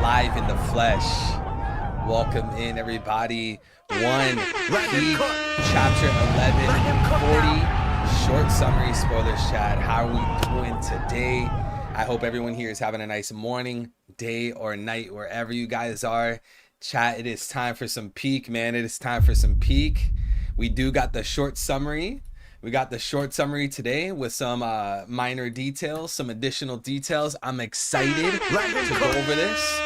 live in the flesh. Welcome in, everybody. One Peak, Chapter 11, 40, short summary spoilers chat. How are we doing today? I hope everyone here is having a nice morning, day, or night, wherever you guys are. Chat, it is time for some Peak, man. It is time for some Peak. We do got the short summary. We got the short summary today with some minor details, some additional details. I'm excited to go over this.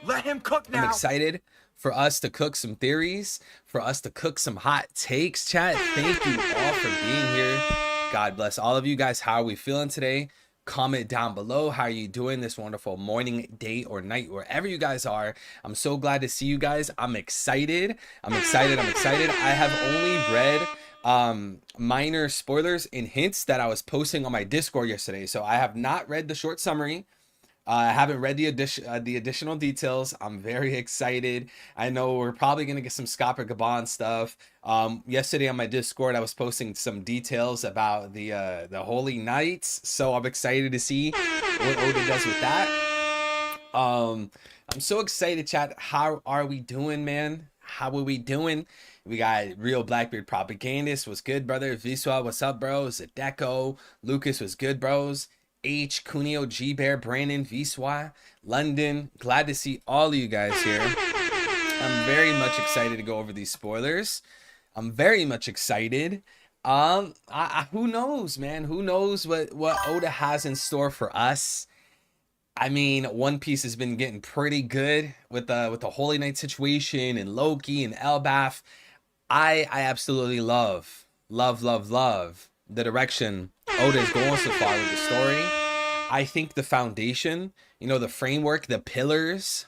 Let him cook now. I'm excited for us to cook some theories, for us to cook some hot takes, chat. Thank you all for being here. God bless all of you guys. How are we feeling today? Comment down below. How are you doing this wonderful morning, day, or night, wherever you guys are? I'm so glad to see you guys. I'm excited. I'm excited. I have only read minor spoilers and hints that I was posting on my Discord yesterday. So I have not read the short summary. I haven't read the additional details. I'm very excited. I know we're probably gonna get some Scopper Gabon stuff. Yesterday on my Discord, I was posting some details about the Holy Knights, so I'm excited to see what Oda does with that. I'm so excited, chat. How are we doing, man? How are we doing? We got Real Blackbeard Propagandist. What's good, brother? Viswa, what's up, bro? Zadeko. Lucas, was good, bros? H, Cuneo, G Bear, Brandon, Viswa, London. Glad to see all of you guys here. I'm very much excited to go over these spoilers. I'm very much excited. Who knows, man? Who knows what Oda has in store for us? I mean, One Piece has been getting pretty good with the Holy Knight situation and Loki and Elbaf. I absolutely love the direction Oda is going so far with the story. I think the foundation, you know, the framework, the pillars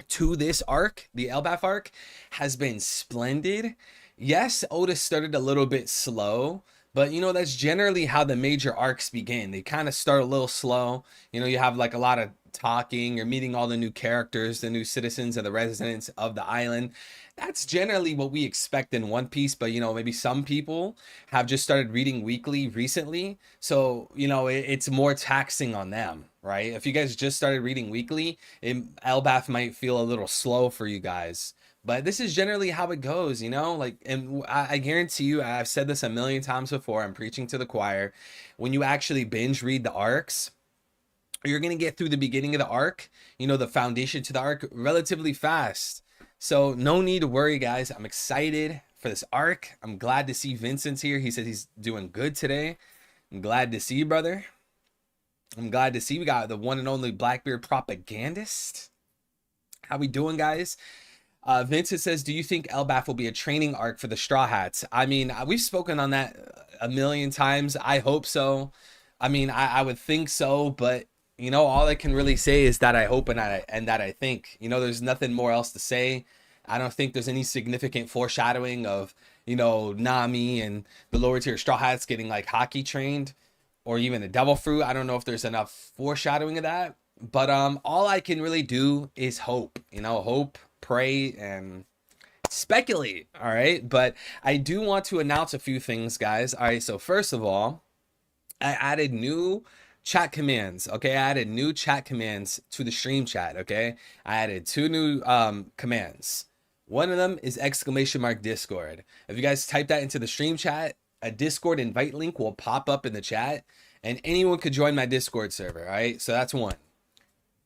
to this arc, the Elbaf arc, has been splendid. Yes, Oda started a little bit slow, but you know, that's generally how the major arcs begin. They kind of start a little slow. You know, you have like a lot of talking, you're meeting all the new characters, the new citizens and the residents of the island. That's generally what we expect in One Piece, but you know, maybe some people have just started reading weekly recently, so you know, it's more taxing on them, right? If you guys just started reading weekly, Elbaf might feel a little slow for you guys, but this is generally how it goes, you know. Like, and I guarantee you, I've said this a million times before, I'm preaching to the choir, when you actually binge read the arcs, you're gonna get through the beginning of the arc, you know, the foundation to the arc, relatively fast. So no need to worry, guys. I'm excited for this arc. I'm glad to see Vincent's here. He said he's doing good today. I'm glad to see you, brother. I'm glad to see we got the one and only Blackbeard Propagandist. How we doing, guys? Vincent says, do you think Elbaf will be a training arc for the Straw Hats? I mean, we've spoken on that a million times. I hope so. I mean, I would think so, but you know, all I can really say is that I hope and that I think. You know, there's nothing more else to say. I don't think there's any significant foreshadowing of, you know, Nami and the lower tier Straw Hats getting like hockey trained, or even a Devil Fruit. I don't know if there's enough foreshadowing of that. But all I can really do is hope. You know, hope, pray, and speculate. All right. But I do want to announce a few things, guys. All right. So first of all, I added new chat commands. Okay, I added new chat commands to the stream chat. Okay, I added two new commands. One of them is !Discord. If you guys type that into the stream chat, a Discord invite link will pop up in the chat, and anyone could join my Discord server. All right, so that's one.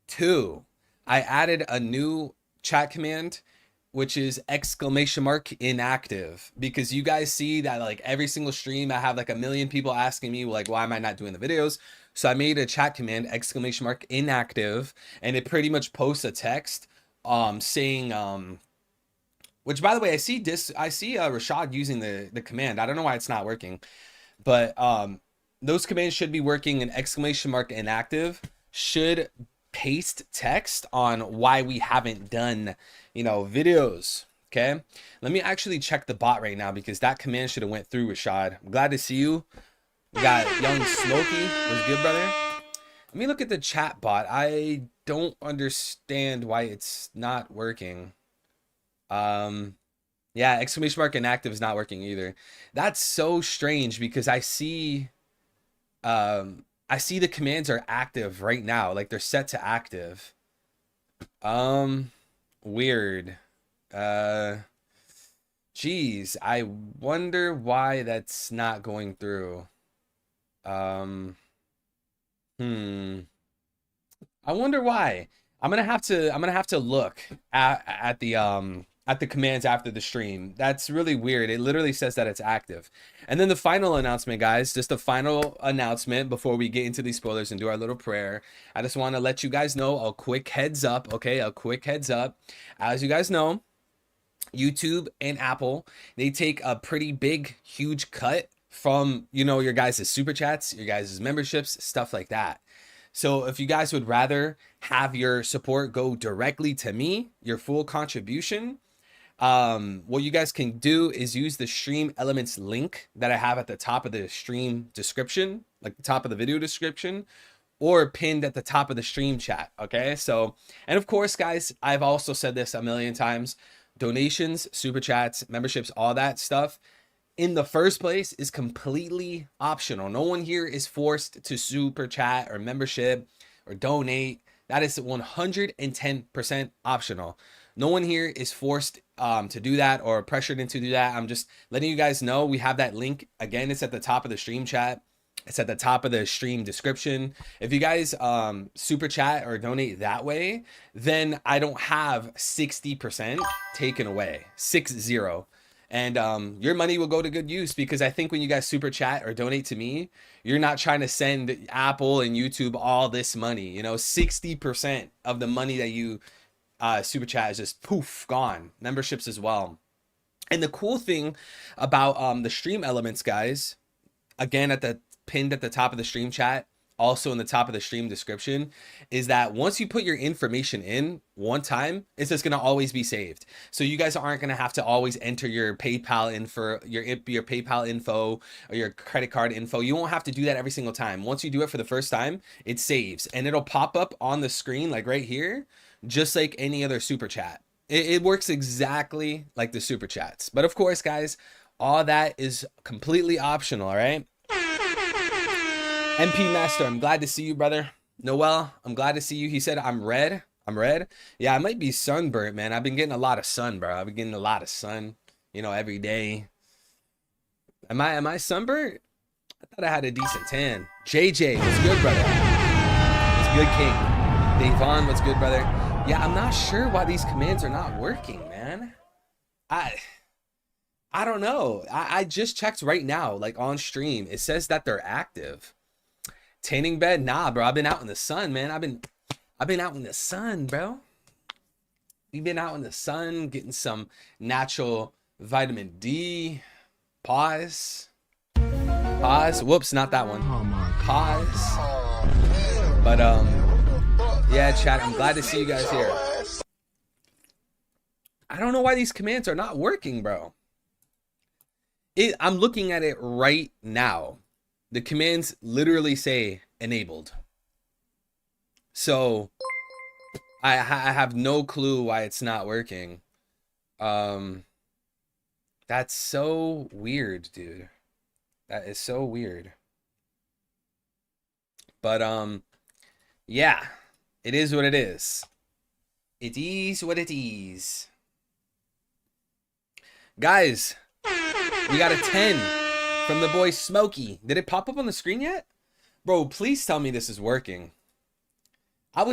Two, I added a new chat command, which is !inactive, because you guys see that like every single stream I have like a million people asking me like, why am I not doing the videos? So I made a chat command !inactive, and it pretty much posts a text saying which, by the way, I see Rashad using the command. I don't know why it's not working, but those commands should be working, and !inactive should paste text on why we haven't done, you know, videos. Okay, let me actually check the bot right now, because that command should have went through. Rashad, I'm glad to see you. We got Young Smokey. What's good, brother? Let me look at the chat bot. I don't understand why it's not working. Yeah, !inactive is not working either. That's so strange, because I see the commands are active right now, like they're set to active. Um, weird. Uh, Geez, I wonder why that's not going through. Um, hmm. I wonder why. I'm gonna have to look at the commands after the stream. That's really weird. It literally says that it's active. And then the final announcement, guys, just the final announcement before we get into these spoilers and do our little prayer. I just want to let you guys know a quick heads up, okay? A quick heads up. As you guys know, YouTube and Apple, they take a pretty big, huge cut from, your guys' super chats, your guys' memberships, stuff like that. So if you guys would rather have your support go directly to me, your full contribution, what you guys can do is use the stream elements link that I have at the top of the stream description, like the top of the video description, or pinned at the top of the stream chat. Okay. So, and of course, guys, I've also said this a million times: donations, super chats, memberships, all that stuff in the first place is completely optional. No one here is forced to super chat or membership or donate. That is 110% optional. No one here is forced to do that or pressured into do that. I'm just letting you guys know we have that link. Again, it's at the top of the stream chat. It's at the top of the stream description. If you guys super chat or donate that way, then I don't have 60% taken away, 60. And your money will go to good use, because I think when you guys super chat or donate to me, you're not trying to send Apple and YouTube all this money. 60% of the money that you super chat is just poof, gone. Memberships as well. And the cool thing about the stream elements, guys, again, pinned at the top of the stream chat, also in the top of the stream description, is that once you put your information in one time, it's just going to always be saved. So you guys aren't going to have to always enter your PayPal info, your PayPal info or your credit card info. You won't have to do that every single time. Once you do it for the first time, it saves and it'll pop up on the screen, like right here, just like any other super chat. It works exactly like the super chats. But of course, guys, all that is completely optional. All right. MP Master, I'm glad to see you, brother. Noel, I'm glad to see you. He said, I'm red. I'm red. Yeah, I might be sunburnt, man. I've been getting a lot of sun, bro. I've been getting a lot of sun, every day. Am I sunburnt? I thought I had a decent tan. JJ, what's good, brother? What's good, King? Davon, what's good, brother? Yeah, I'm not sure why these commands are not working, man. I don't know. I just checked right now, like on stream. It says that they're active. Tanning bed? Nah, bro. I've been out in the sun, man. I've been out in the sun, bro. We've been out in the sun getting some natural vitamin D. Pause. Whoops, not that one. Pause. But yeah, chat. I'm glad to see you guys here. I don't know why these commands are not working, bro. I'm looking at it right now. The commands literally say enabled. So I have no clue why it's not working. That's so weird, dude. That is so weird. But yeah, it is what it is. It is what it is. Guys, we got a 10 from the boy Smokey. Did it pop up on the screen yet? Bro, please tell me this is working. I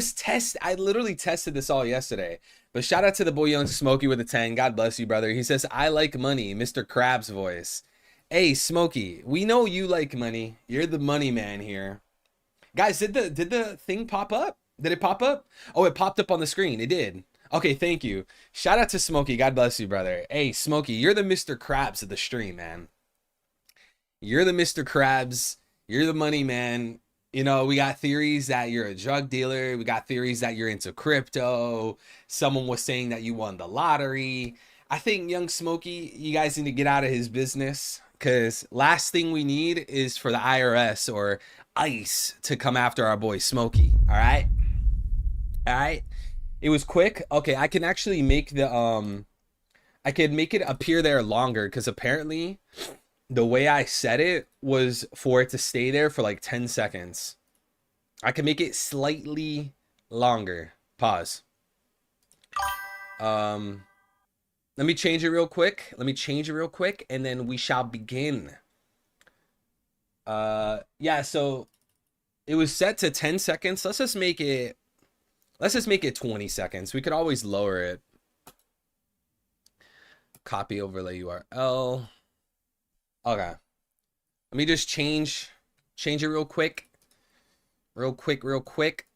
literally tested this all yesterday. But shout out to the boy Young Smokey with a 10. God bless you, brother. He says, I like money, Mr. Krabs voice. Hey, Smokey, we know you like money. You're the money man here. Guys, did the thing pop up? Did it pop up? Oh, it popped up on the screen. It did. Okay, thank you. Shout out to Smokey. God bless you, brother. Hey, Smokey, you're the Mr. Krabs of the stream, man. You're the Mr. Krabs. You're the money man. We got theories that you're a drug dealer. We got theories that you're into crypto. Someone was saying that you won the lottery. I think Young Smokey, you guys need to get out of his business, because last thing we need is for the IRS or ICE to come after our boy Smokey. All right? All right? It was quick. Okay, I can actually make the I can make it appear there longer, because apparently the way I set it was for it to stay there for like 10 seconds. I can make it slightly longer. Pause. Um, let me change it real quick. Let me change it real quick, and then we shall begin. Yeah, so it was set to 10 seconds. Let's just make it 20 seconds. We could always lower it. Copy overlay URL. Okay. Let me just change it real quick. Real quick.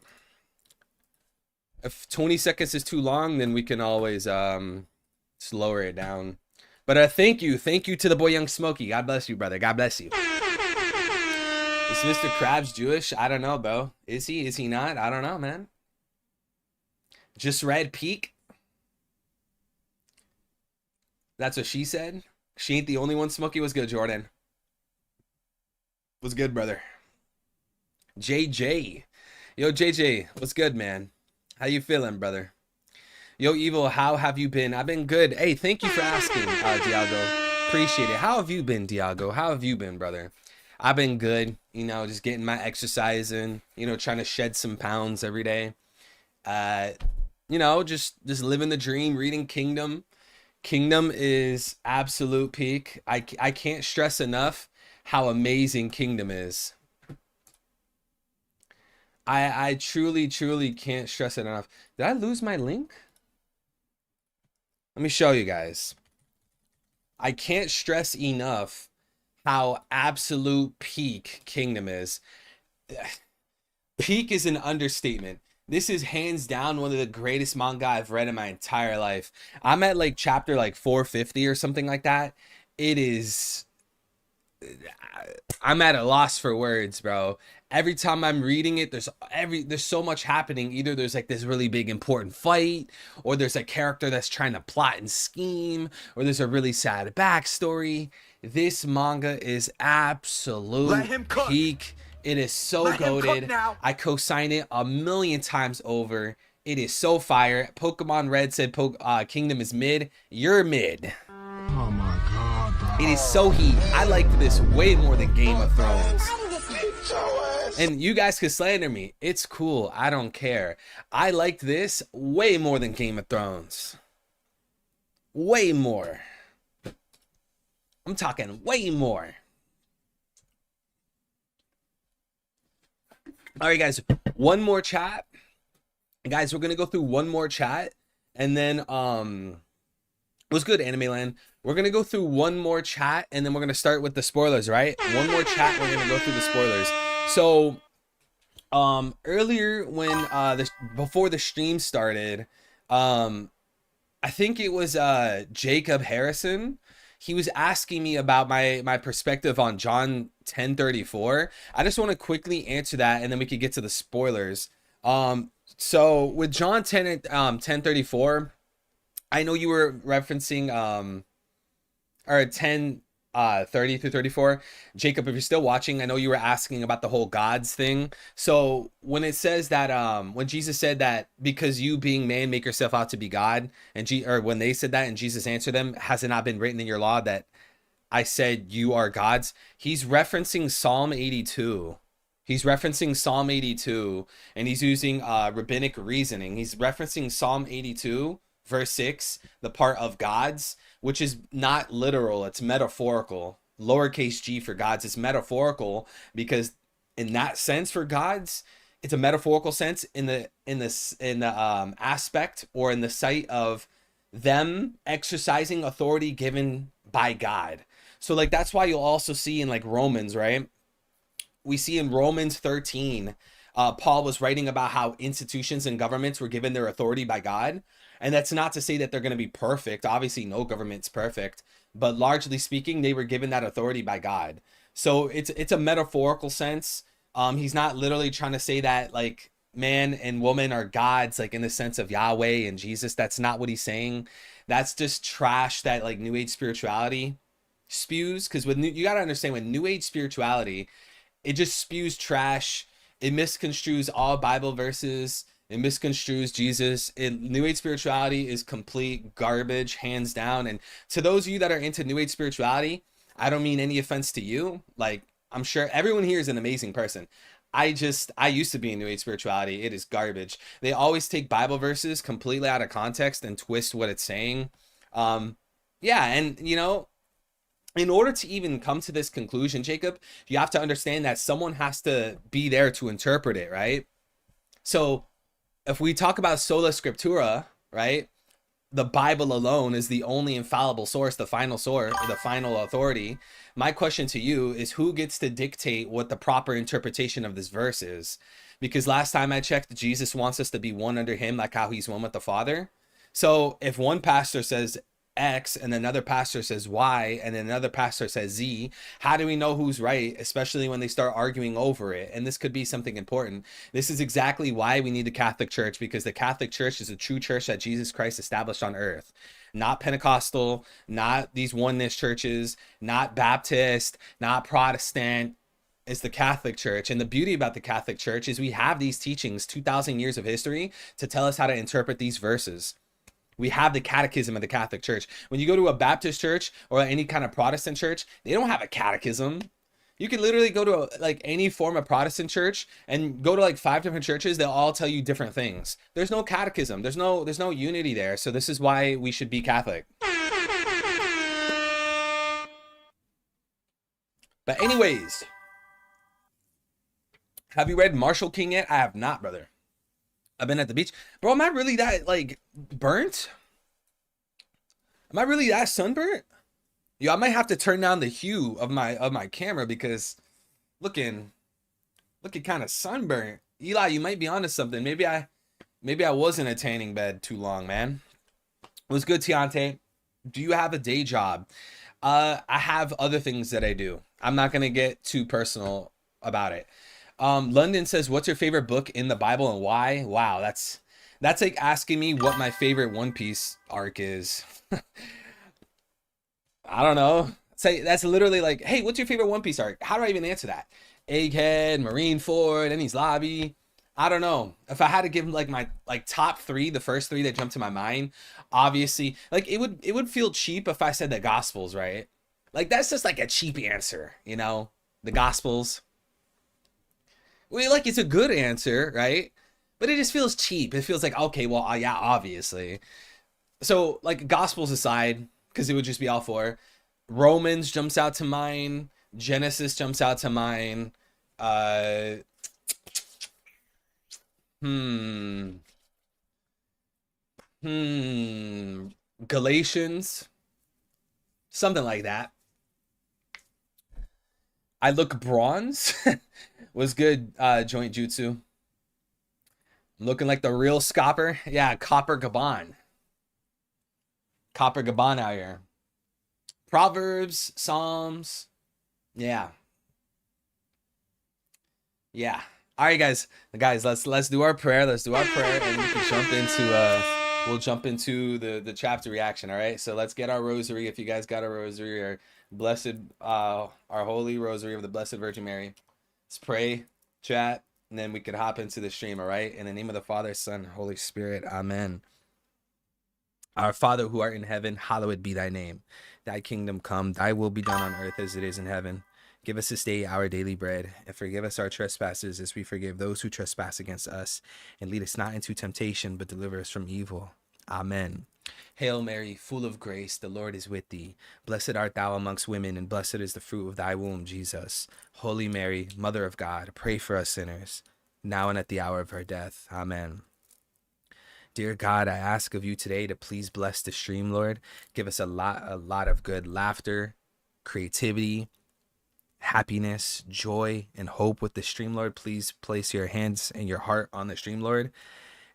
If 20 seconds is too long, then we can always just lower it down. But thank you to the boy Young Smokey. God bless you, brother. God bless you. Is Mr. Krabs Jewish? I don't know, bro. Is he? Is he not? I don't know, man. Just read Peak. That's what she said. She ain't the only one. Smokey was good, Jordan. Was good, brother. JJ. Yo, JJ, what's good, man? How you feeling, brother? Yo, Evil, how have you been? I've been good. Hey, thank you for asking, Diago. Appreciate it. How have you been, Diago? How have you been, brother? I've been good, you know, just getting my exercise in, you know, trying to shed some pounds every day. You know, just living the dream, reading Kingdom. Kingdom is absolute peak. I can't stress enough how amazing Kingdom is. I truly can't stress it enough. Did I lose my link? Let me show you guys. I can't stress enough how absolute peak Kingdom is. Peak is an understatement. This is hands down one of the greatest manga I've read in my entire life. I'm at like chapter like 450 or something like that. It is... I'm at a loss for words, bro. Every time I'm reading it, there's so much happening. Either there's like this really big important fight, or there's a character that's trying to plot and scheme, or there's a really sad backstory. This manga is absolute peak. It is so goated. I co-sign it a million times over. It is so fire. Pokemon Red said Kingdom is mid. You're mid. Oh my god, bro. It is so heat. I liked this way more than Game of Thrones. And you guys could slander me. It's cool. I don't care. I liked this way more than Game of Thrones. Way more. I'm talking way more. All right, guys. One more chat. Guys, we're going to go through one more chat. And then, what's good, Anime Land? We're going to go through one more chat. And then we're going to start with the spoilers, right? One more chat. We're going to go through the spoilers. So, earlier when, before the stream started, I think it was, Jacob Harrison. He was asking me about my perspective on John 10:34. I just want to quickly answer that, and then we could get to the spoilers. So with John 10:34, I know you were referencing, or 10:30 through 34. Jacob, if you're still watching, I know you were asking about the whole gods thing. So when it says that, when Jesus said that because you being man make yourself out to be God, and when they said that and Jesus answered them, has it not been written in your law that I said you are gods? He's referencing Psalm 82. He's referencing Psalm 82, and he's using rabbinic reasoning. He's referencing Psalm 82 verse 6, the part of gods, which is not literal, it's metaphorical. Lowercase g for gods is metaphorical, because in that sense for gods, it's a metaphorical sense in the aspect or in the sight of them exercising authority given by God. So like that's why you'll also see in like Romans, right? We see in Romans 13, Paul was writing about how institutions and governments were given their authority by God. And that's not to say that they're going to be perfect. Obviously, no government's perfect. But largely speaking, they were given that authority by God. So it's a metaphorical sense. He's not literally trying to say that like man and woman are gods, like in the sense of Yahweh and Jesus. That's not what he's saying. That's just trash that like New Age spirituality spews. Because you got to understand, with New Age spirituality, it just spews trash. It misconstrues all Bible verses. It misconstrues Jesus. New Age spirituality is complete garbage, hands down. And to those of you that are into New Age spirituality, I don't mean any offense to you. Like, I'm sure everyone here is an amazing person. I used to be in New Age spirituality. It is garbage. They always take Bible verses completely out of context and twist what it's saying. Um, yeah, and in order to even come to this conclusion, Jacob, you have to understand that someone has to be there to interpret it, right? So if we talk about sola scriptura, right? The Bible alone is the only infallible source, the final authority. My question to you is, who gets to dictate what the proper interpretation of this verse is? Because last time I checked, Jesus wants us to be one under him, like how he's one with the Father. So if one pastor says X and another pastor says Y and then another pastor says Z, how do we know who's right, especially when they start arguing over it? And this could be something important. This is exactly why we need the Catholic Church, because the Catholic Church is a true church that Jesus Christ established on earth. Not Pentecostal, not these oneness churches, not Baptist, not Protestant. It's the Catholic Church. And the beauty about the Catholic Church is we have these teachings, 2,000 years of history, to tell us how to interpret these verses. We have the catechism of the Catholic Church. When you go to a Baptist church or any kind of Protestant church, they don't have a catechism. You can literally go to like any form of Protestant church and go to like 5 different churches. They'll all tell you different things. There's no catechism. There's no unity there. So this is why we should be Catholic. But anyways, have you read Marshall King yet? I have not, brother. I've been at the beach. Bro, am I really that like burnt? Am I really that sunburnt? Yo, I might have to turn down the hue of my camera because looking kind of sunburnt. Eli, you might be onto something. Maybe I was in a tanning bed too long, man. It was good, Tiante. Do you have a day job? I have other things that I do. I'm not gonna get too personal about it. London says, what's your favorite book in the Bible and why? Wow, that's like asking me what my favorite One Piece arc is. I don't know. Say that's literally like, hey, what's your favorite One Piece arc? How do I even answer that? Egghead, Marineford, Enies Lobby. I don't know. If I had to give like my top 3, the first 3 that jumped to my mind, obviously, like it would feel cheap if I said the Gospels, right? Like that's just like a cheap answer, the Gospels. Well, like it's a good answer, right? But it just feels cheap. It feels like, okay, well, yeah, obviously. So like Gospels aside, because it would just be all 4. Romans jumps out to mind. Genesis jumps out to mind. Galatians, something like that. I look bronze. Was good, joint jutsu. Looking like the real scopper. Yeah, Copper Gaban. Copper Gaban out here. Proverbs, Psalms. Yeah. Yeah. All right, guys. Let's do our prayer. Let's do our prayer, and we can jump into we'll jump into the chapter reaction. All right. So let's get our rosary. If you guys got a rosary, or blessed our holy rosary of the Blessed Virgin Mary. Let's pray, chat, and then we could hop into the stream, all right? In the name of the Father, Son, Holy Spirit, amen. Our Father who art in heaven, hallowed be thy name. Thy kingdom come, thy will be done on earth as it is in heaven. Give us this day our daily bread, and forgive us our trespasses as we forgive those who trespass against us. And lead us not into temptation, but deliver us from evil. Amen. Hail Mary, full of grace, the Lord is with thee. Blessed art thou amongst women, and blessed is the fruit of thy womb, Jesus. Holy Mary, Mother of God, pray for us sinners, now and at the hour of our death. Amen. Dear God, I ask of you today to please bless the stream, Lord. Give us a lot of good laughter, creativity, happiness, joy, and hope with the stream, Lord. Please place your hands and your heart on the stream, Lord.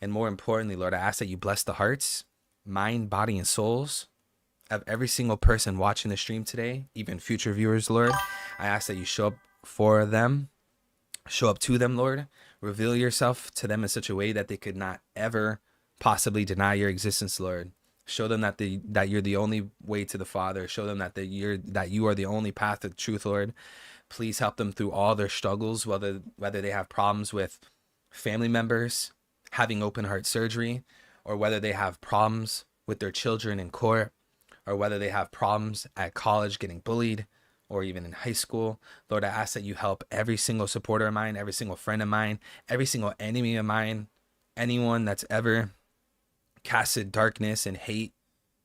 And more importantly, Lord, I ask that you bless the hearts, mind, body, and souls of every single person watching the stream today, even future viewers, Lord. I ask that you show up for them, show up to them, Lord. Reveal yourself to them in such a way that they could not ever possibly deny your existence, Lord. Show them that you're the only way to the Father. Show them that you are the only path to truth, Lord. Please help them through all their struggles, whether they have problems with family members having open heart surgery, or whether they have problems with their children in court, or whether they have problems at college getting bullied, or even in high school. Lord, I ask that you help every single supporter of mine, every single friend of mine, every single enemy of mine, anyone that's ever casted darkness and hate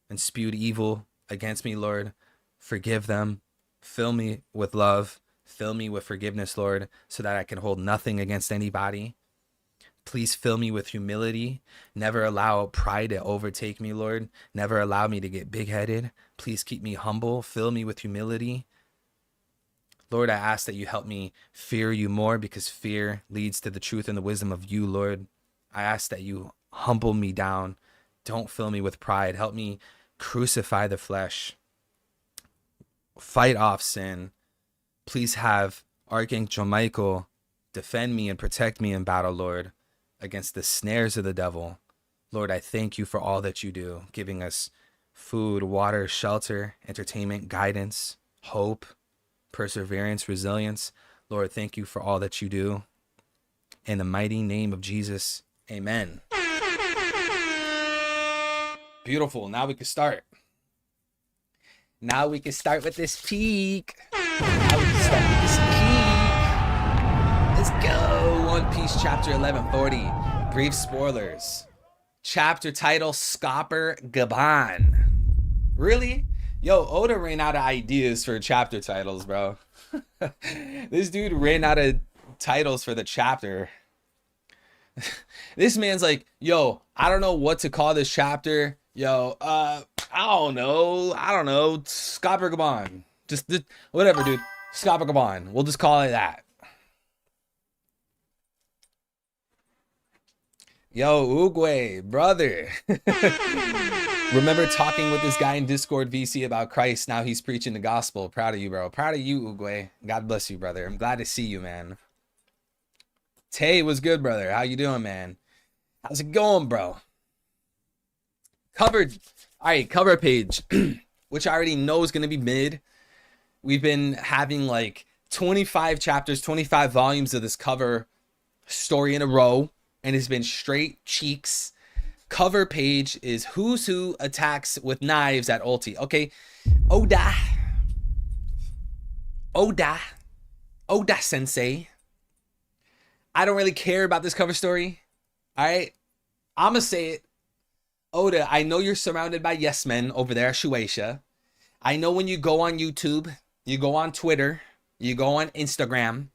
and spewed evil against me, Lord. Forgive them. Fill me with love. Fill me with forgiveness, Lord, so that I can hold nothing against anybody. Please fill me with humility. Never allow pride to overtake me, Lord. Never allow me to get big-headed. Please keep me humble. Fill me with humility. Lord, I ask that you help me fear you more, because fear leads to the truth and the wisdom of you, Lord. I ask that you humble me down. Don't fill me with pride. Help me crucify the flesh. Fight off sin. Please have Archangel Michael defend me and protect me in battle, Lord, against the snares of the devil. Lord, I thank you for all that you do, giving us food, water, shelter, entertainment, guidance, hope, perseverance, resilience. Lord, thank you for all that you do. In the mighty name of Jesus, amen. Beautiful. Now we can start. Now we can start with this peak. Let's go. One Piece chapter 1140. Brief spoilers. Chapter title, Scopper Gaban. Really? Yo, Oda ran out of ideas for chapter titles, bro. This dude ran out of titles for the chapter. This man's like, yo, I don't know what to call this chapter. Yo, I don't know. Scopper Gaban. Just whatever, dude. Scopper Gaban. We'll just call it that. Yo, Oogway, brother. Remember talking with this guy in Discord VC about Christ. Now he's preaching the gospel. Proud of you, bro. Proud of you, Oogway. God bless you, brother. I'm glad to see you, man. Tay, what's good, brother? How you doing, man? How's it going, bro? Covered. All right, cover page, which I already know is going to be mid. We've been having like 25 chapters, 25 volumes of this cover story in a row, and it's been straight cheeks. Cover page is Who's Who attacks with knives at ulti. Okay, Oda sensei. I don't really care about this cover story. All right, I'm gonna say it. Oda, I know you're surrounded by yes men over there, Shueisha. I know when you go on YouTube, you go on Twitter, you go on Instagram,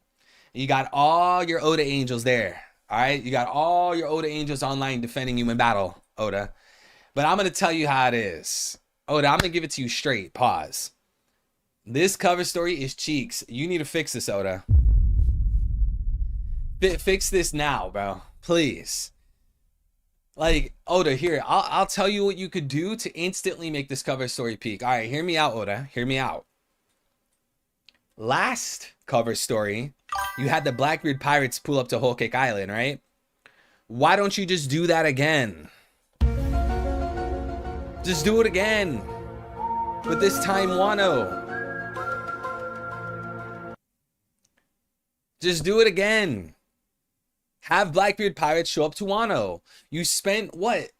you got all your Oda angels there. All right, you got all your Oda angels online defending you in battle, Oda. But I'm going to tell you how it is. Oda, I'm going to give it to you straight. Pause. This cover story is cheeks. You need to fix this, Oda. Fix this now, bro. Please. Like, Oda, here, I'll tell you what you could do to instantly make this cover story peak. All right, hear me out, Oda. Hear me out. Last cover story, you had the Blackbeard pirates pull up to Whole Cake Island, right? Why don't you just do that again? Just do it again. But this time, Wano. Just do it again. Have Blackbeard pirates show up to Wano. You spent what?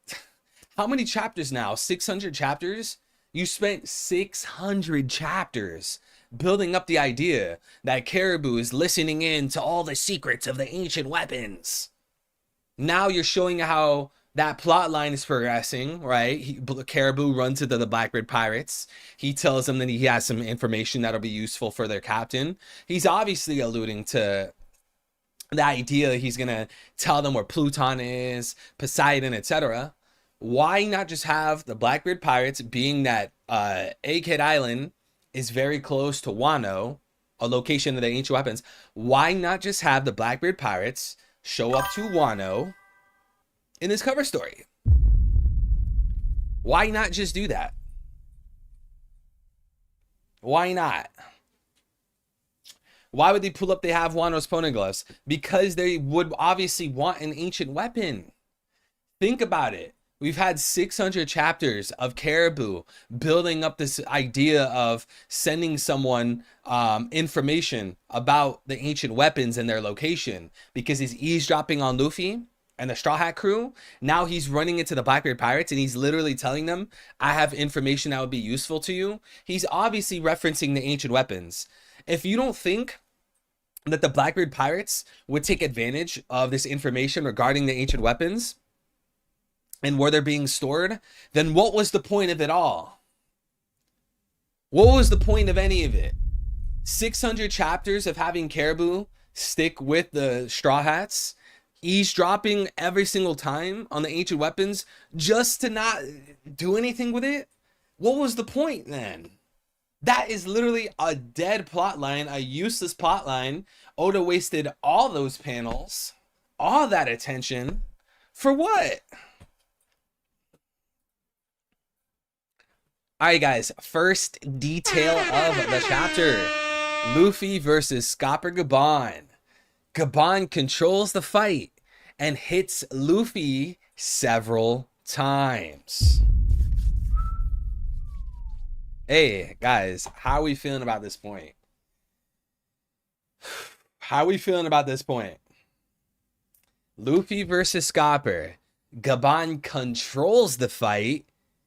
How many chapters now? 600 chapters? You spent 600 chapters building up the idea that Caribou is listening in to all the secrets of the ancient weapons. Now you're showing how that plot line is progressing, right? Caribou runs into the Blackbeard pirates. He tells them that he has some information that'll be useful for their captain. He's obviously alluding to the idea he's gonna tell them where Pluton is, Poseidon, etc. Why not just have the Blackbeard pirates, being that Egghead Island is very close to Wano, a location of the ancient weapons? Why not just have the Blackbeard pirates show up to Wano in this cover story? Why not just do that? Why not? Why would they pull up? They have Wano's poneglyphs because they would obviously want an ancient weapon. Think about it. We've had 600 chapters of Caribou building up this idea of sending someone information about the ancient weapons and their location because he's eavesdropping on Luffy. and the Straw Hat crew. Now he's running into the Blackbeard Pirates and he's literally telling them, I have information that would be useful to you. He's obviously referencing the ancient weapons. If you don't think that the Blackbeard Pirates would take advantage of this information regarding the ancient weapons and where they're being stored, then what was the point of it all? What was the point of any of it? 600 chapters of having Caribou stick with the Straw Hats, eavesdropping every single time on the ancient weapons just to not do anything with it? What was the point then? That is literally a dead plot line, a useless plot line. Oda wasted all those panels, all that attention, for what? Alright guys, first detail of the chapter. Luffy versus Scopper Gabon. Gabon controls the fight and hits Luffy several times. Hey guys, how are we feeling about this point? How are we feeling about this point? Luffy versus Scopper. Gabon controls the fight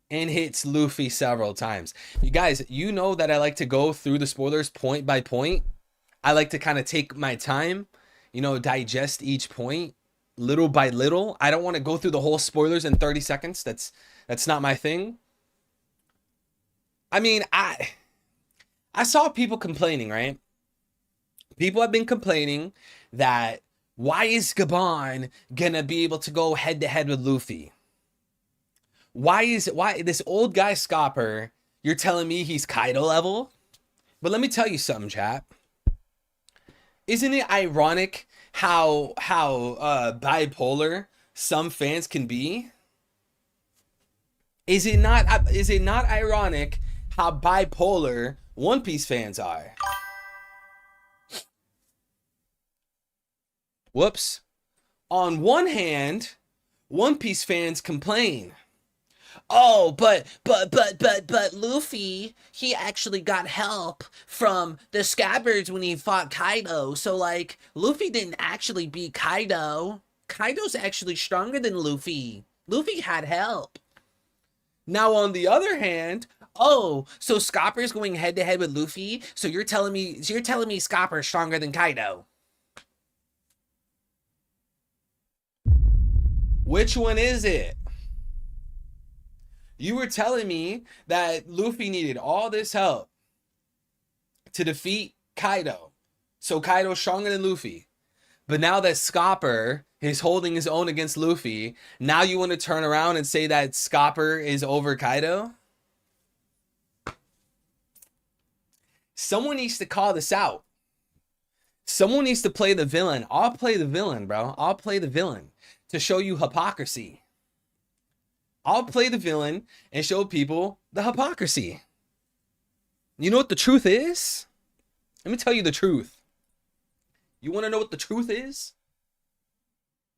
and hits Luffy several times. You guys, you know that I like to go through the spoilers point by point. I like to kind of take my time, you know, digest each point little by little. I don't want to go through the whole spoilers in 30 seconds. That's not my thing. I mean, I saw people complaining, right? People have been complaining that why is Gabon gonna be able to go head to head with Luffy? Why this old guy Scopper, you're telling me he's Kaido level? But let me tell you something, chat. Isn't it ironic how bipolar some fans can be? Is it not ironic how bipolar One Piece fans are? Whoops. On one hand, One Piece fans complain. Oh, but Luffy, he actually got help from the Scabbards when he fought Kaido. So, like, Luffy didn't actually beat Kaido. Kaido's actually stronger than Luffy. Luffy had help. Now, on the other hand, oh, so Scopper's going head to head with Luffy. So you're telling me Scopper's stronger than Kaido? Which one is it? You were telling me that Luffy needed all this help to defeat Kaido. So Kaido's stronger than Luffy. But now that Scopper is holding his own against Luffy, now you want to turn around and say that Scopper is over Kaido? Someone needs to call this out. Someone needs to play the villain. I'll play the villain, bro. I'll play the villain to show you hypocrisy. I'll play the villain and show people the hypocrisy. You know what the truth is? Let me tell you the truth. You want to know what the truth is?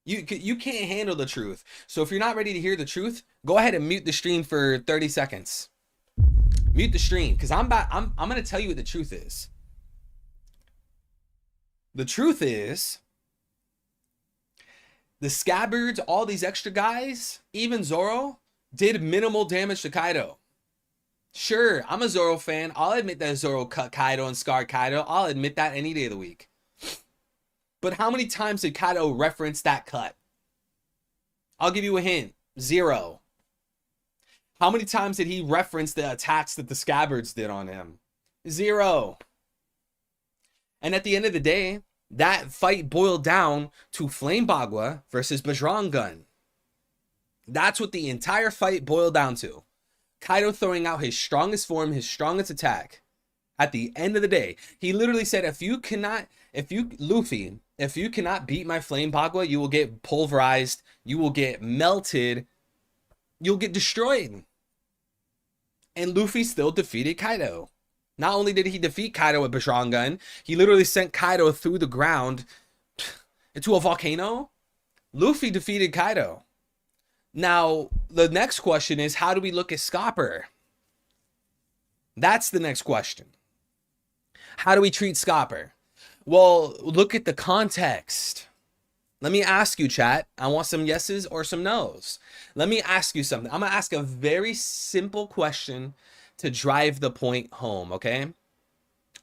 You can't handle the truth. So if you're not ready to hear the truth, go ahead and mute the stream for 30 seconds. Mute the stream, because I'm going to tell you what the truth is. The truth is, the Scabbards, all these extra guys, even Zoro, did minimal damage to Kaido. Sure, I'm a Zoro fan. I'll admit that Zoro cut Kaido and scarred Kaido. I'll admit that any day of the week. But how many times did Kaido reference that cut? I'll give you a hint. 0. How many times did he reference the attacks that the Scabbards did on him? 0. And at the end of the day, that fight boiled down to Flame Bagua versus Bajrang Gun. That's what the entire fight boiled down to. Kaido throwing out his strongest form, his strongest attack. At the end of the day, he literally said, Luffy, if you cannot beat my Flame Bagua, you will get pulverized, you will get melted, you'll get destroyed. And Luffy still defeated Kaido. Not only did he defeat Kaido with Bajrang Gun, he literally sent Kaido through the ground into a volcano. Luffy defeated Kaido. Now, the next question is, how do we look at Scopper? That's the next question. How do we treat Scopper? Well, look at the context. Let me ask you, chat. I want some yeses or some nos. Let me ask you something. I'm going to ask a very simple question to drive the point home, okay?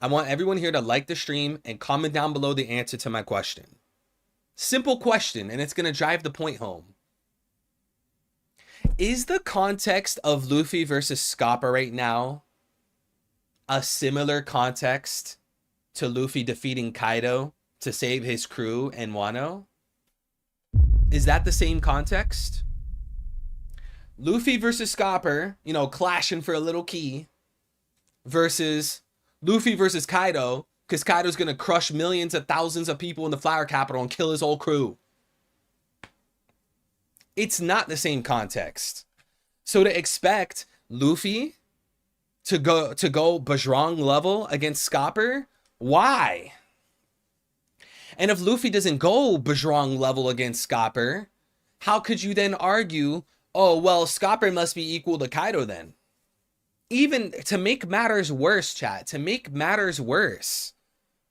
I want everyone here to like the stream and comment down below the answer to my question. Simple question, and it's going to drive the point home. Is the context of Luffy versus Scopper right now a similar context to Luffy defeating Kaido to save his crew and Wano? Is that the same context? Luffy versus Scopper, you know, clashing for a little key, versus Luffy versus Kaido, because Kaido's going to crush millions of thousands of people in the Flower Capital and kill his whole crew. It's not the same context. So to expect Luffy to go Bajrang level against Scopper, why? And if Luffy doesn't go Bajrang level against Scopper, how could you then argue, oh, well, Scopper must be equal to Kaido then? Even to make matters worse, chat, to make matters worse,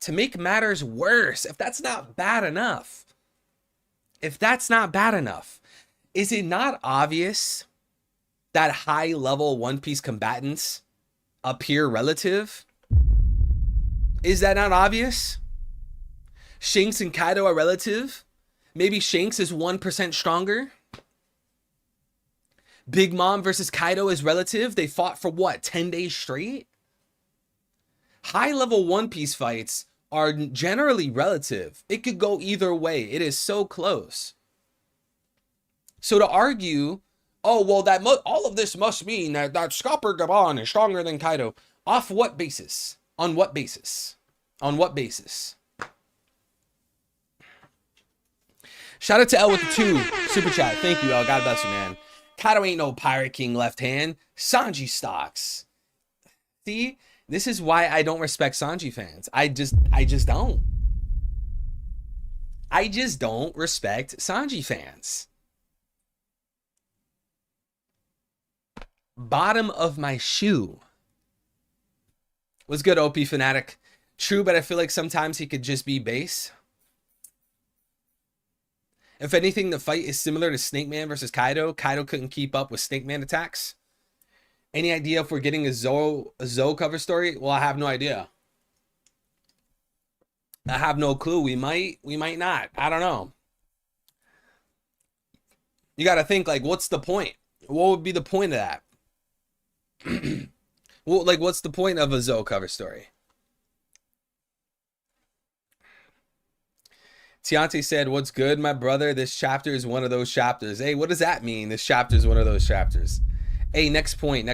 if that's not bad enough, is it not obvious that high-level One Piece combatants appear relative? Is that not obvious? Shanks and Kaido are relative. Maybe Shanks is 1% stronger. Big Mom versus Kaido is relative. They fought for what, 10 days straight? High-level One Piece fights are generally relative. It could go either way. It is so close. So to argue, oh, well, all of this must mean that Scopper Gaban is stronger than Kaido. Off what basis? On what basis? On what basis? Shout out to L with the 2 super chat. Thank you, L. God bless you, man. Kaido ain't no Pirate King left hand. Sanji stocks. See, this is why I don't respect Sanji fans. I just don't. I just don't respect Sanji fans. Bottom of my shoe. What's good, OP Fanatic? True, but I feel like sometimes he could just be base. If anything, the fight is similar to Snake Man versus Kaido. Kaido couldn't keep up with Snake Man attacks. Any idea if we're getting a Zoro cover story? Well, I have no idea. I have no clue. We might not. I don't know. You got to think, like, what's the point? What would be the point of that? Well, like, what's the point of a Zoro cover story? Tiante said, what's good, my brother? This chapter is one of those chapters. Hey, what does that mean? This chapter is one of those chapters. Hey, next point.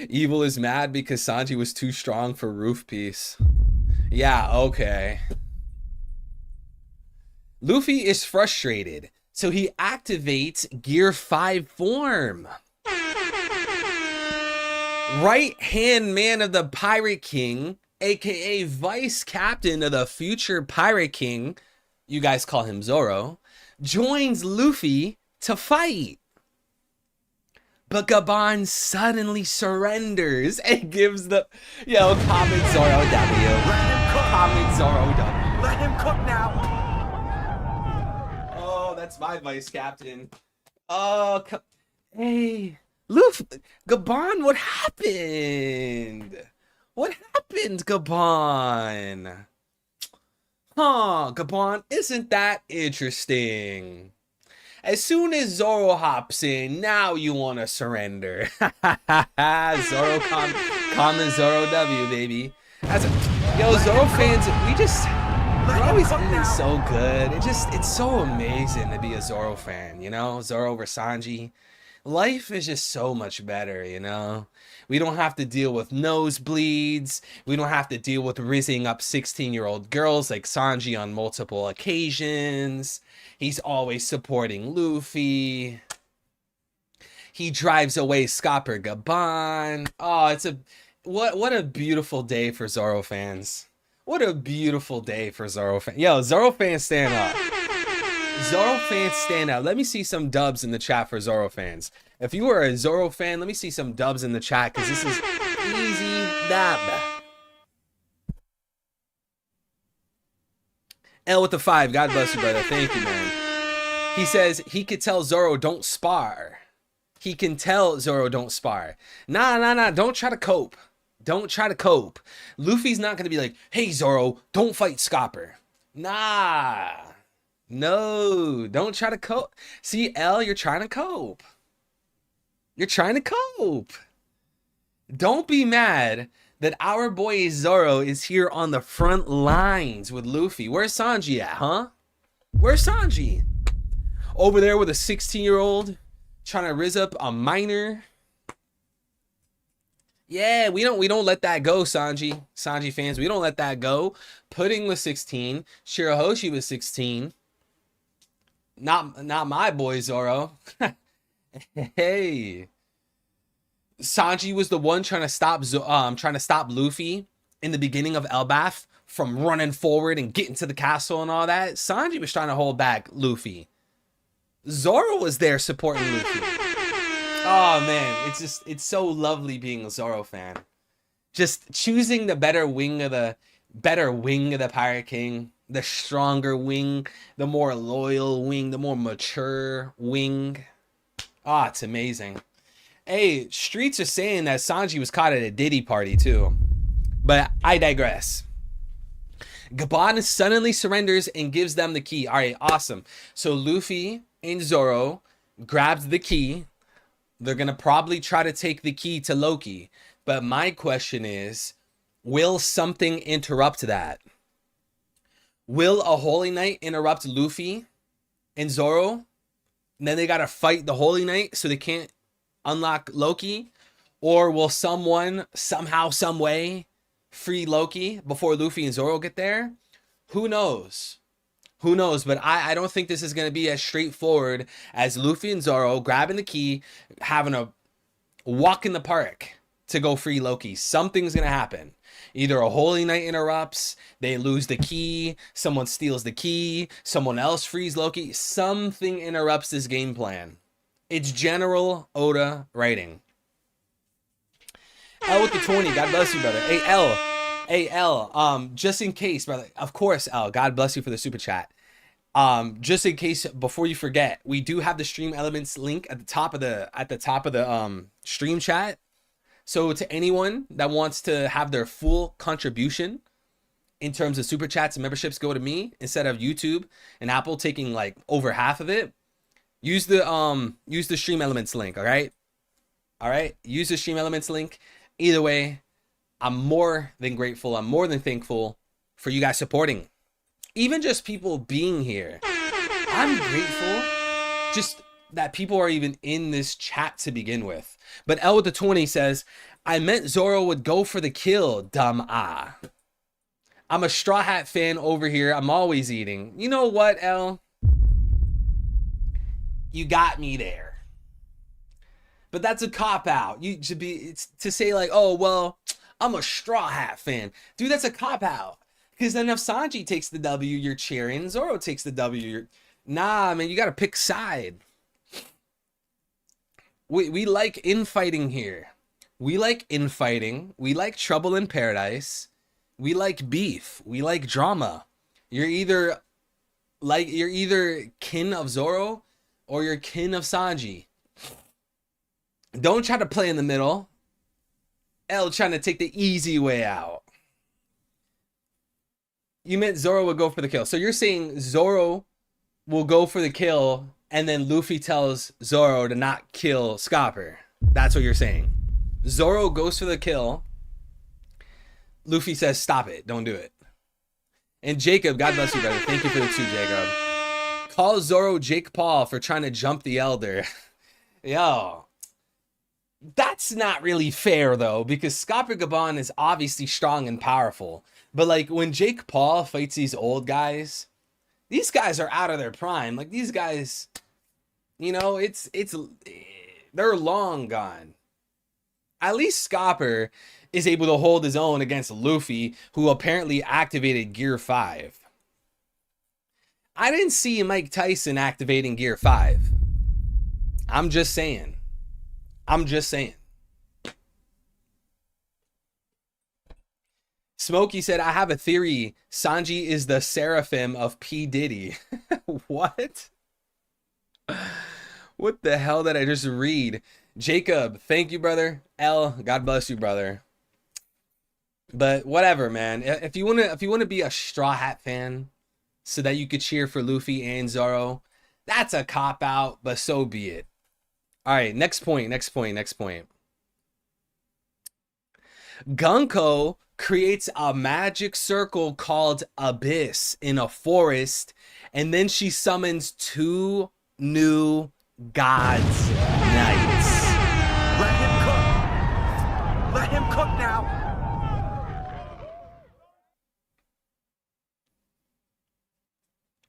Evil is mad because Sanji was too strong for Roof Piece. Yeah, okay. Luffy is frustrated, so he activates Gear 5 form. Right-hand man of the Pirate King, aka vice captain of the future Pirate King, you guys call him Zoro, joins Luffy to fight. But Gaban suddenly surrenders and gives the, comment Zoro W. Comment Zoro W. Let him cook now. Oh, that's my vice captain. Oh, hey. Luffy, Gaban, what happened? What happened, Gaban? Huh, Gaban, isn't that interesting? As soon as Zoro hops in, now you want to surrender. Zoro, common Zoro W, baby. Zoro fans, we're always ending so good. It's so amazing to be a Zoro fan, you know? Zoro over Sanji. Life is just so much better, you know? We don't have to deal with nosebleeds. We don't have to deal with rizzing up 16-year-old girls like Sanji on multiple occasions. He's always supporting Luffy. He drives away Scopper Gaban. Oh, what a beautiful day for Zoro fans. What a beautiful day for Zoro fans. Yo, Zoro fans, stand up. Zoro fans, stand out. Let me see some dubs in the chat for Zoro fans. If you are a Zoro fan, let me see some dubs in the chat, because this is easy dub. L with the 5. God bless you, brother. Thank you, man. He says he could tell Zoro don't spar. He can tell Zoro don't spar. Nah. Don't try to cope. Don't try to cope. Luffy's not going to be like, hey, Zoro, don't fight Scopper. Nah. No, don't try to cope. See, L, you're trying to cope. You're trying to cope. Don't be mad that our boy Zoro is here on the front lines with Luffy. Where's Sanji at, huh? Where's Sanji? Over there with a 16-year-old trying to rizz up a minor. Yeah, we don't let that go, Sanji. Sanji fans, we don't let that go. Pudding was 16. Shirahoshi was 16. Not my boy Zoro. Hey. Sanji was the one trying to stop Luffy in the beginning of Elbaf from running forward and getting to the castle and all that. Sanji was trying to hold back Luffy. Zoro was there supporting Luffy. Oh man, it's so lovely being a Zoro fan. Just choosing the better wing of the Pirate King, the stronger wing, the more loyal wing, the more mature wing. Ah, it's amazing. Hey, streets are saying that Sanji was caught at a Diddy party too. But I digress. Gabon suddenly surrenders and gives them the key. All right, awesome. So Luffy and Zoro grabs the key. They're going to probably try to take the key to Loki. But my question is, will something interrupt that? Will a Holy Knight interrupt Luffy and Zoro? And then they got to fight the Holy Knight so they can't unlock Loki? Or will someone somehow, some way free Loki before Luffy and Zoro get there? Who knows? Who knows? But I don't think this is going to be as straightforward as Luffy and Zoro grabbing the key, having a walk in the park to go free Loki. Something's going to happen. Either a Holy Knight interrupts, they lose the key, someone steals the key, someone else frees Loki. Something interrupts this game plan. It's General Oda writing. L with the 20. God bless you, brother. Hey, L. Just in case, brother. Of course, L. God bless you for the super chat. Just in case, before you forget, we do have the Stream Elements link at the top of the stream chat. So to anyone that wants to have their full contribution in terms of super chats and memberships go to me instead of YouTube and Apple taking like over half of it, use the Stream Elements link. All right. Use the Stream Elements link. Either way, I'm more than grateful. I'm more than thankful for you guys supporting. Even just people being here. I'm grateful just that people are even in this chat to begin with. But L with the 20 says, I meant Zoro would go for the kill, dumb ah. I'm a Straw Hat fan over here. I'm always eating. You know what, L? You got me there. But that's a cop-out. You should be, it's to say like, oh, well, I'm a Straw Hat fan. Dude, that's a cop-out. Because then if Sanji takes the W, you're cheering. Zoro takes the W, you're... Nah, man, you got to pick side. We like infighting here. We like infighting. We like trouble in paradise. We like beef. We like drama. You're either kin of Zoro or you're kin of Sanji. Don't try to play in the middle. L trying to take the easy way out. You meant Zoro would go for the kill. So you're saying Zoro will go for the kill and then Luffy tells Zoro to not kill Scopper. That's what you're saying. Zoro goes for the kill. Luffy says, stop it. Don't do it. And Jacob, God bless you, brother. Thank you for the 2, Jacob. Call Zoro Jake Paul for trying to jump the Elder. Yo. That's not really fair, though, because Scopper Gabon is obviously strong and powerful. But, like, when Jake Paul fights these old guys, these guys are out of their prime. Like, these guys, you know, they're long gone. At least Scopper is able to hold his own against Luffy, who apparently activated Gear 5. I didn't see Mike Tyson activating Gear 5. I'm just saying. Smokey said, I have a theory. Sanji is the seraphim of P. Diddy. What? What the hell did I just read? Jacob, thank you, brother. L, God bless you, brother. But whatever, man. If you wanna be a Straw Hat fan so that you could cheer for Luffy and Zoro, that's a cop out, but so be it. All right, next point. Gunko creates a magic circle called Abyss in a forest, and then she summons 2 new gods knights. Let him cook. Let him cook now.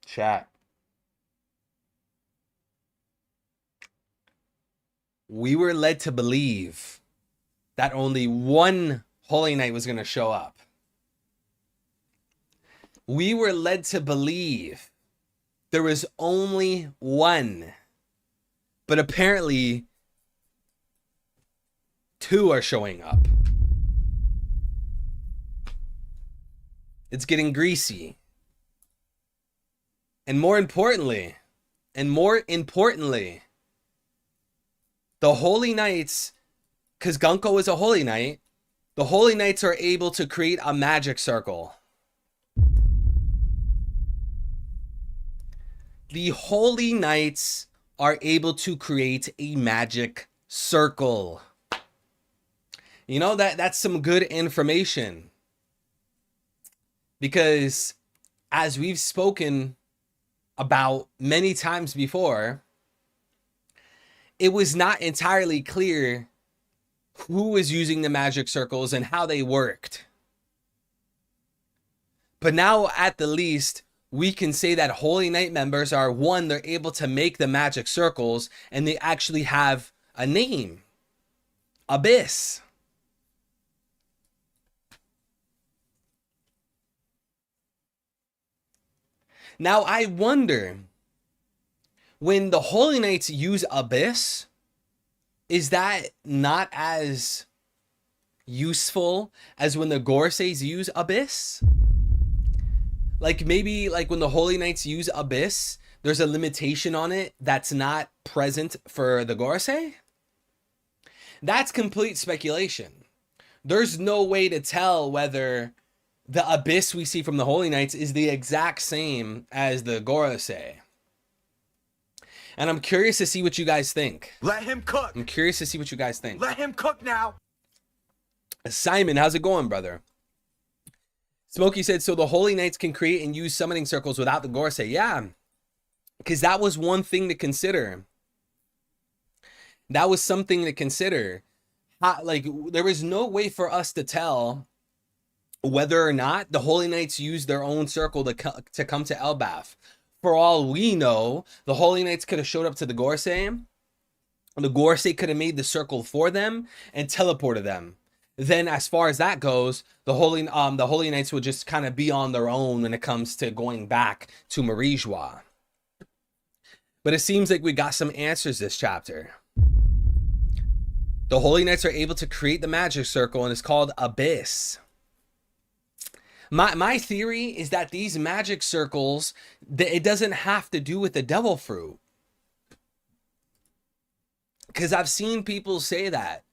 Chat. We were led to believe that only one Holy Knight was going to show up. We were led to believe there was only one. But apparently, 2 are showing up. It's getting greasy. And more importantly, the Holy Knights, because Gunko is a Holy Knight, the Holy Knights are able to create a magic circle. The Holy Knights are able to create a magic circle. You know, that's some good information. Because as we've spoken about many times before, it was not entirely clear who was using the magic circles and how they worked. But now, at the least, we can say that Holy Knight members are, one, they're able to make the magic circles, and they actually have a name. Abyss. Now, I wonder, when the Holy Knights use Abyss, is that not as useful as when the Gorseis use Abyss? Like, maybe like when the Holy Knights use Abyss, there's a limitation on it that's not present for the Gorosei? That's complete speculation. There's no way to tell whether the Abyss we see from the Holy Knights is the exact same as the Gorosei. And I'm curious to see what you guys think. Let him cook. I'm curious to see what you guys think. Let him cook now. Simon, how's it going, brother? Smokey said, so the Holy Knights can create and use summoning circles without the Gorosei. Yeah, because that was one thing to consider. That was something to consider. Like, there was no way for us to tell whether or not the Holy Knights used their own circle to come to Elbaf. For all we know, the Holy Knights could have showed up to the Gorosei. The Gorosei could have made the circle for them and teleported them. Then, as far as that goes, the Holy Knights would just kind of be on their own when it comes to going back to Marie-Joie. But it seems like we got some answers this chapter. The Holy Knights are able to create the magic circle, and it's called Abyss. My theory is that these magic circles, it doesn't have to do with the devil fruit. Because I've seen people say that.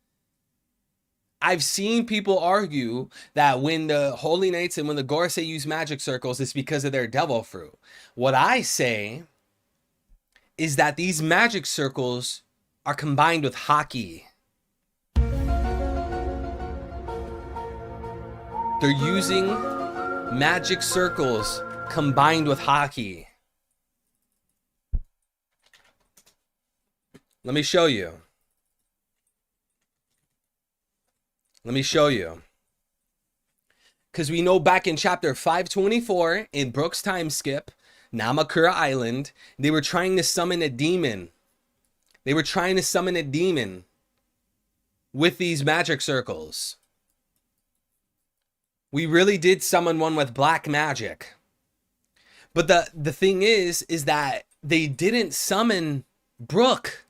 I've seen people argue that when the Holy Knights and when the Gorosei use magic circles, it's because of their devil fruit. What I say is that these magic circles are combined with hockey. They're using magic circles combined with hockey. Let me show you. Let me show you. Because we know back in chapter 524 in Brooks time skip, Namakura Island, they were trying to summon a demon. They were trying to summon a demon with these magic circles. We really did summon one with black magic. But the thing is that they didn't summon Brook.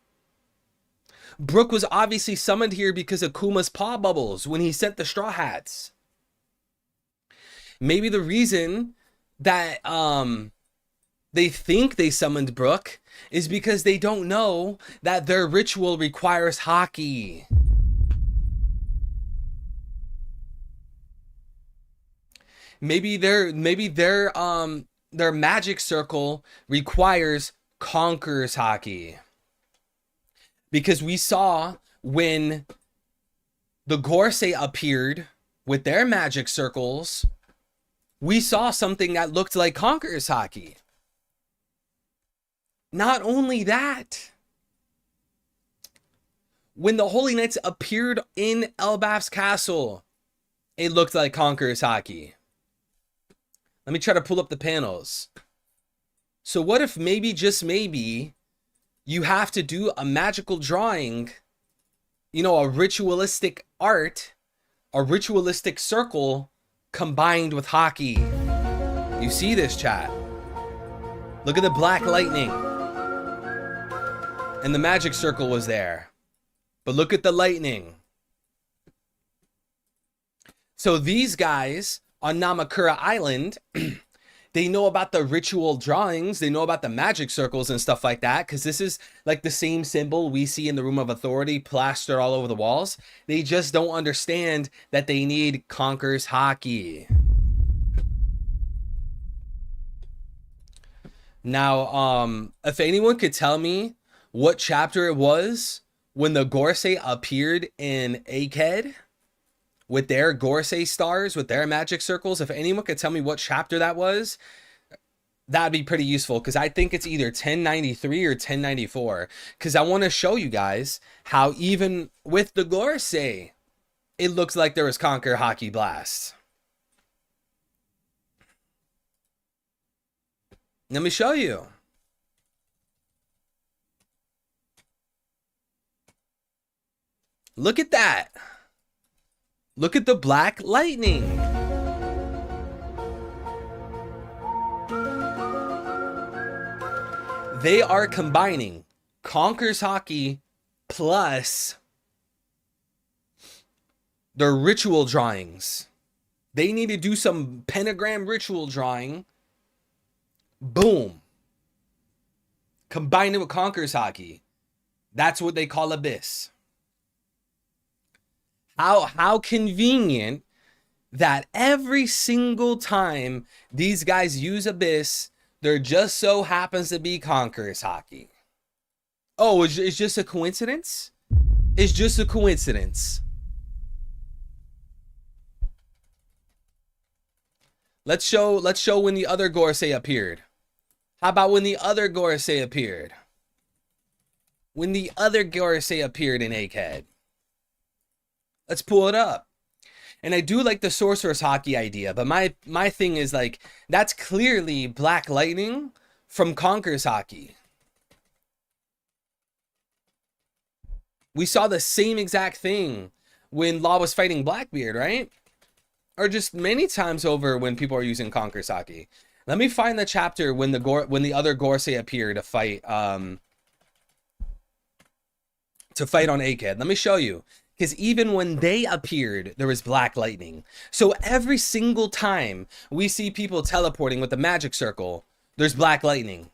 Brook was obviously summoned here because of Kuma's paw bubbles when he sent the Straw Hats. Maybe the reason that they think they summoned Brook is because they don't know that their ritual requires hockey. Maybe their magic circle requires Conqueror's hockey. Because we saw when the Gorsei appeared with their magic circles, we saw something that looked like Conqueror's hockey. Not only that, when the Holy Knights appeared in Elbaf's castle, it looked like Conqueror's hockey. Let me try to pull up the panels. So what if maybe, just maybe, you have to do a magical drawing, you know, a ritualistic art, a ritualistic circle combined with hockey. You see this, chat? Look at the black lightning. And the magic circle was there. But look at the lightning. So these guys on Namakura Island, they know about the ritual drawings. They know about the magic circles and stuff like that. Because this is like the same symbol we see in the Room of Authority plastered all over the walls. They just don't understand that they need Conqueror's hockey. Now, if anyone could tell me what chapter it was when the Gorsei appeared in Egghead with their Gorsei stars, with their magic circles, if anyone could tell me what chapter that was, that'd be pretty useful, because I think it's either 1093 or 1094, because I want to show you guys how even with the Gorsei, it looks like there was Conquer Hockey Blast. Let me show you. Look at that. Look at the black lightning. They are combining Conqueror's hockey plus their ritual drawings. They need to do some pentagram ritual drawing. Boom. Combine it with Conqueror's hockey. That's what they call Abyss. How convenient that every single time these guys use Abyss, there just so happens to be Conqueror's hockey. Oh, it's just a coincidence? It's just a coincidence. Let's show when the other Gorsei appeared. How about when the other Gorsei appeared? When the other Gorsei appeared in Egghead. Let's pull it up. And I do like the Sorcerer's Hockey idea, but my thing is like, that's clearly Black Lightning from Conqueror's Hockey. We saw the same exact thing when Law was fighting Blackbeard, right? Or just many times over when people are using Conqueror's Hockey. Let me find the chapter when the other Gorsei appeared to fight on Egghead. Let me show you. Because even when they appeared, there was Black Lightning. So every single time we see people teleporting with the magic circle, there's Black Lightning.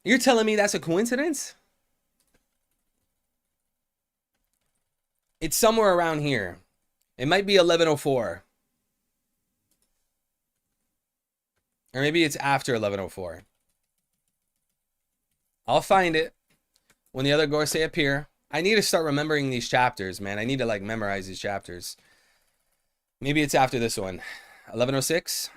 You're telling me that's a coincidence? It's somewhere around here. It might be 1104. Or maybe it's after 1104. I'll find it when the other Gorsei appear. I need to start remembering these chapters, man. I need to like memorize these chapters. Maybe it's after this one. 1106.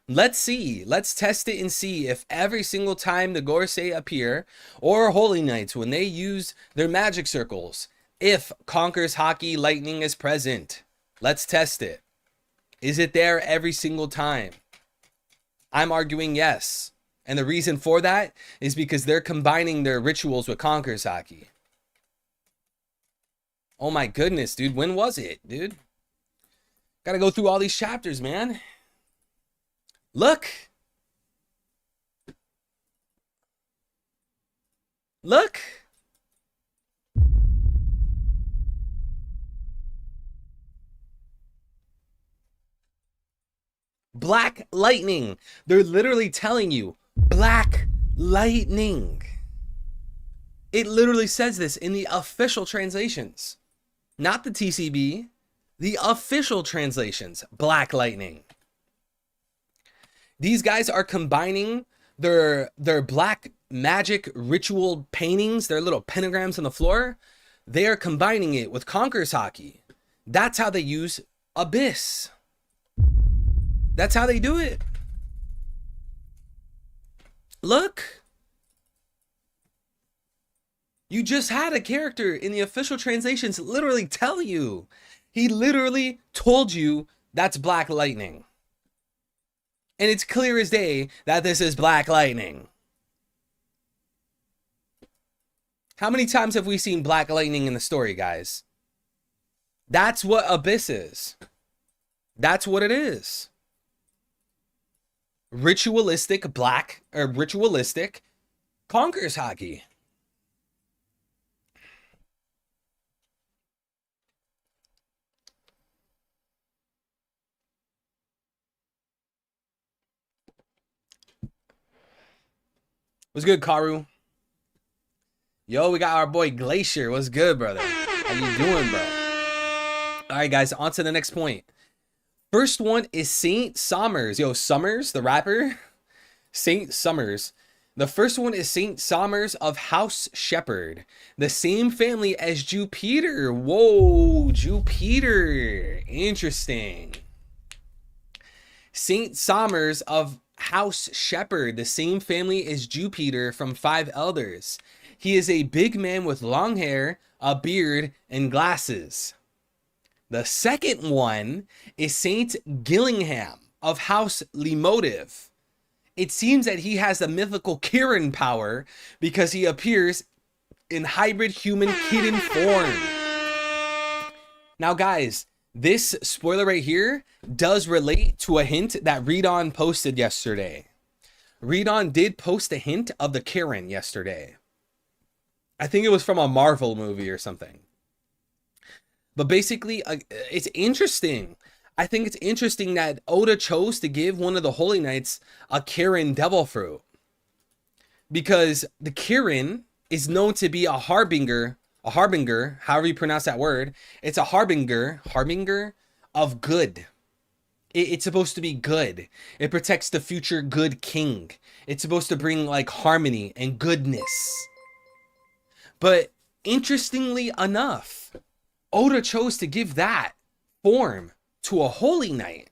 Let's see. Let's test it and see if every single time the Gorsei appear, or Holy Knights, when they use their magic circles, if Conqueror's Hockey Lightning is present. Let's test it. Is it there every single time? I'm arguing yes. And the reason for that is because they're combining their rituals with Conqueror's Hockey. Oh my goodness, dude. When was it, dude? Gotta go through all these chapters, man. Look. Look. Black lightning. They're literally telling you black lightning. It literally says this in the official translations, not the TCB, the official translations, black lightning. These guys are combining their black magic ritual paintings, their little pentagrams on the floor. They are combining it with Conqueror's Haki. That's how they use Abyss. That's how they do it. Look. You just had a character in the official translations literally tell you. He literally told you that's black lightning. And it's clear as day that this is black lightning. How many times have we seen black lightning in the story, guys? That's what Abyss is. That's what it is. Ritualistic black, or ritualistic Conqueror's Haki. What's good, Karu? Yo, we got our boy Glacier. What's good, brother? How you doing, bro? All right, guys, on to the next point. First one is Saint Sommers. Yo, Summers, the rapper. Saint Summers. The first one is Saint Sommers of House Shepherd. The same family as Jupiter. Whoa, Jupiter. Interesting. Saint Sommers of House Shepherd, the same family as Jupiter from Five Elders. He is a big man with long hair, a beard, and glasses. The second one is Saint Gillingham of House Lemotive. It seems that he has the mythical Kirin power because he appears in hybrid human kitten form. Now, guys, this spoiler right here does relate to a hint that Redon posted yesterday. Redon did post a hint of the Kirin yesterday. I think it was from a Marvel movie or something. But basically, it's interesting. I think it's interesting that Oda chose to give one of the Holy Knights a Kirin Devil Fruit. Because the Kirin is known to be a harbinger, however you pronounce that word. It's a harbinger of good. It's supposed to be good. It protects the future good king. It's supposed to bring like harmony and goodness. But interestingly enough, Oda chose to give that form to a Holy Knight.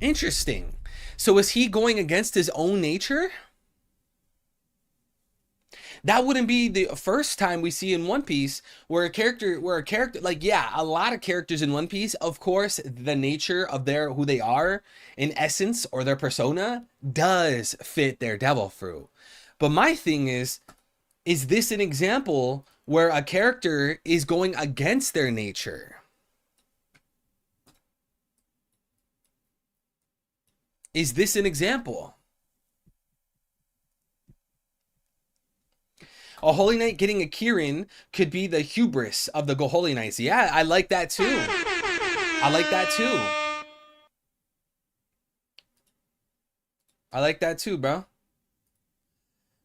Interesting. So is he going against his own nature? That wouldn't be the first time we see in One Piece where a character, like, yeah, a lot of characters in One Piece, of course, the nature of who they are in essence or their persona does fit their devil fruit. But my thing is this an example where a character is going against their nature? Is this an example? A Holy Knight getting a Kirin could be the hubris of the Holy Knights. Yeah, I like that too. I like that too. I like that too, bro.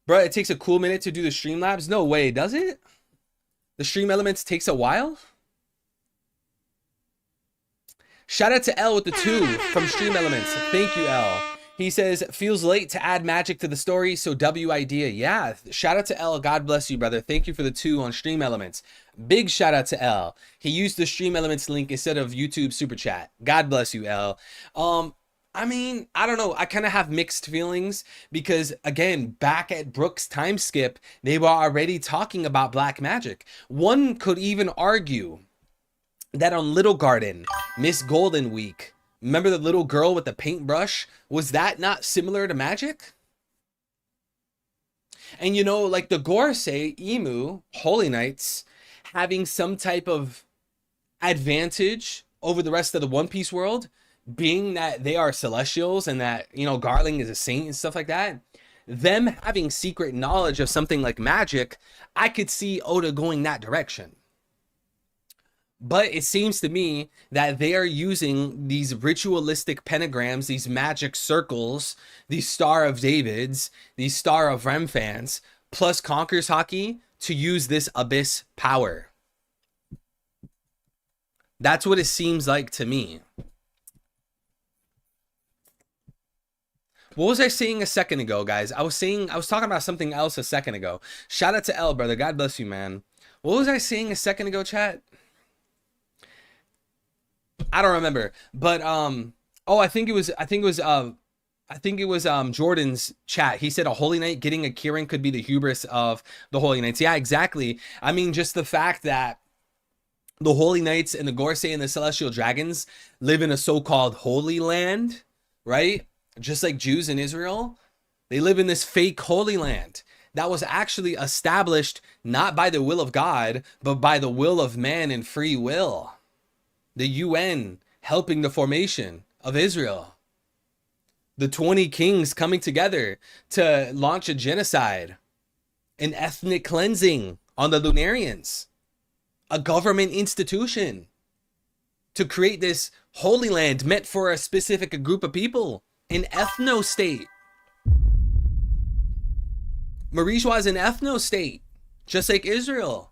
Bro, it takes a cool minute to do the Streamlabs. No way, does it? The Stream Elements takes a while? Shout out to L with the 2 from Stream Elements. Thank you, L. He says, feels late to add magic to the story, so W idea. Yeah, shout out to L. God bless you, brother. Thank you for the 2 on Stream Elements. Big shout out to L. He used the Stream Elements link instead of YouTube Super Chat. God bless you, L. I mean, I don't know. I kind of have mixed feelings because, again, back at Brook's time skip, they were already talking about black magic. One could even argue that on Little Garden, Miss Golden Week, remember the little girl with the paintbrush? Was that not similar to magic? And you know, like the Gorosei, Emu, Holy Knights, having some type of advantage over the rest of the One Piece world, being that they are celestials and that, you know, Garling is a saint and stuff like that, them having secret knowledge of something like magic, I could see Oda going that direction. But it seems to me that they are using these ritualistic pentagrams, these magic circles, these Star of Davids, these Star of Remfans, plus Conquerors Hockey to use this abyss power. That's what it seems like to me. What was I saying a second ago, guys? I was talking about something else a second ago. Shout out to L, brother. God bless you, man. What was I saying a second ago, chat? I don't remember. But I think it was Jordan's chat. He said a Holy Knight getting a Kieran could be the hubris of the Holy Knights. Yeah, exactly. I mean, just the fact that the Holy Knights and the Gorsei and the Celestial Dragons live in a so-called Holy Land, right? Just like Jews in Israel, they live in this fake Holy Land that was actually established not by the will of God, but by the will of man and free will. The UN helping the formation of Israel. The 20 kings coming together to launch a genocide, an ethnic cleansing on the Lunarians, a government institution to create this Holy Land meant for a specific group of people, an ethno-state. Marijwa is an ethno-state, just like Israel.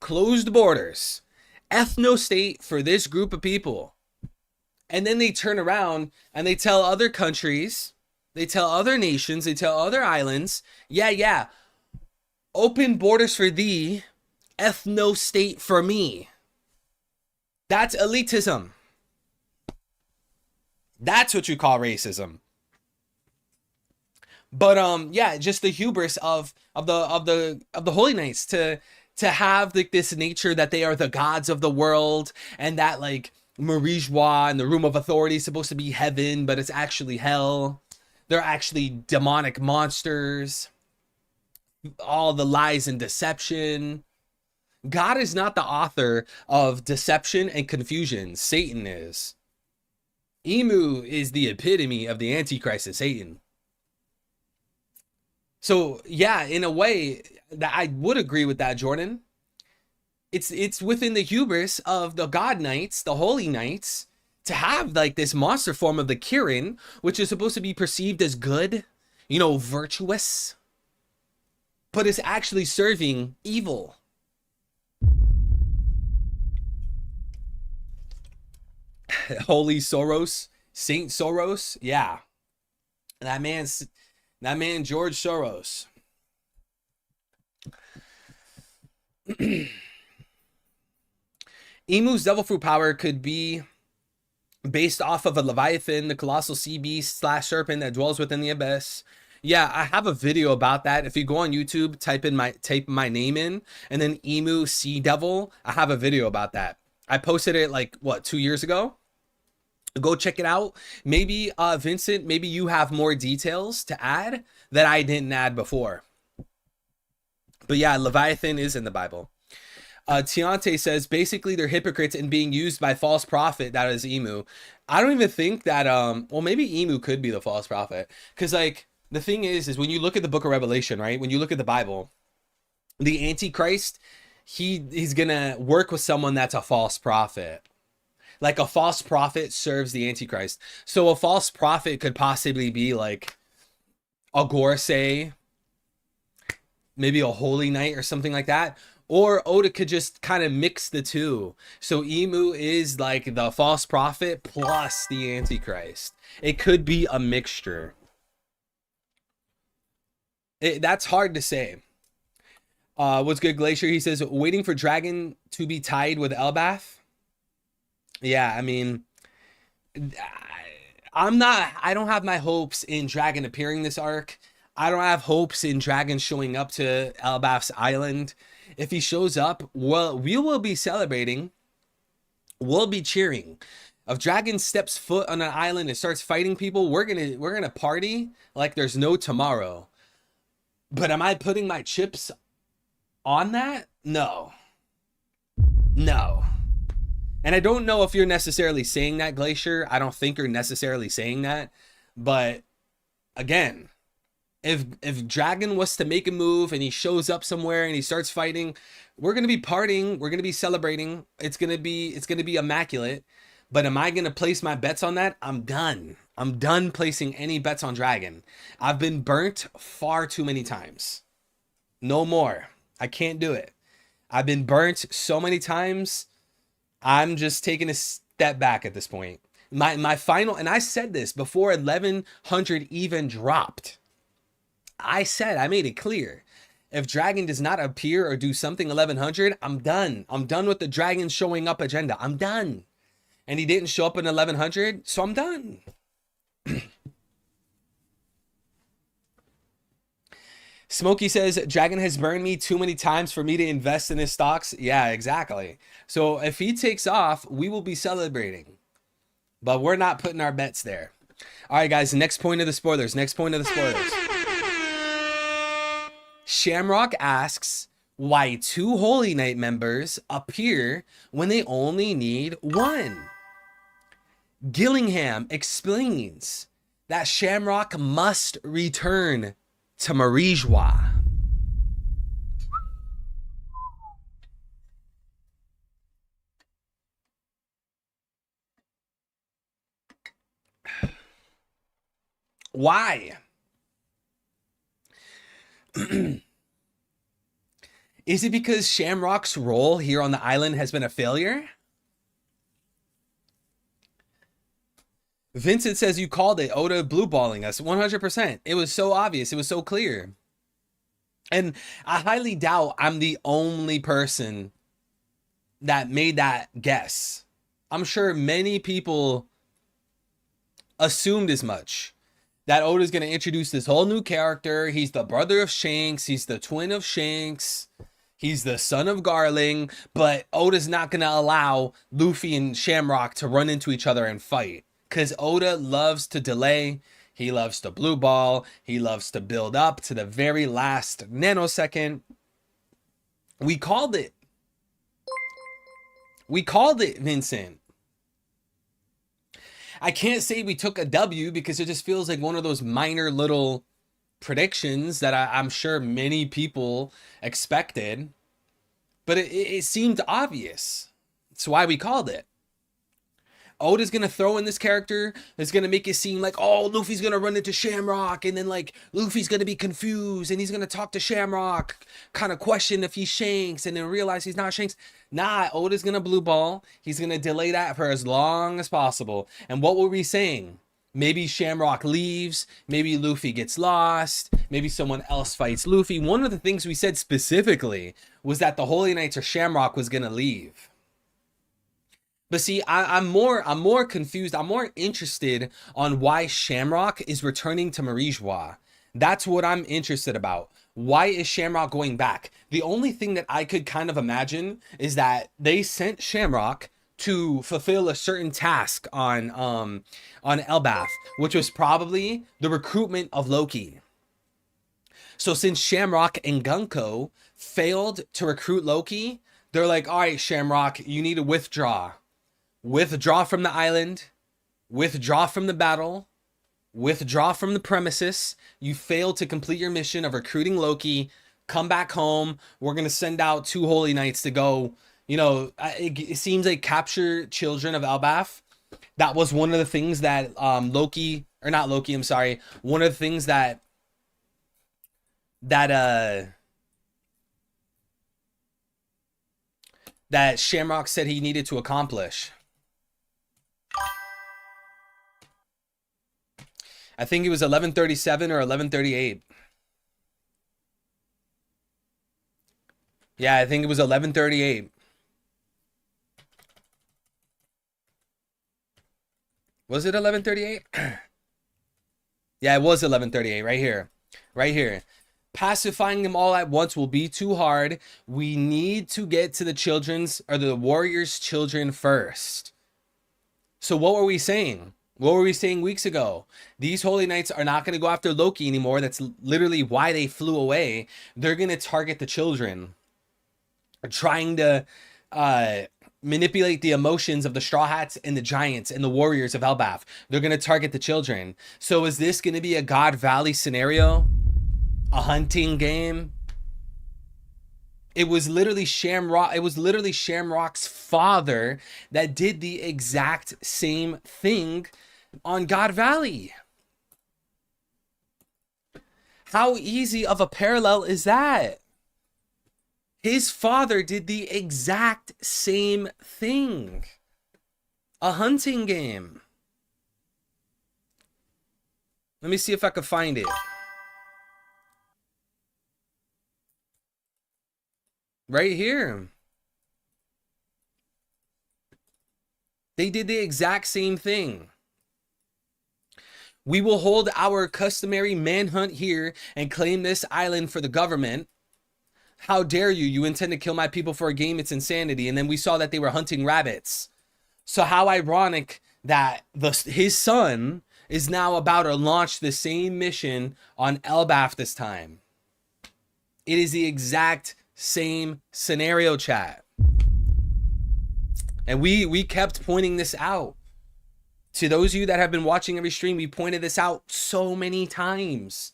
Closed borders. Ethno-state for this group of people. And then they turn around and they tell other countries, they tell other nations, they tell other islands, yeah, open borders for thee, ethno-state for me. That's elitism. That's what you call racism. But yeah, just the hubris of the Holy Knights to have like this nature that they are the gods of the world, and that like Marijwa and the room of authority is supposed to be heaven, but it's actually hell. They're actually demonic monsters. All the lies and deception. God is not the author of deception and confusion. Satan is. Emu is the epitome of the Antichrist and Satan. So yeah, in a way that I would agree with that, Jordan. It's within the hubris of the God Knights, the Holy Knights, to have like this monster form of the Kieran, which is supposed to be perceived as good, you know, virtuous, but it's actually serving evil. Holy Soros, Saint Soros, yeah, that man George Soros. Emu's devil fruit power could be based off of a Leviathan, the colossal sea beast / serpent that dwells within the abyss. Yeah, I have a video about that. If you go on YouTube, type my name in, and then Emu Sea Devil, I have a video about that. I posted it like, what, 2 years ago? Go check it out. Maybe, Vincent, maybe you have more details to add that I didn't add before. But yeah, Leviathan is in the Bible. Tiante says, basically they're hypocrites and being used by false prophet. That is Emu. I don't even think that, well, maybe Emu could be the false prophet. Because, like, the thing is when you look at the book of Revelation, right? When you look at the Bible, the Antichrist, he's going to work with someone that's a false prophet. Like a false prophet serves the Antichrist. So a false prophet could possibly be like a Gorsei, maybe a Holy Knight or something like that. Or Oda could just kind of mix the two. So Emu is like the false prophet plus the Antichrist. It could be a mixture. That's hard to say. What's good, Glacier? He says, waiting for Dragon to be tied with Elbath. Yeah, I mean, I don't have my hopes in Dragon appearing this arc. I don't have hopes in Dragon showing up to Elbath's island. If he shows up, well, we will be celebrating. We'll be cheering. If Dragon steps foot on an island and starts fighting people, we're gonna party like there's no tomorrow. But am I putting my chips on that? No. And I don't know if you're necessarily saying that, Glacier. I don't think you're necessarily saying that. But again, If Dragon was to make a move and he shows up somewhere and he starts fighting, we're gonna be partying, we're gonna be celebrating. It's gonna be immaculate. But am I gonna place my bets on that? I'm done. I'm done placing any bets on Dragon. I've been burnt far too many times. No more. I can't do it. I've been burnt so many times. I'm just taking a step back at this point. My final, and I said this before 1100 even dropped. I made it clear. If Dragon does not appear or do something 1100, I'm done. I'm done with the Dragon showing up agenda. I'm done. And he didn't show up in 1100, so I'm done. Smokey says, Dragon has burned me too many times for me to invest in his stocks. Yeah, exactly. So if he takes off, we will be celebrating. But we're not putting our bets there. All right, guys, next point of the spoilers. Shamrock asks why 2 Holy Knight members appear when they only need 1. Gillingham explains that Shamrock must return to Marijois. Why? Is it because Shamrock's role here on the island has been a failure? Vincent says you called it. Oda blue balling us 100%. It was so obvious. It was so clear. And I highly doubt I'm the only person that made that guess. I'm sure many people assumed as much. That Oda's going to introduce this whole new character. He's the brother of Shanks. He's the twin of Shanks. He's the son of Garling. But Oda's not going to allow Luffy and Shamrock to run into each other and fight. Because Oda loves to delay. He loves to blue ball. He loves to build up to the very last nanosecond. We called it. We called it, Vincent. I can't say we took a W because it just feels like one of those minor little predictions that I'm sure many people expected. But it seemed obvious. That's why we called it. Oda's going to throw in this character that's going to make it seem like, oh, Luffy's going to run into Shamrock. And then, like, Luffy's going to be confused. And he's going to talk to Shamrock, kind of question if he's Shanks. And then realize he's not Shanks. Nah, Oda's going to blue ball. He's going to delay that for as long as possible. And what were we saying? Maybe Shamrock leaves. Maybe Luffy gets lost. Maybe someone else fights Luffy. One of the things we said specifically was that the Holy Knights or Shamrock was going to leave. But see, I'm more confused. I'm more interested on why Shamrock is returning to Marijois. That's what I'm interested about. Why is Shamrock going back? The only thing that I could kind of imagine is that they sent Shamrock to fulfill a certain task on Elbaf, which was probably the recruitment of Loki. So since Shamrock and Gunko failed to recruit Loki, they're like, all right, Shamrock, you need to withdraw. Withdraw from the island, withdraw from the battle, withdraw from the premises. You failed to complete your mission of recruiting Loki. Come back home. We're going to send out 2 Holy Knights to go, you know, it seems like capture children of Elbaf. That was one of the things that one of the things that Shamrock said he needed to accomplish. I think it was 1137 or 1138. Yeah, I think it was 1138. Was it 1138? Yeah, it was 1138 right here. Right here. Pacifying them all at once will be too hard. We need to get to the children's or the warriors' children first. So what were we saying? What were we saying weeks ago? These Holy Knights are not going to go after Loki anymore. That's literally why they flew away. They're going to target the children. Trying to manipulate the emotions of the Straw Hats and the Giants and the warriors of Elbaf. They're going to target the children. So is this going to be a God Valley scenario? A hunting game. It was literally Shamrock. It was literally Shamrock's father that did the exact same thing on God Valley. How easy of a parallel is that? His father did the exact same thing. A hunting game. Let me see if I can find it. Right here. They did the exact same thing. We will hold our customary manhunt here and claim this island for the government. How dare you? You intend to kill my people for a game? It's insanity. And then we saw that they were hunting rabbits. So how ironic that his son is now about to launch the same mission on Elbaf this time. It is the exact same scenario, chat. And we kept pointing this out. To those of you that have been watching every stream, we pointed this out so many times.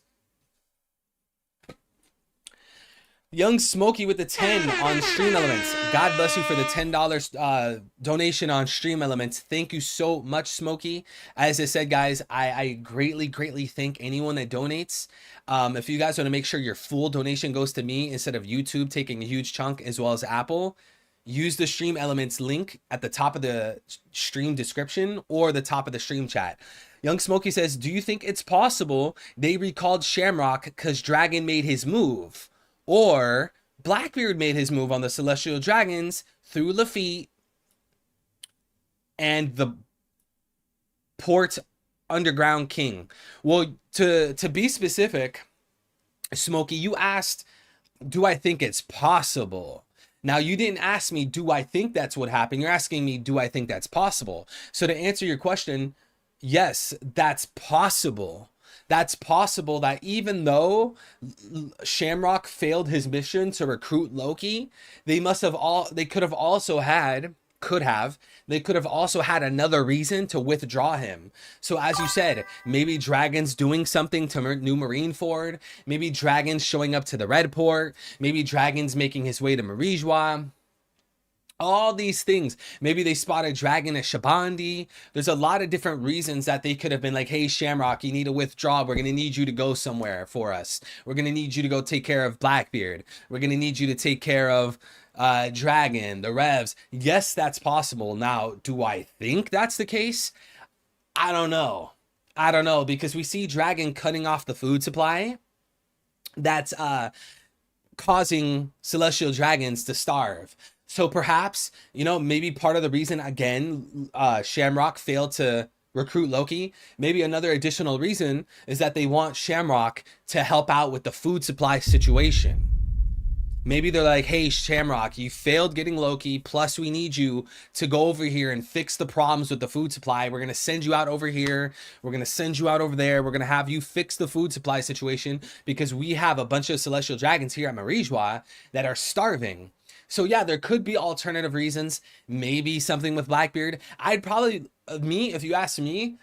Young Smokey with the 10 on Stream Elements. God bless you for the $10 donation on Stream Elements. Thank you so much, Smokey. As I said, guys, I greatly thank anyone that donates. If you guys want to make sure your full donation goes to me instead of YouTube taking a huge chunk, as well as Apple, use the Stream Elements link at the top of the stream description or the top of the stream chat. Young Smokey says, do you think it's possible they recalled Shamrock because Dragon made his move? Or Blackbeard made his move on the Celestial Dragons through Lafitte and the Port Underground King? Well, to be specific, Smokey, you asked, do I think it's possible? Now, you didn't ask me, do I think that's what happened? You're asking me, do I think that's possible? So to answer your question, yes, that's possible. That's possible that even though Shamrock failed his mission to recruit Loki, they could have also had another reason to withdraw him. So as you said, maybe Dragon's doing something to New Marineford, maybe Dragon's showing up to the Red Port, maybe Dragon's making his way to Marijois. All these things. Maybe they spotted Dragon at Shabandi. There's a lot of different reasons that they could have been like, hey, Shamrock, you need to withdraw. We're going to need you to go somewhere for us. We're going to need you to go take care of Blackbeard. We're going to need you to take care of Dragon, the Revs. Yes, that's possible. Now, do I think that's the case? I don't know. Because we see Dragon cutting off the food supply. That's causing Celestial Dragons to starve. So perhaps, maybe part of the reason, again, Shamrock failed to recruit Loki, maybe another additional reason is that they want Shamrock to help out with the food supply situation. Maybe they're like, hey, Shamrock, you failed getting Loki, plus we need you to go over here and fix the problems with the food supply. We're going to send you out over here. We're going to send you out over there. We're going to have you fix the food supply situation because we have a bunch of Celestial Dragons here at Marijois that are starving. So yeah, there could be alternative reasons. Maybe something with Blackbeard. If you ask me,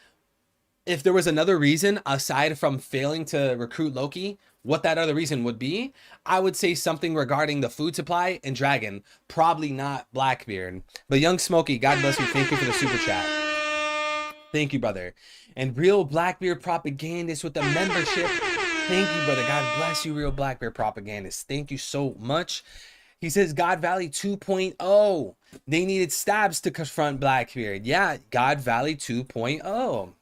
if there was another reason aside from failing to recruit Loki, what that other reason would be, I would say something regarding the food supply and Dragon. Probably not Blackbeard. But Young Smokey, God bless you. Thank you for the super chat. Thank you, brother. And Real Blackbeard Propagandist with the membership. Thank you, brother. God bless you, Real Blackbeard Propagandist. Thank you so much. He says God Valley 2.0. They needed stabs to confront Blackbeard. Yeah, God Valley 2.0.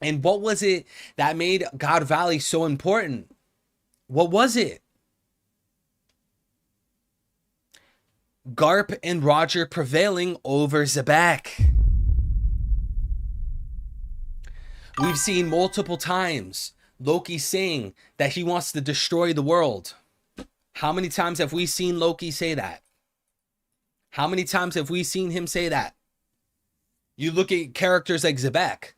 And what was it that made God Valley so important? What was it? Garp and Roger prevailing over Zebek. We've seen multiple times Loki saying that he wants to destroy the world. How many times have we seen Loki say that? How many times have we seen him say that? You look at characters like Zebek.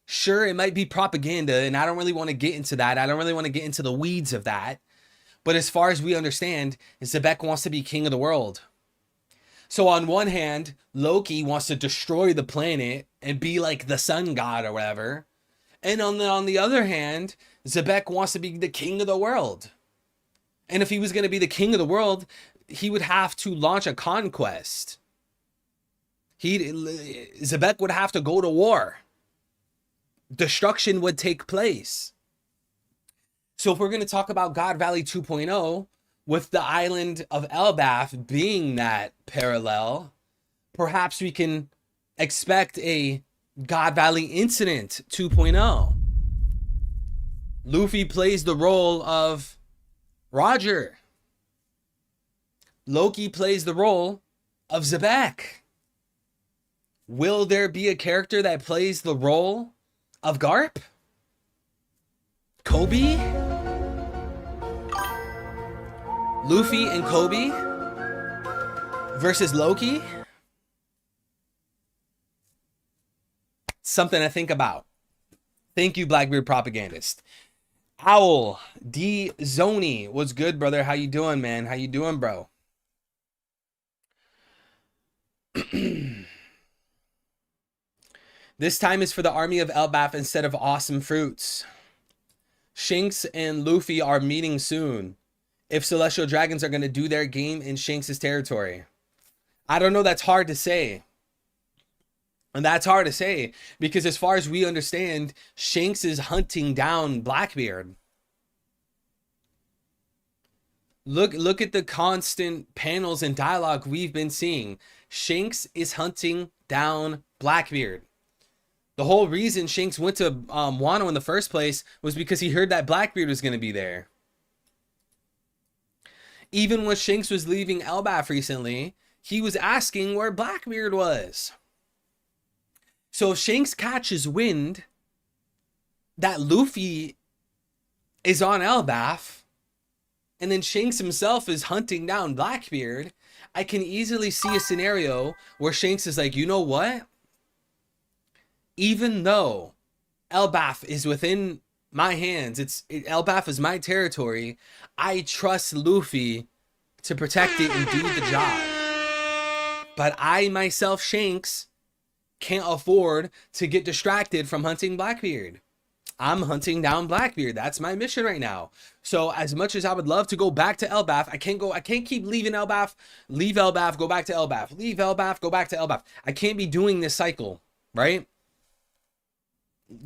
Sure, it might be propaganda, and I don't really want to get into that. I don't really want to get into the weeds of that. But as far as we understand, Zebek wants to be king of the world. So on one hand, Loki wants to destroy the planet and be like the sun god or whatever. And on the other hand, Zebek wants to be the king of the world. And if he was going to be the king of the world, he would have to launch a conquest. Zebek would have to go to war. Destruction would take place. So if we're going to talk about God Valley 2.0, with the island of Elbaf being that parallel, perhaps we can expect a God Valley Incident 2.0. Luffy plays the role of Roger. Loki plays the role of Zebek. Will there be a character that plays the role of Garp? Kobe? Luffy and Kobe versus Loki? Something to think about. Thank you, Blackbeard Propagandist. Owl D Zoni, what's good, brother? How you doing, man? How you doing, bro? This time is for the army of Elbaf instead of awesome fruits. Shanks and Luffy are meeting soon. If Celestial Dragons are going to do their game in Shanks' territory. I don't know, that's hard to say. And that's hard to say because as far as we understand, Shanks is hunting down Blackbeard. Look at the constant panels and dialogue we've been seeing. Shanks is hunting down Blackbeard. The whole reason Shanks went to Wano in the first place was because he heard that Blackbeard was going to be there. Even when Shanks was leaving Elbaf recently, he was asking where Blackbeard was. So if Shanks catches wind that Luffy is on Elbaf, and then Shanks himself is hunting down Blackbeard, I can easily see a scenario where Shanks is like, you know what? Even though Elbaf is within my hands, Elbaf is my territory, I trust Luffy to protect it and do the job. But I myself, Shanks, can't afford to get distracted from hunting Blackbeard. I'm hunting down Blackbeard. That's my mission right now. So as much as I would love to go back to Elbaf, I can't keep leaving Elbaf, leave Elbaf, go back to Elbaf, leave Elbaf, go back to Elbaf. I can't be doing this cycle, right?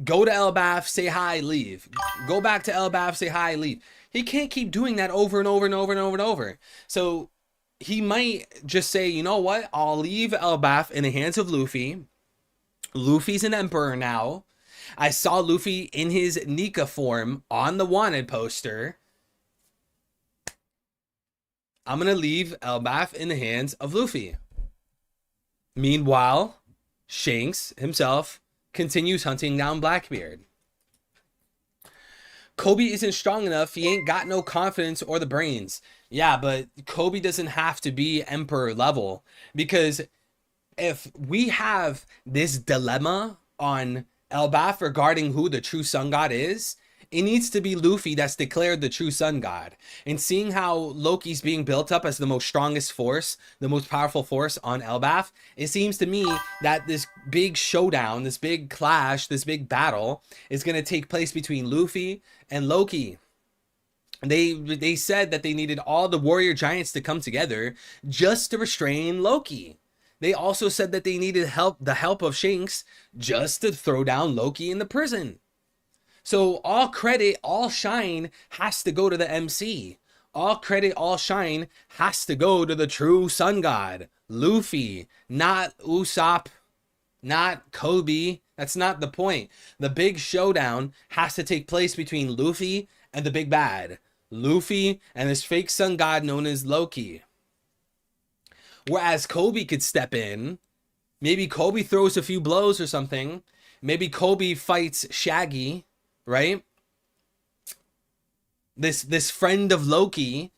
Go to Elbaf, say hi, leave. Go back to Elbaf, say hi, leave. He can't keep doing that over and over and over and over and over. So he might just say, you know what? I'll leave Elbaf in the hands of Luffy. Luffy's an emperor now. I saw Luffy in his Nika form on the wanted poster. I'm going to leave Elbaf in the hands of Luffy. Meanwhile, Shanks himself continues hunting down Blackbeard. Kobe isn't strong enough. He ain't got no confidence or the brains. Yeah, but Kobe doesn't have to be emperor level, because if we have this dilemma on Elbaf regarding who the true sun god is, it needs to be Luffy that's declared the true sun god. And seeing how Loki's being built up as the most strongest force, the most powerful force on Elbaf, it seems to me that this big showdown, this big clash, this big battle is going to take place between Luffy and Loki. They said that they needed all the warrior giants to come together just to restrain Loki. They also said that they needed the help of Shanks just to throw down Loki in the prison. So all credit, all shine has to go to the MC. All credit, all shine has to go to the true sun god, Luffy, not Usopp, not Kobe. That's not the point. The big showdown has to take place between Luffy and the big bad. Luffy and this fake sun god known as Loki. Whereas Kobe could step in. Maybe Kobe throws a few blows or something. Maybe Kobe fights Shaggy, right? This friend of Loki.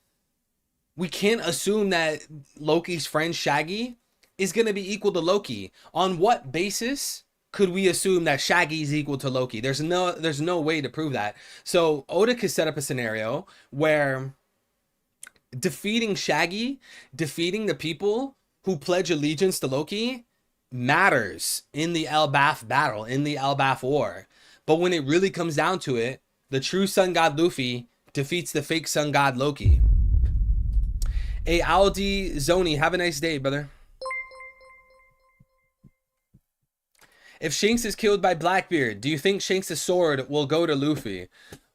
We can't assume that Loki's friend Shaggy is going to be equal to Loki. On what basis could we assume that Shaggy is equal to Loki? There's no way to prove that. So Oda could set up a scenario where defeating Shaggy, defeating the people who pledge allegiance to Loki, matters in the Elbaf battle, in the Elbaf war. But when it really comes down to it, The true sun god Luffy defeats the fake sun god Loki. Hey, Aldi Zoni, have a nice day, brother. If Shanks is killed by Blackbeard, do you think Shanks' sword will go to Luffy?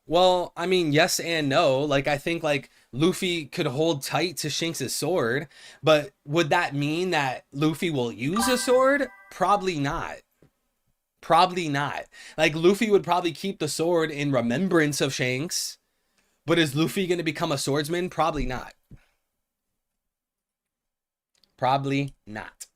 Well, I mean, yes and no. Like, I think, like, Luffy could hold tight to Shanks' sword, but would that mean that Luffy will use a sword? Probably not. Probably not. Like, Luffy would probably keep the sword in remembrance of Shanks, but is Luffy going to become a swordsman? Probably not. Probably not.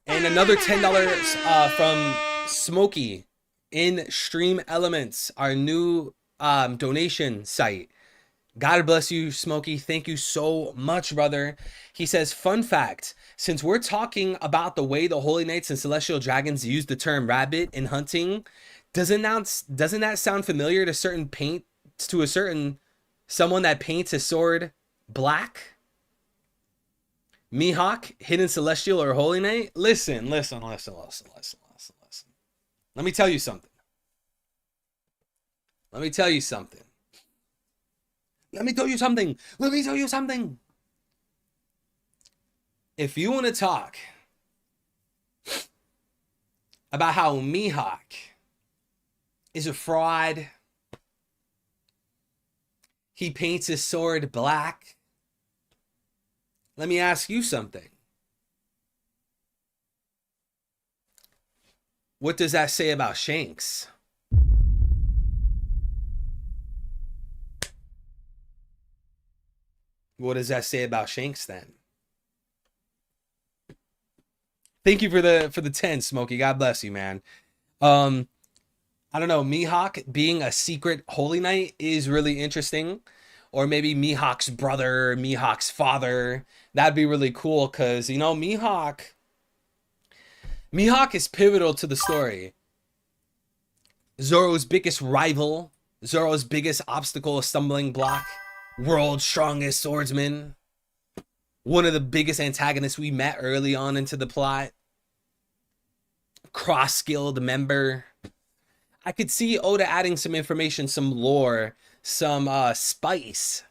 And another $10 from Smokey in Stream Elements, our new donation site. God bless you, Smokey. Thank you so much, brother. He says, fun fact, since we're talking about the way the Holy Knights and Celestial Dragons use the term rabbit in hunting, doesn't that sound familiar to someone that paints his sword black? Mihawk, Hidden Celestial, or Holy Knight? Listen. Let me tell you something. If you want to talk about how Mihawk is a fraud, he paints his sword black, let me ask you something. What does that say about Shanks? What does that say about Shanks then? Thank you for the 10, Smokey. God bless you, man. I don't know. Mihawk being a secret Holy Knight is really interesting. Or maybe Mihawk's brother, Mihawk's father. That'd be really cool because, you know, Mihawk is pivotal to the story. Zoro's biggest rival, Zoro's biggest obstacle, a stumbling block, world's strongest swordsman, one of the biggest antagonists we met early on into the plot, cross-skilled member. I could see Oda adding some information, some lore, some spice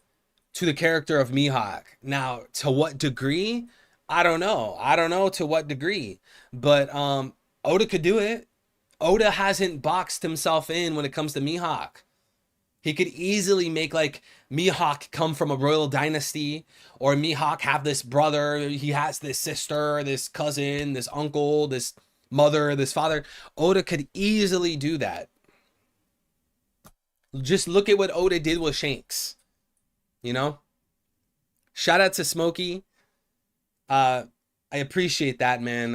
to the character of Mihawk. Now, to what degree? I don't know to what degree, but Oda could do it. Oda hasn't boxed himself in when it comes to Mihawk. He could easily make like Mihawk come from a royal dynasty, or Mihawk have this brother, he has this sister, this cousin, this uncle, this mother, this father. Oda could easily do that. Just look at what Oda did with Shanks. You know? Shout out to Smokey. I appreciate that, man.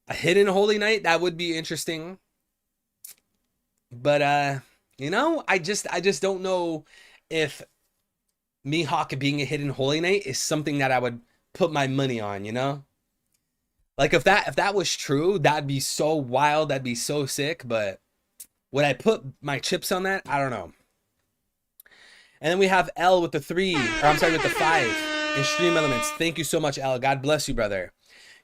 A hidden Holy Knight, that would be interesting. But you know, I just don't know if Mihawk being a hidden Holy Knight is something that I would put my money on, you know? Like if that was true, that'd be so wild, that'd be so sick, but would I put my chips on that? I don't know. And then we have L with the 3, or I'm sorry, with the 5 in Stream Elements. Thank you so much, L. God bless you, brother.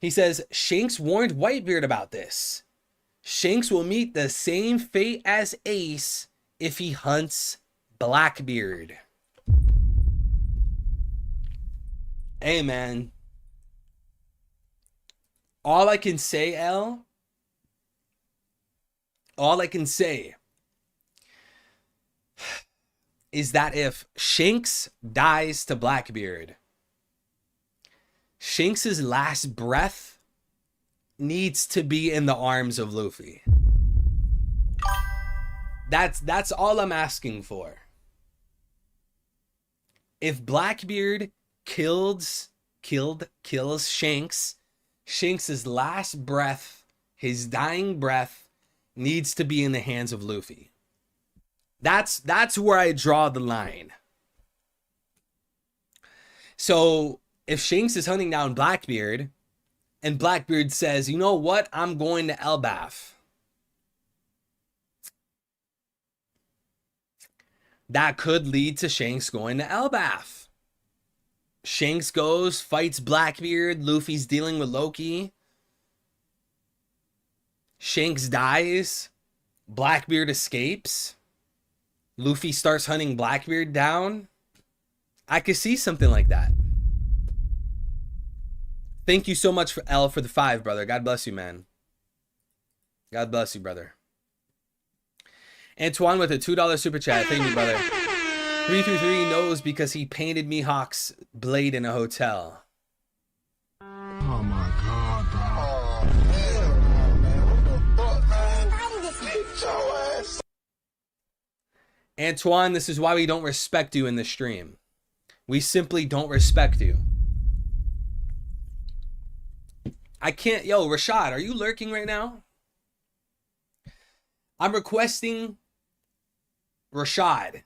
He says, Shanks warned Whitebeard about this. Shanks will meet the same fate as Ace if he hunts Blackbeard. Hey, man. All I can say, L, all I can say is that if Shanks dies to Blackbeard, Shanks' last breath needs to be in the arms of Luffy. That's all I'm asking for. If Blackbeard kills Shanks, Shanks' last breath, his dying breath, needs to be in the hands of Luffy. That's where I draw the line. So if Shanks is hunting down Blackbeard, and Blackbeard says, you know what, I'm going to Elbaf, that could lead to Shanks going to Elbaf. Shanks goes, fights Blackbeard, Luffy's dealing with Loki. Shanks dies. Blackbeard escapes. Luffy starts hunting Blackbeard down. I could see something like that. Thank you so much for L for the 5, brother. God bless you, man. God bless you, brother. Antoine with a $2 super chat. Thank you, brother. 333 knows because he painted Mihawk's blade in a hotel. Oh my god, dog. Antoine, this is why we don't respect you in the stream. We simply don't respect you. I can't. Yo, Rashad, are you lurking right now? I'm requesting Rashad.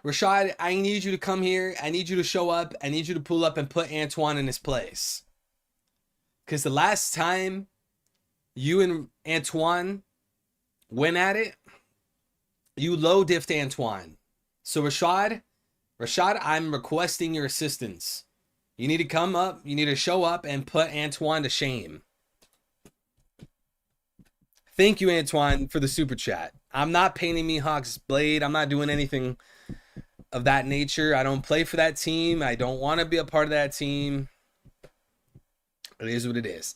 Rashad, I need you to come here. I need you to show up. I need you to pull up and put Antoine in his place. Because the last time you and Antoine went at it, you low diffed Antoine. So Rashad, I'm requesting your assistance. You need to come up. You need to show up and put Antoine to shame. Thank you, Antoine, for the super chat. I'm not painting Mihawk's blade. I'm not doing anything of that nature. I don't play for that team. I don't want to be a part of that team. It is what it is.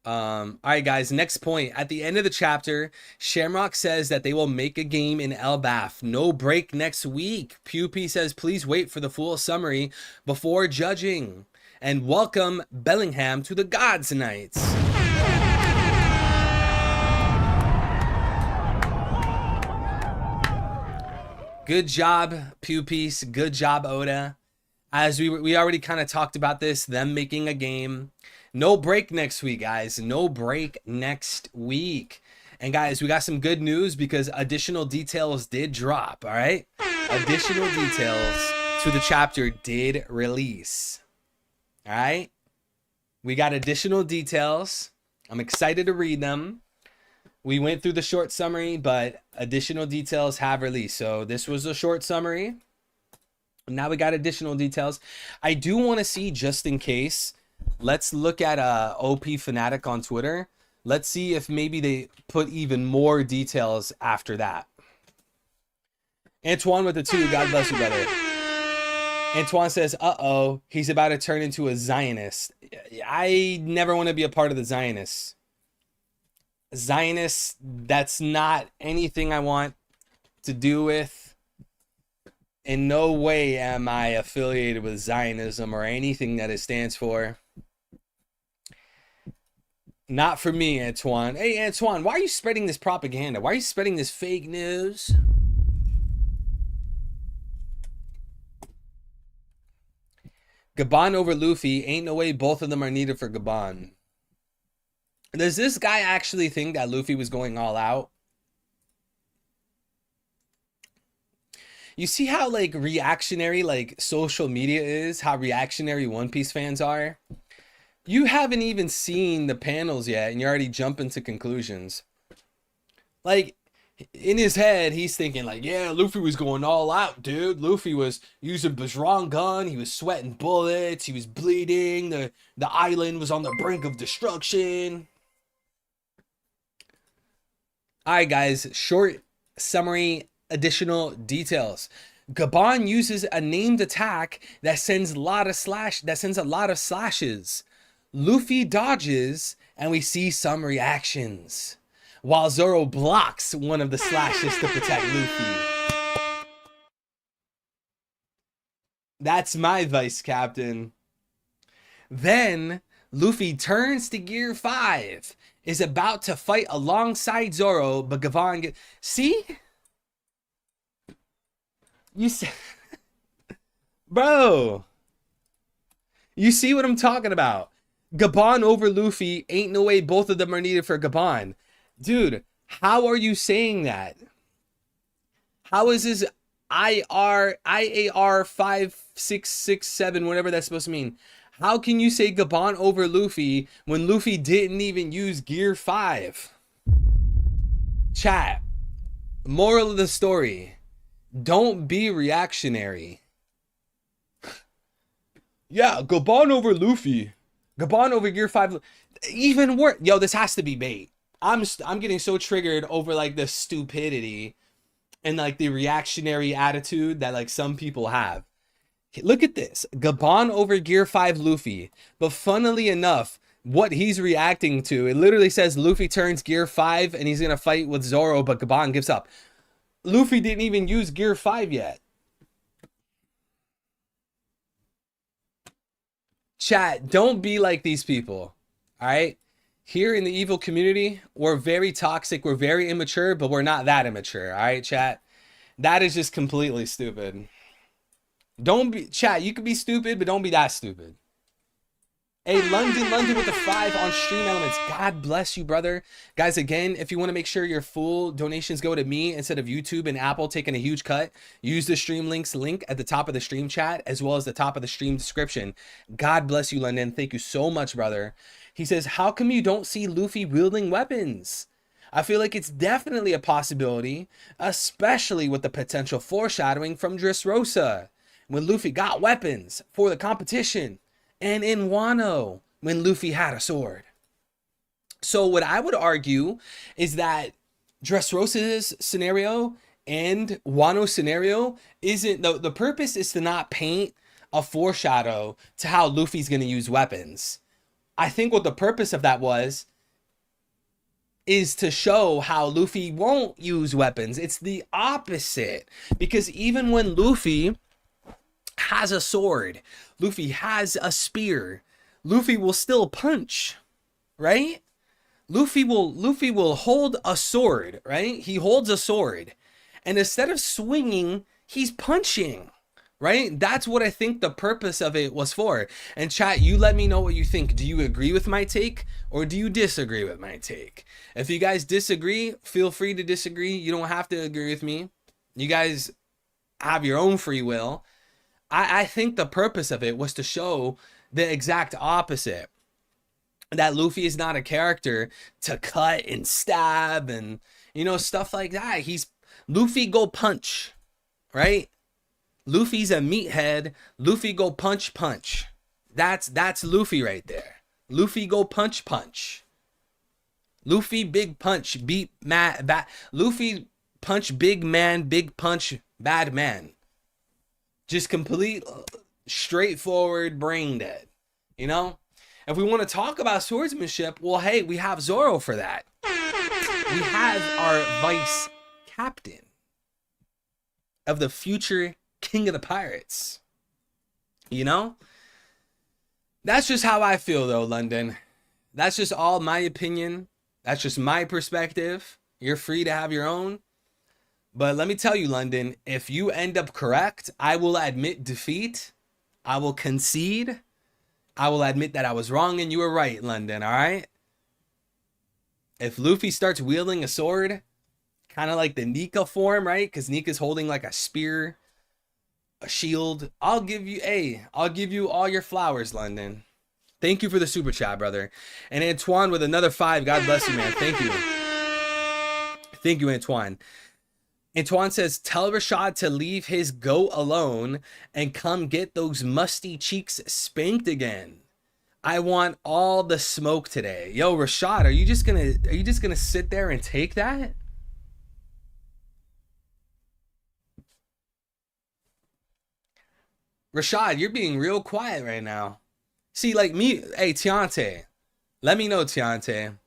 All right, guys, next point. At the end of the chapter, Shamrock says that they will make a game in Elbaf. No break next week. Pewpie says, please wait for the full summary before judging. And welcome Bellingham to the Gods Knights. Good job, Pewpiece. Good job, Oda. As we already kind of talked about this, them making a game. No break next week, guys. No break next week. And guys, we got some good news because additional details did drop, all right? Additional details to the chapter did release. All right? We got additional details. I'm excited to read them. We went through the short summary, but additional details have released. So this was a short summary. Now we got additional details. I do want to see, just in case, let's look at OP Fanatic on Twitter. Let's see if maybe they put even more details after that. Antoine with the 2. God bless you, brother. Antoine says, uh-oh, he's about to turn into a Zionist. I never want to be a part of the Zionists. Zionists, that's not anything I want to do with. In no way am I affiliated with Zionism or anything that it stands for. Not for me, Antoine. Hey, Antoine, why are you spreading this propaganda? Why are you spreading this fake news? Gabon over Luffy. Ain't no way both of them are needed for Gabon. Does this guy actually think that Luffy was going all out? You see how like reactionary like social media is? How reactionary One Piece fans are? You haven't even seen the panels yet and you're already jumping to conclusions. Like, in his head, he's thinking like, yeah, Luffy was going all out, dude. Luffy was using Bajrang gun. He was sweating bullets. He was bleeding. The island was on the brink of destruction. All right, guys, short summary, additional details. Gabon uses a named attack that sends a lot of slashes. Luffy dodges, and we see some reactions, while Zoro blocks one of the slashes to protect Luffy. That's my vice captain. Then Luffy turns to Gear 5, is about to fight alongside Zoro, but Gabon see? You see? Bro. You see what I'm talking about? Gabon over Luffy, ain't no way both of them are needed for Gabon. Dude, how are you saying that? How is this IAR 5667, whatever that's supposed to mean? How can you say Gabon over Luffy when Luffy didn't even use Gear 5? Chat, moral of the story, don't be reactionary. Yeah, Gabon over Luffy. Gabon over Gear 5. Even worse. Yo, this has to be bait. I'm getting so triggered over like the stupidity and like the reactionary attitude that like some people have. Look at this. Gabon over Gear 5 Luffy. But funnily enough, what he's reacting to, it literally says Luffy turns Gear 5 and he's going to fight with Zoro, but Gabon gives up. Luffy didn't even use Gear 5 yet. Chat, don't be like these people. All right? Here in the evil community, we're very toxic, we're very immature, but we're not that immature. All right, chat? That is just completely stupid. Don't be, chat, you could be stupid, but don't be that stupid. Hey, London with the 5 on Stream Elements. God bless you, brother. Guys, again, if you want to make sure your full donations go to me instead of YouTube and Apple taking a huge cut, use the stream links link at the top of the stream chat as well as the top of the stream description. God bless you, London. Thank you so much, brother. He says, how come you don't see Luffy wielding weapons? I feel like it's definitely a possibility, especially with the potential foreshadowing from Dressrosa, when Luffy got weapons for the competition, and in Wano, when Luffy had a sword. So what I would argue is that Dressrosa's scenario and Wano's scenario isn't, the purpose is to not paint a foreshadow to how Luffy's going to use weapons. I think what the purpose of that is to show how Luffy won't use weapons. It's the opposite, because even when Luffy has a sword, Luffy has a spear, Luffy will still punch, right? Luffy will hold a sword, right? He holds a sword, and instead of swinging, he's punching, right? That's what I think the purpose of it was for. And chat, you let me know what you think. Do you agree with my take or do you disagree with my take? If you guys disagree, feel free to disagree. You don't have to agree with me. You guys have your own free will. I think the purpose of it was to show the exact opposite. That Luffy is not a character to cut and stab and, you know, stuff like that. Luffy go punch, right? Luffy's a meathead. Luffy go punch. That's Luffy right there. Luffy go punch. Luffy big punch, beat bad. Luffy punch big man, big punch bad man. Just complete, straightforward, brain dead. You know? If we want to talk about swordsmanship, well, hey, we have Zoro for that. We have our vice captain of the future king of the pirates. You know? That's just how I feel, though, London. That's just all my opinion. That's just my perspective. You're free to have your own. But let me tell you, London, if you end up correct, I will admit defeat. I will concede. I will admit that I was wrong and you were right, London, all right? If Luffy starts wielding a sword, kind of like the Nika form, right? Because Nika's holding like a spear, a shield. I'll give you all your flowers, London. Thank you for the super chat, brother. And Antoine with another 5. God bless you, man. Thank you. Thank you, Antoine. Antoine says, tell Rashad to leave his goat alone and come get those musty cheeks spanked again. I want all the smoke today. Yo, Rashad, are you just gonna sit there and take that? Rashad, you're being real quiet right now. See, like me, hey, Tiante, let me know, Tiante.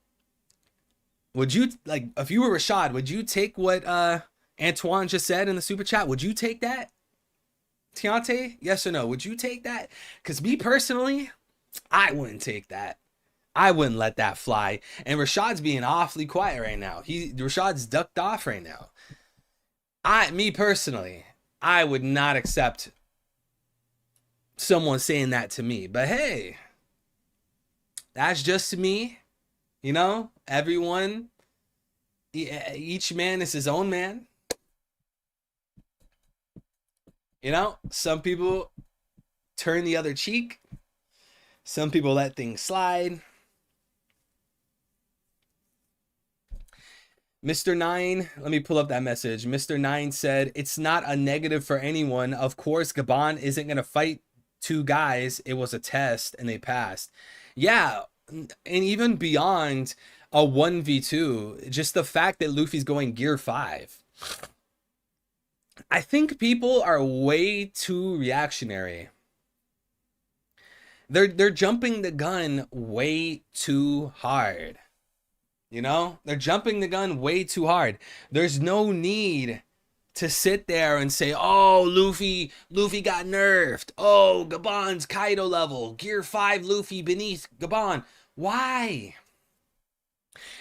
Would you, like, if you were Rashad, would you take what Antoine just said in the super chat? Would you take that? Tiante, yes or no? Would you take that? Because me personally, I wouldn't take that. I wouldn't let that fly. And Rashad's being awfully quiet right now. Rashad's ducked off right now. Me personally, I would not accept someone saying that to me. But hey, that's just me. You know, everyone, each man is his own man. You know, some people turn the other cheek. Some people let things slide. Mr. 9, let me pull up that message. Mr. 9 said, it's not a negative for anyone. Of course, Gabon isn't going to fight 2 guys. It was a test and they passed. Yeah, and even beyond a 1v2. Just the fact that Luffy's going gear 5. I think people are way too reactionary. They're jumping the gun way too hard. You know? They're jumping the gun way too hard. There's no need to sit there and say, oh, Luffy got nerfed. Oh, Gabon's Kaido level. Gear 5 Luffy beneath Gabon. Why?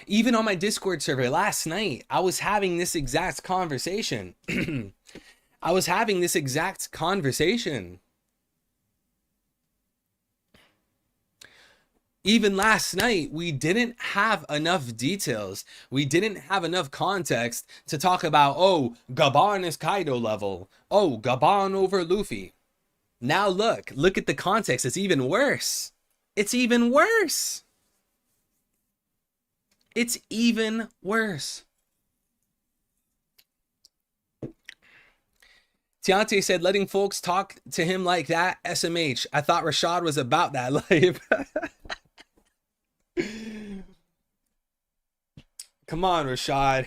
Even on my Discord server last night, I was having this exact conversation. Even last night, we didn't have enough details. We didn't have enough context to talk about, oh, Gabon is Kaido level. Oh, Gabon over Luffy. Now look at the context. It's even worse. It's even worse. It's even worse. Tiante said, letting folks talk to him like that, SMH. I thought Rashad was about that life. Come on, Rashad.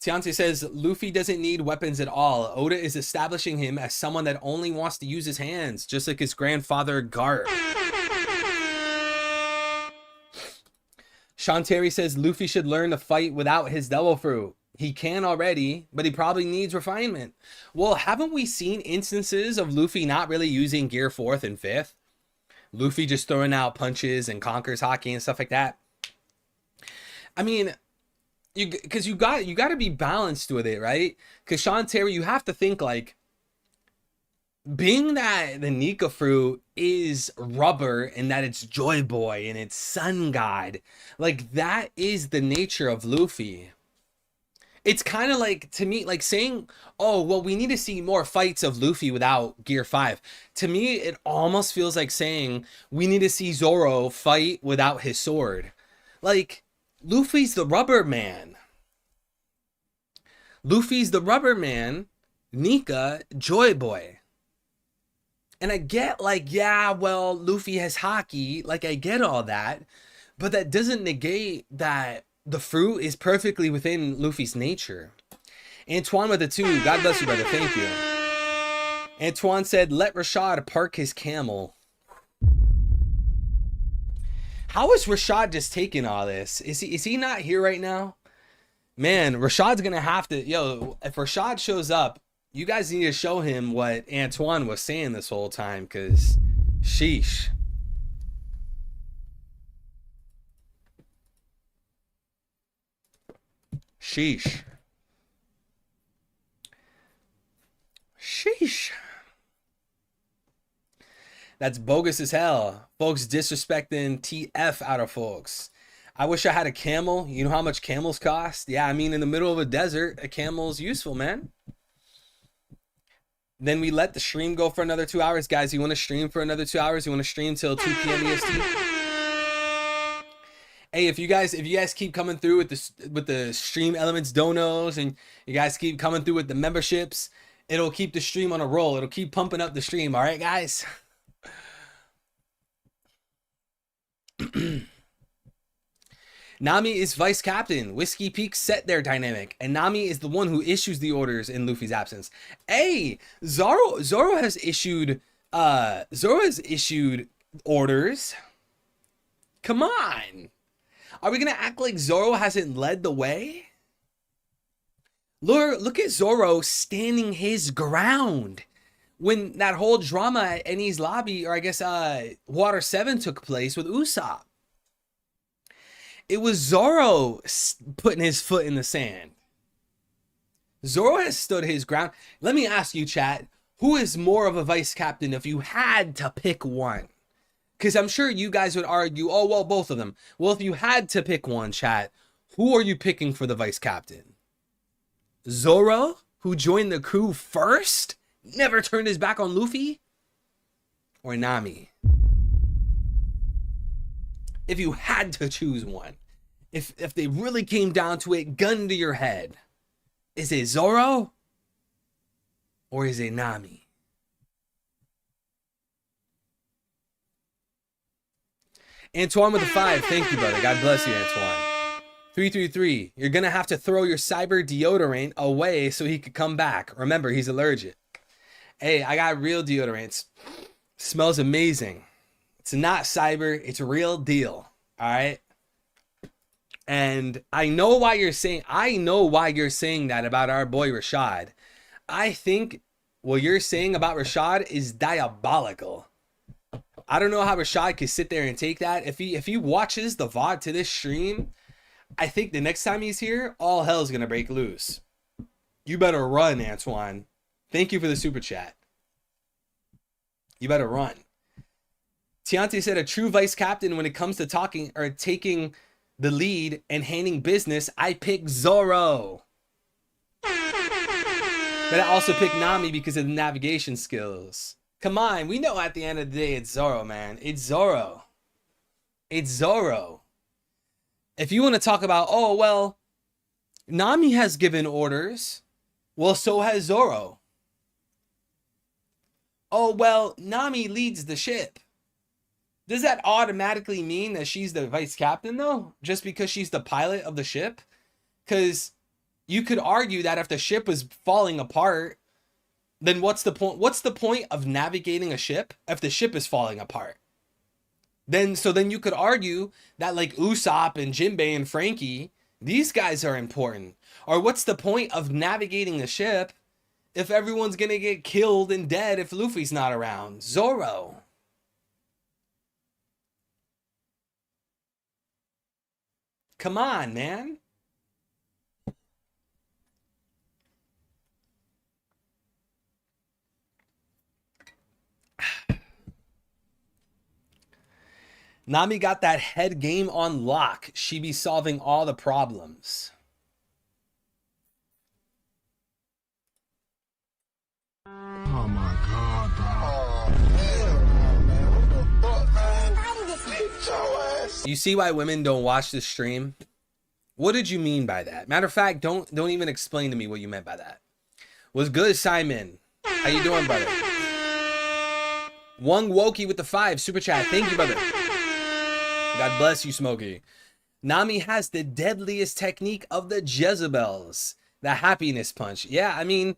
Tiante says, Luffy doesn't need weapons at all. Oda is establishing him as someone that only wants to use his hands, just like his grandfather, Garp. Sean Terry says, Luffy should learn to fight without his devil fruit. He can already, but he probably needs refinement. Well, haven't we seen instances of Luffy not really using gear 4th and 5th? Luffy just throwing out punches and conquers hockey and stuff like that. I mean, you got to be balanced with it, right? Because Sean Terry, you have to think like, being that the Nika fruit is rubber and that it's Joy Boy and it's Sun God, like that is the nature of Luffy. It's kind of like, to me, like saying, oh, well, we need to see more fights of Luffy without Gear 5. To me, it almost feels like saying we need to see Zoro fight without his sword. Like, Luffy's the rubber man. Luffy's the rubber man, Nika, Joy Boy. And I get like, yeah, well, Luffy has hockey. Like, I get all that. But that doesn't negate that the fruit is perfectly within Luffy's nature. Antoine with the 2. God bless you, brother. Thank you. Antoine said, let Rashad park his camel. How is Rashad just taking all this? Is he not here right now? Man, Rashad's going to have to... Yo, if Rashad shows up, you guys need to show him what Antoine was saying this whole time, because sheesh. Sheesh. Sheesh. That's bogus as hell. Folks disrespecting TF out of folks. I wish I had a camel. You know how much camels cost? Yeah, I mean, in the middle of a desert, a camel's useful, man. Then we let the stream go for another 2 hours. Guys, you want to stream for another 2 hours? You want to stream till 2 p.m. EST? Hey, if you guys keep coming through with the stream elements donos, and you guys keep coming through with the memberships, it'll keep the stream on a roll. It'll keep pumping up the stream. All right, guys. Nami is vice captain. Whiskey Peak set their dynamic, and Nami is the one who issues the orders in Luffy's absence. Hey, Zoro has issued orders. Come on. Are we going to act like Zoro hasn't led the way? Look at Zoro standing his ground. When that whole drama at Eni's lobby, or I guess Water 7 took place with Usopp. It was Zoro putting his foot in the sand. Zoro has stood his ground. Let me ask you, chat, who is more of a vice captain if you had to pick one? Because I'm sure you guys would argue, oh, well, both of them. Well, if you had to pick one, chat, who are you picking for the vice captain? Zoro, who joined the crew first, never turned his back on Luffy? Or Nami? If you had to choose one, if they really came down to it, gun to your head, is it Zoro or is it Nami? Antoine with the 5. Thank you, brother. God bless you, Antoine. 333. You're going to have to throw your cyber deodorant away so he could come back. Remember, he's allergic. Hey, I got real deodorants. Smells amazing. It's not cyber. It's real deal. All right. And I know why you're saying that about our boy Rashad. I think what you're saying about Rashad is diabolical. I don't know how Rashad could sit there and take that. If he watches the VOD to this stream, I think the next time he's here, all hell's gonna break loose. You better run, Antoine. Thank you for the super chat. You better run. Tiante said a true vice captain when it comes to talking or taking the lead and handling business, I pick Zoro. But I also pick Nami because of the navigation skills. Come on, we know at the end of the day it's Zoro, man. It's Zoro. It's Zoro. If you want to talk about, oh, well, Nami has given orders. Well, so has Zoro. Oh, well, Nami leads the ship. Does that automatically mean that she's the vice captain, though? Just because she's the pilot of the ship? Because you could argue that if the ship was falling apart, then what's the point? What's the point of navigating a ship if the ship is falling apart? Then you could argue that like Usopp and Jinbei and Frankie, these guys are important. Or what's the point of navigating the ship if everyone's going to get killed and dead if Luffy's not around? Zoro. Come on, man. Nami got that head game on lock. She be solving all the problems. Oh my god, You see why women don't watch the stream? What did you mean by that? Matter of fact, don't even explain to me what you meant by that. Was good, Simon? How you doing, brother? One Wokey with the 5 super chat. Thank you, brother. God bless you, Smokey. Nami has the deadliest technique of the Jezebels. The happiness punch. Yeah, I mean,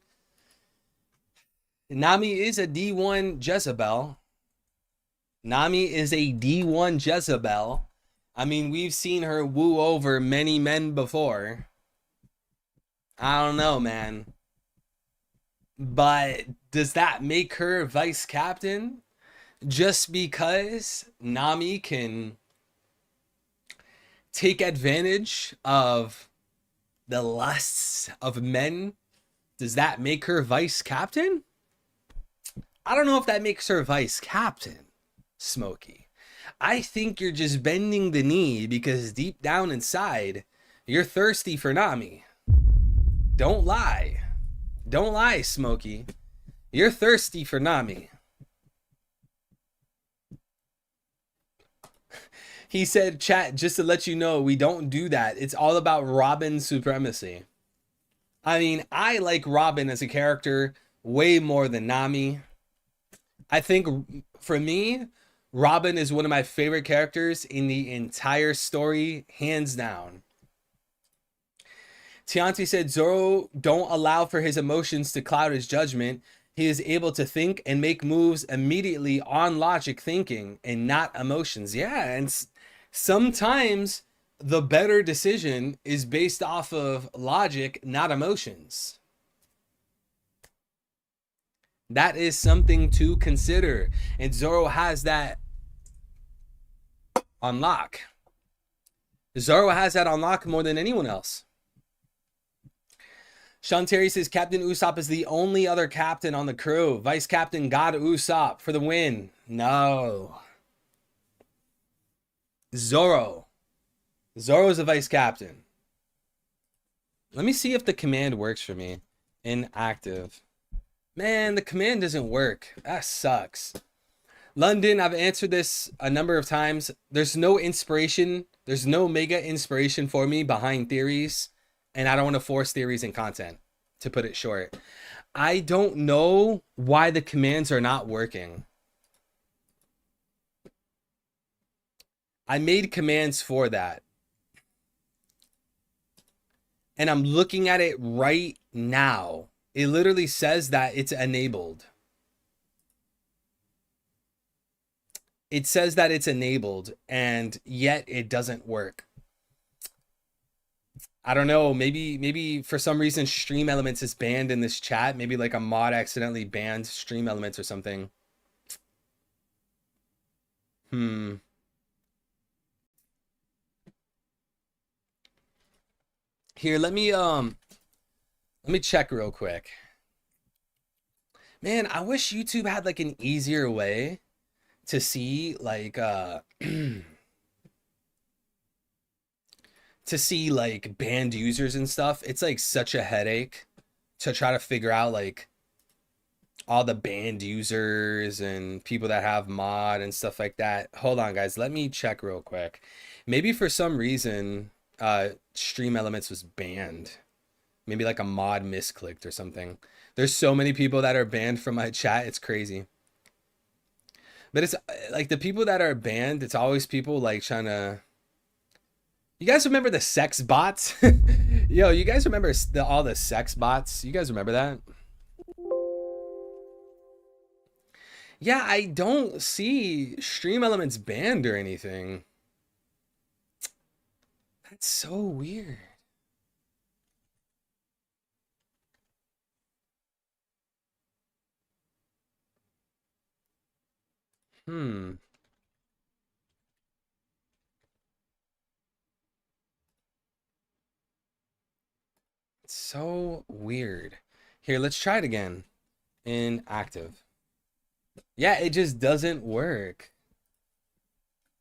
Nami is a D1 Jezebel. Nami is a D1 Jezebel. I mean, we've seen her woo over many men before. I don't know, man. But does that make her vice captain? Just because Nami can take advantage of the lusts of men, does that make her vice captain? I don't know if that makes her vice captain, Smokey. I think you're just bending the knee because deep down inside, you're thirsty for Nami. Don't lie. Don't lie, Smokey. You're thirsty for Nami. He said, chat, just to let you know, we don't do that. It's all about Robin's supremacy. I mean, I like Robin as a character way more than Nami. I think, for me, Robin is one of my favorite characters in the entire story, hands down. Tianti said, Zoro don't allow for his emotions to cloud his judgment. He is able to think and make moves immediately on logic thinking and not emotions. Yeah, and sometimes the better decision is based off of logic, not emotions. That is something to consider. And Zoro has that on lock. Zoro has that on lock more than anyone else. Sean Terry says, Captain Usopp is the only other captain on the crew. Vice Captain God Usopp for the win. No. Zoro. Zoro's a vice captain. Let me see if the command works for me. Inactive. Man, the command doesn't work. That sucks. London, I've answered this a number of times. There's no inspiration. There's no mega inspiration for me behind theories. And I don't want to force theories in content, to put it short. I don't know why the commands are not working. I made commands for that. And I'm looking at it right now. It literally says that it's enabled. It says that it's enabled, and yet it doesn't work. I don't know. Maybe for some reason Stream Elements is banned in this chat. Maybe like a mod accidentally banned Stream Elements or something. Here, let me check real quick. Man, I wish YouTube had like an easier way to see like to see like banned users and stuff. It's like such a headache to try to figure out like all the banned users and people that have mod and stuff like that. Hold on, guys. Let me check real quick. Maybe for some reason Stream Elements was banned. Maybe like a mod misclicked or something. There's so many people that are banned from my chat. It's crazy. But it's like the people that are banned, it's always people like trying to... You guys remember the sex bots? Yo, you guys remember all the sex bots? You guys remember that? Yeah, I don't see Stream Elements banned or anything. That's so weird. It's so weird. Here, let's try it again. Inactive. Yeah, it just doesn't work.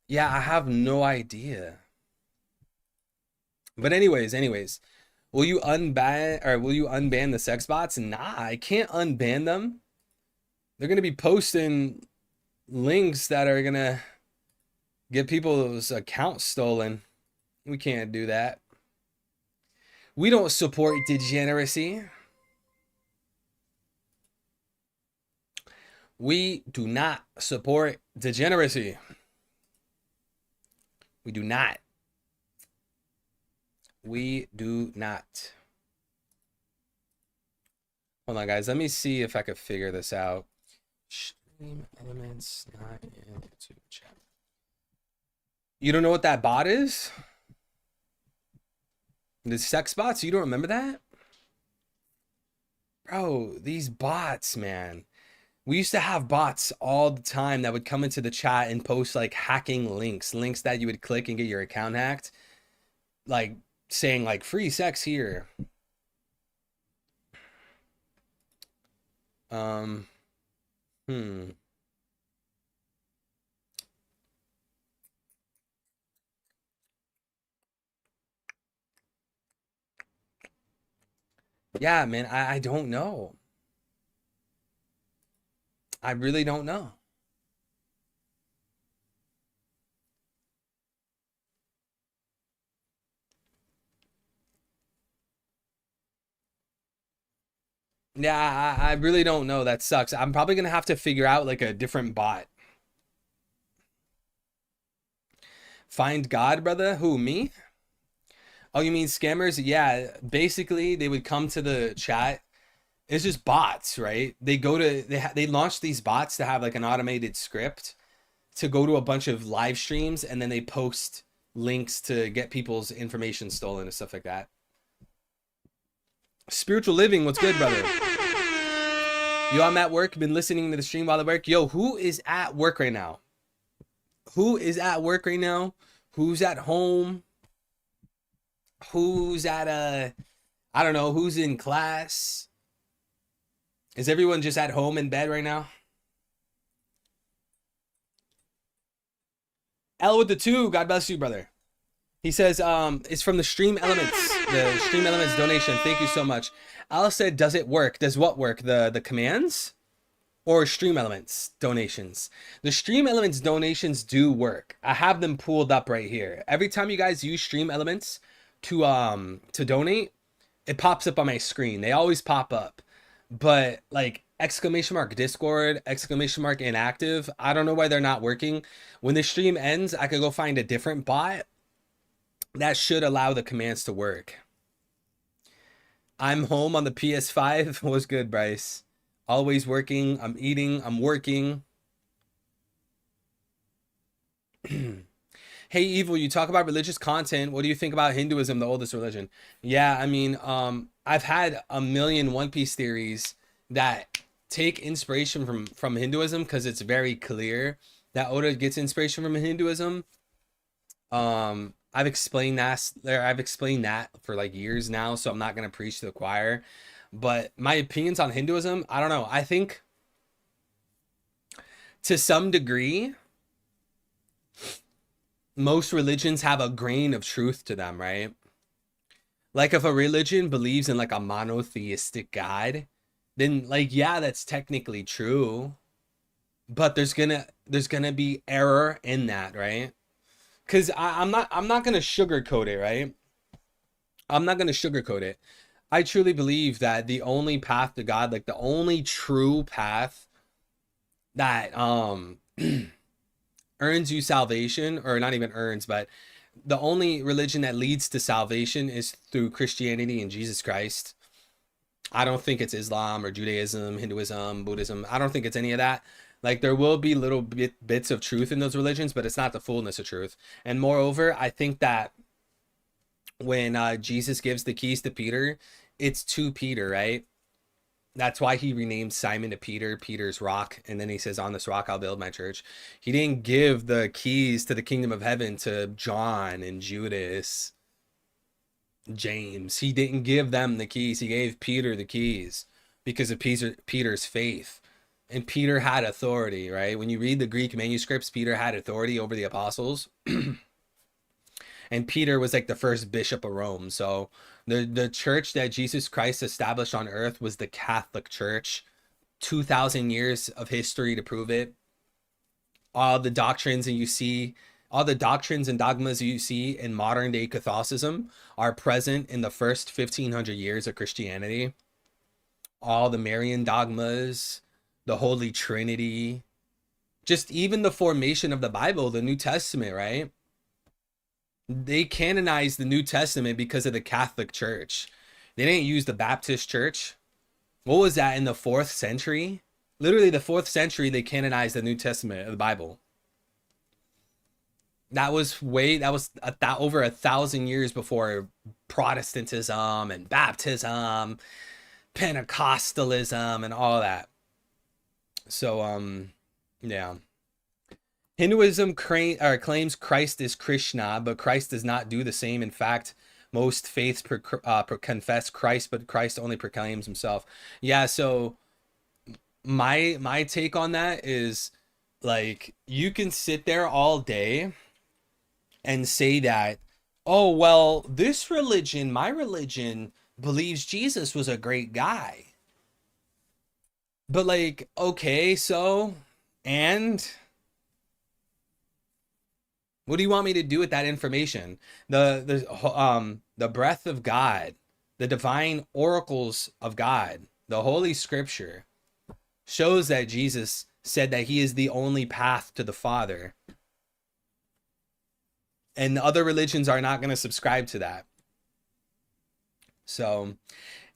Yeah, I have no idea. But anyways, will you unban the sex bots? Nah, I can't unban them. They're gonna be posting links that are gonna get people's accounts stolen. We can't do that. We don't support degeneracy. We do not support degeneracy. We do not. We do not. Hold on, guys. Let me see if I could figure this out. Stream Elements not in YouTube chat. You don't know what that bot is? The sex bots? You don't remember that? Bro, these bots, man. We used to have bots all the time that would come into the chat and post like hacking links that you would click and get your account hacked. Like saying like free sex here. Yeah, man, I don't know. I really don't know. Yeah, I really don't know. That sucks. I'm probably gonna have to figure out like a different bot. Find God, brother? Who, me? Oh, you mean scammers? Yeah, basically they would come to the chat. It's just bots, right? They go to they launch these bots to have like an automated script to go to a bunch of live streams, and then they post links to get people's information stolen and stuff like that. Spiritual Living, what's good, brother? Yo, I'm at work, been listening to the stream while I work. Yo, who is at work right now? Who is at work right now? Who's at home? Who's at I don't know, who's in class? Is everyone just at home in bed right now? L with the 2, God bless you, brother. He says, it's from the Stream Elements. The Stream Elements donation. Thank you so much. Al said, does it work? Does what work? The commands? Or Stream Elements donations? The Stream Elements donations do work. I have them pulled up right here. Every time you guys use Stream Elements to donate, it pops up on my screen. They always pop up. But like exclamation mark Discord, exclamation mark inactive. I don't know why they're not working. When the stream ends, I could go find a different bot that should allow the commands to work. I'm home on the PS5. What's good, Bryce? Always working. I'm eating. I'm working. Hey, Evil, you talk about religious content. What do you think about Hinduism, the oldest religion? Yeah, I mean, I've had a million One Piece theories that take inspiration from Hinduism because it's very clear that Oda gets inspiration from Hinduism. I've explained that for like years now, so I'm not gonna preach to the choir. But my opinions on Hinduism, I don't know. I think to some degree, most religions have a grain of truth to them, right? Like if a religion believes in like a monotheistic God, then like yeah, that's technically true. But there's gonna be error in that, right? Because I'm not gonna sugarcoat it, right? I'm not gonna sugarcoat it. I truly believe that the only path to God, like the only true path that earns you salvation, or not even earns, but the only religion that leads to salvation is through Christianity and Jesus Christ. I don't think it's Islam or Judaism, Hinduism, Buddhism. I don't think it's any of that. Like there will be little bits of truth in those religions, but it's not the fullness of truth. And moreover, I think that when Jesus gives the keys to Peter, it's to Peter, right? That's why he renamed Simon to Peter, Peter's rock. And then he says, on this rock, I'll build my church. He didn't give the keys to the kingdom of heaven to John and Judas, James. He didn't give them the keys. He gave Peter the keys because of Peter's faith. And Peter had authority, right? When you read the Greek manuscripts, Peter had authority over the apostles. And Peter was like the first bishop of Rome. So the church that Jesus Christ established on earth was the Catholic Church. 2,000 years of history to prove it. All the doctrines and dogmas you see in modern day Catholicism are present in the first 1,500 years of Christianity. All the Marian dogmas, the Holy Trinity, just even the formation of the Bible, the New Testament, right? They canonized the New Testament because of the Catholic Church. They didn't use the Baptist Church. What was that, in the 4th century? Literally the 4th century, they canonized the New Testament of the Bible. That was over 1,000 years before Protestantism and baptism, Pentecostalism, and all that. So, yeah. Hinduism claims Christ is Krishna, but Christ does not do the same. In fact, most faiths confess Christ, but Christ only proclaims himself. Yeah, so my take on that is, like, you can sit there all day and say that, oh, well, this religion, my religion, believes Jesus was a great guy. But like, okay, so, and what do you want me to do with that information? The breath of God, the divine oracles of God, the Holy Scripture shows that Jesus said that he is the only path to the Father. And other religions are not going to subscribe to that. So,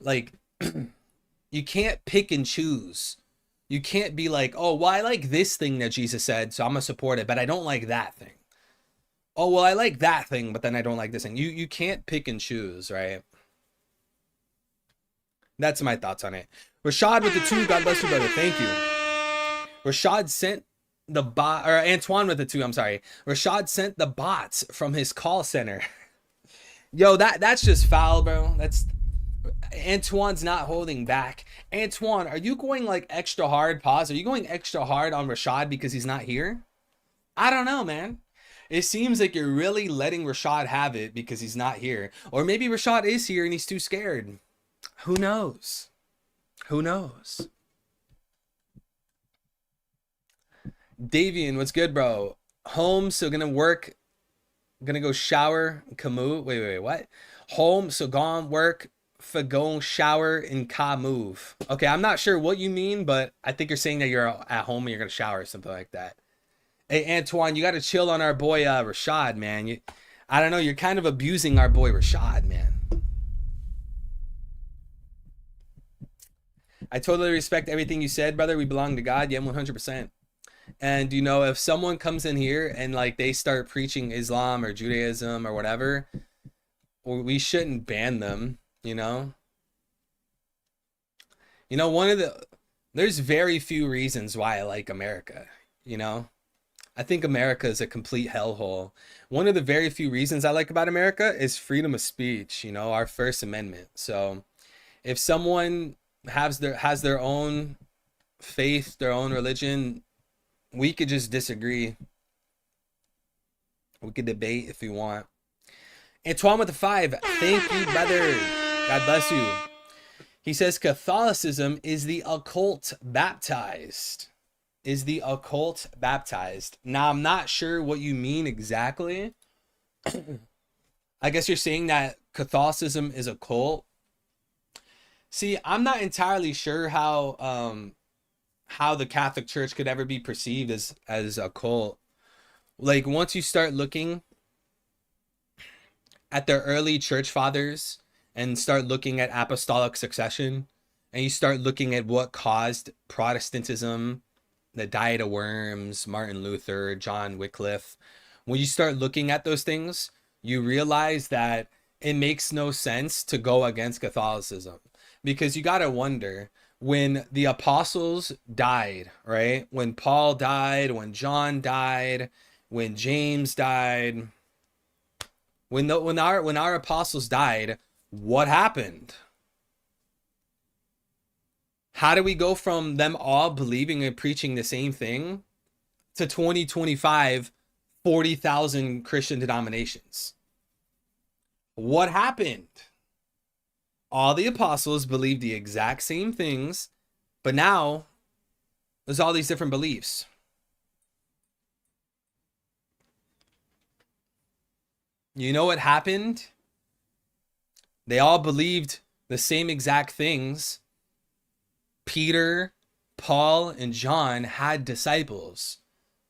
like, you can't pick and choose. You can't be like, oh, well, I like this thing that Jesus said, so I'm going to support it, but I don't like that thing. Oh, well, I like that thing, but then I don't like this thing. You can't pick and choose, right? That's my thoughts on it. Rashad with the 2, God bless you, brother. Thank you. Rashad sent the bot, or Antoine with the 2, I'm sorry. Rashad sent the bots from his call center. Yo, that's just foul, bro. Antoine's not holding back. Antoine, are you going like extra hard? Pause. Are you going extra hard on Rashad because he's not here? I don't know, man. It seems like you're really letting Rashad have it because he's not here. Or maybe Rashad is here and he's too scared. Who knows? Who knows? Davian, what's good, bro? Home, so gonna work. Gonna go shower. Camus. Wait, what? Home, so gone work. fagon shower in ka move. Okay, I'm not sure what you mean, but I think you're saying that you're at home and you're gonna shower or something like that. Hey Antoine, you gotta chill on our boy Rashad, man. I don't know, you're kind of abusing our boy Rashad, man. I totally respect everything you said, brother. We belong to God. Yeah, 100%. And you know, if someone comes in here and like they start preaching Islam or Judaism or whatever, we shouldn't ban them, you know. You know, there's very few reasons why I like America, you know. I think America is a complete hellhole. One of the very few reasons I like about America is freedom of speech, you know, our First Amendment. So if someone has their own faith, their own religion, we could just disagree. We could debate if we want. Antoine with the 5. Thank you, brother. God bless you. He says Catholicism is the occult baptized. Is the occult baptized? Now, I'm not sure what you mean exactly. I guess you're saying that Catholicism is a cult. See, I'm not entirely sure how the Catholic Church could ever be perceived as a cult. Like, once you start looking at the early church fathers and start looking at apostolic succession, and you start looking at what caused Protestantism, the Diet of Worms, Martin Luther, John Wycliffe, when you start looking at those things, you realize that it makes no sense to go against Catholicism. Because you got to wonder, when the apostles died, right? When Paul died, when John died, when James died, when our apostles died, what happened? How do we go from them all believing and preaching the same thing to 2025, 40,000 Christian denominations? What happened? All the apostles believed the exact same things, but now there's all these different beliefs. You know what happened? They all believed the same exact things. Peter, Paul, and John had disciples.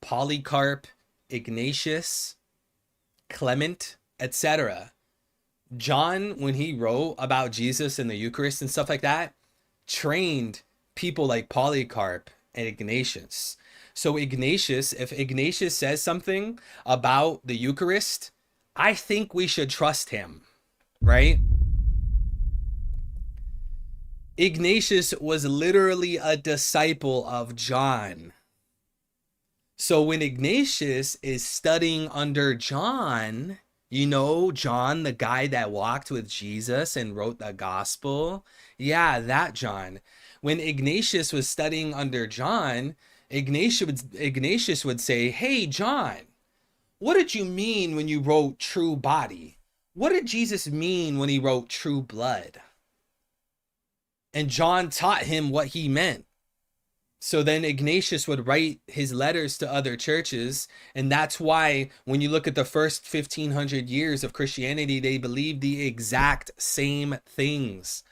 Polycarp, Ignatius, Clement, etc. John, when he wrote about Jesus and the Eucharist and stuff like that, trained people like Polycarp and Ignatius. So if Ignatius says something about the Eucharist, I think we should trust him, right? Ignatius was literally a disciple of John. So when Ignatius is studying under John, you know, John, the guy that walked with Jesus and wrote the gospel. Yeah, that John. When Ignatius was studying under John, Ignatius would say, "Hey, John, what did you mean when you wrote true body? What did Jesus mean when he wrote true blood?" And John taught him what he meant. So then Ignatius would write his letters to other churches. And that's why when you look at the first 1500 years of Christianity, they believed the exact same things.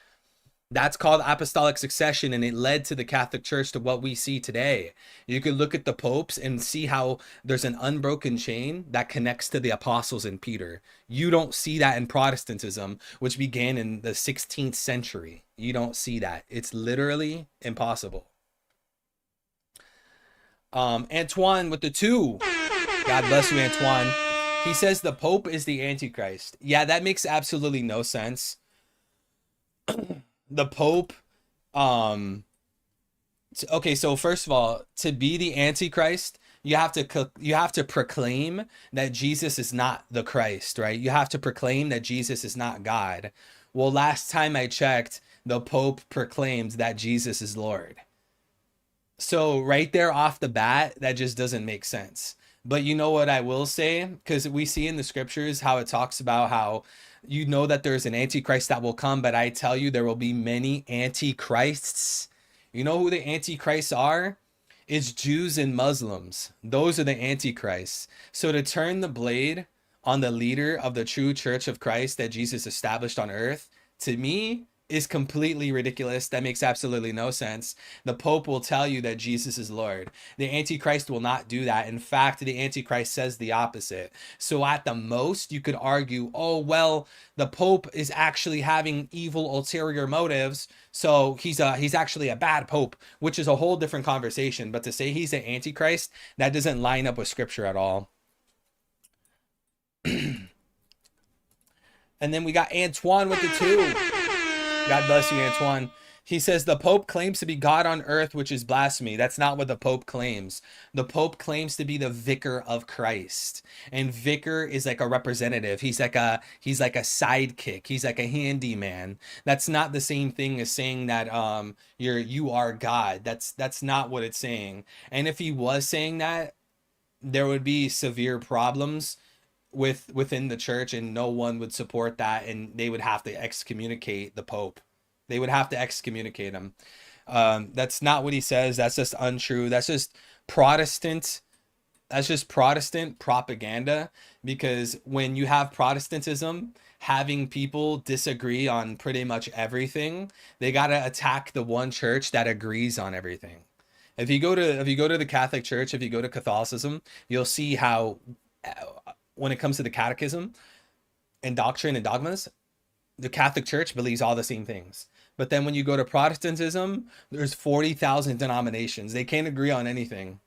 That's called apostolic succession, and it led to the Catholic Church to what we see today. You could look at the popes and see how there's an unbroken chain that connects to the apostles and Peter. You don't see that in Protestantism, which began in the 16th century. You don't see that. It's literally impossible. Antoine with the 2. God bless you, Antoine. He says the Pope is the Antichrist. Yeah, that makes absolutely no sense. The Pope, okay, so first of all, to be the Antichrist, you have to proclaim that Jesus is not the Christ, right? You have to proclaim that Jesus is not God. Well, last time I checked, the Pope proclaims that Jesus is Lord. So right there off the bat, that just doesn't make sense. But you know what I will say? Because we see in the scriptures how it talks about how you know that there's an antichrist that will come, but I tell you there will be many antichrists. You know who the antichrists are? It's Jews and Muslims. Those are the antichrists. So to turn the blade on the leader of the true church of Christ that Jesus established on earth, to me, is completely ridiculous. That makes absolutely no sense. The Pope will tell you that Jesus is Lord. The Antichrist will not do that. In fact, the Antichrist says the opposite. So at the most, you could argue, oh, well, the Pope is actually having evil ulterior motives, so he's actually a bad Pope, which is a whole different conversation. But to say he's an Antichrist, that doesn't line up with Scripture at all. And then we got Antoine with the 2. God bless you, Antoine. He says the Pope claims to be God on earth, which is blasphemy. That's not what the Pope claims. The Pope claims to be the vicar of Christ. And vicar is like a representative. He's like a sidekick. He's like a handyman. That's not the same thing as saying that you are God. That's not what it's saying. And if he was saying that, there would be severe problems within the church, and no one would support that, and they would have to excommunicate the Pope. They would have to excommunicate him. That's not what he says. That's just untrue. That's just Protestant propaganda, because when you have Protestantism having people disagree on pretty much everything, they got to attack the one church that agrees on everything. If you go to the Catholic Church, if you go to Catholicism, you'll see how when it comes to the catechism and doctrine and dogmas, the Catholic Church believes all the same things. But then when you go to Protestantism, there's 40,000 denominations. They can't agree on anything.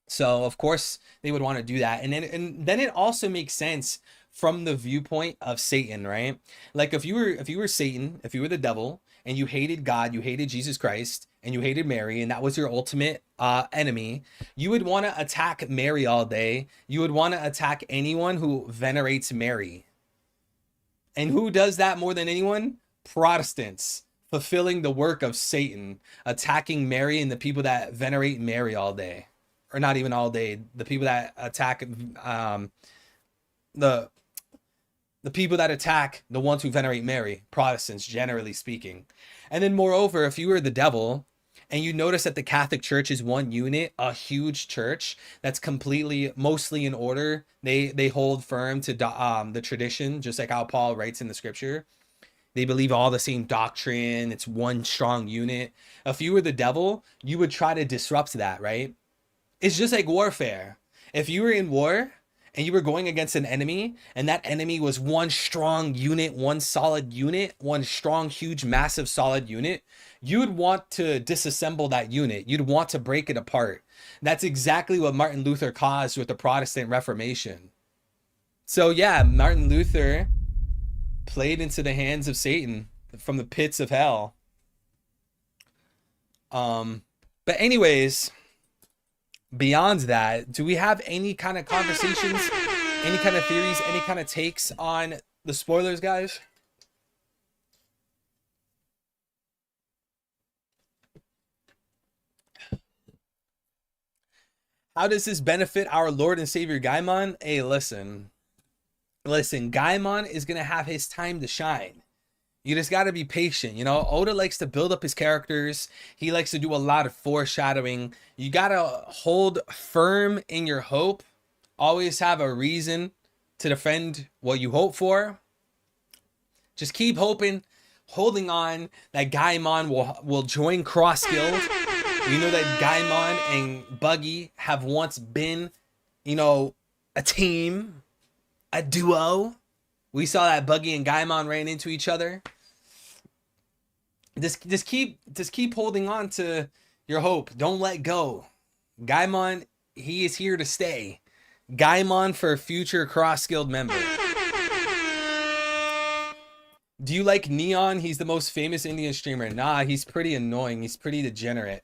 So of course they would want to do that. And then it also makes sense from the viewpoint of Satan, right? Like if you were Satan, if you were the devil, and you hated God, you hated Jesus Christ, and you hated Mary, and that was your ultimate enemy, you would want to attack Mary all day. You would want to attack anyone who venerates Mary. And who does that more than anyone? Protestants, fulfilling the work of Satan, attacking Mary and the people that venerate Mary all day. Or not even all day. The people that attack the people that attack the ones who venerate Mary, Protestants, generally speaking. And then moreover, if you were the devil, and you notice that the Catholic Church is one unit, a huge church that's mostly in order. They hold firm to the tradition, just like how Paul writes in the Scripture. They believe all the same doctrine. It's one strong unit. If you were the devil, you would try to disrupt that, right? It's just like warfare. If you were in war and you were going against an enemy, and that enemy was one strong unit, one solid unit, one strong, huge, massive, solid unit, you would want to disassemble that unit. You'd want to break it apart. That's exactly what Martin Luther caused with the Protestant Reformation. So yeah, Martin Luther played into the hands of Satan from the pits of hell. But anyways, beyond that, do we have any kind of conversations, any kind of theories, any kind of takes on the spoilers, guys? How does this benefit our Lord and Savior Gaimon? Hey, listen, Gaimon is going to have his time to shine. You just got to be patient. You know, Oda likes to build up his characters. He likes to do a lot of foreshadowing. You got to hold firm in your hope. Always have a reason to defend what you hope for. Just keep hoping, holding on that Gaimon will join Cross Guild. You know that Gaimon and Buggy have once been, you know, a team, a duo. We saw that Buggy and Gaimon ran into each other. Just keep holding on to your hope. Don't let go. Gaimon, he is here to stay. Gaimon for future Cross Guild member. Do you like Neon? He's the most famous Indian streamer. Nah, he's pretty annoying. He's pretty degenerate.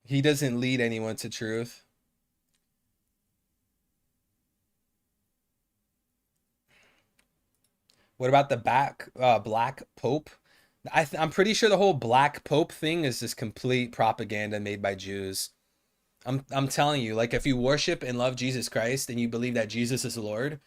He doesn't lead anyone to truth. What about the Black Pope? I'm pretty sure the whole Black Pope thing is just complete propaganda made by Jews. I'm telling you, like, if you worship and love Jesus Christ and you believe that Jesus is Lord,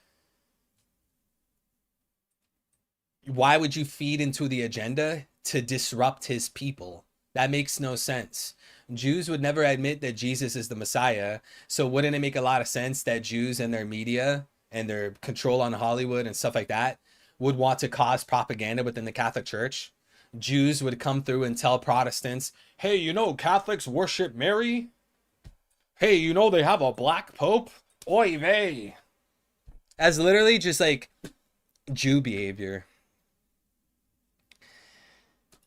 why would you feed into the agenda to disrupt his people? That makes no sense. Jews would never admit that Jesus is the Messiah. So wouldn't it make a lot of sense that Jews and their media and their control on Hollywood and stuff like that would want to cause propaganda within the Catholic Church? Jews would come through and tell Protestants, hey, you know, Catholics worship Mary? Hey, you know, they have a black pope? Oy vey. As literally just like Jew behavior.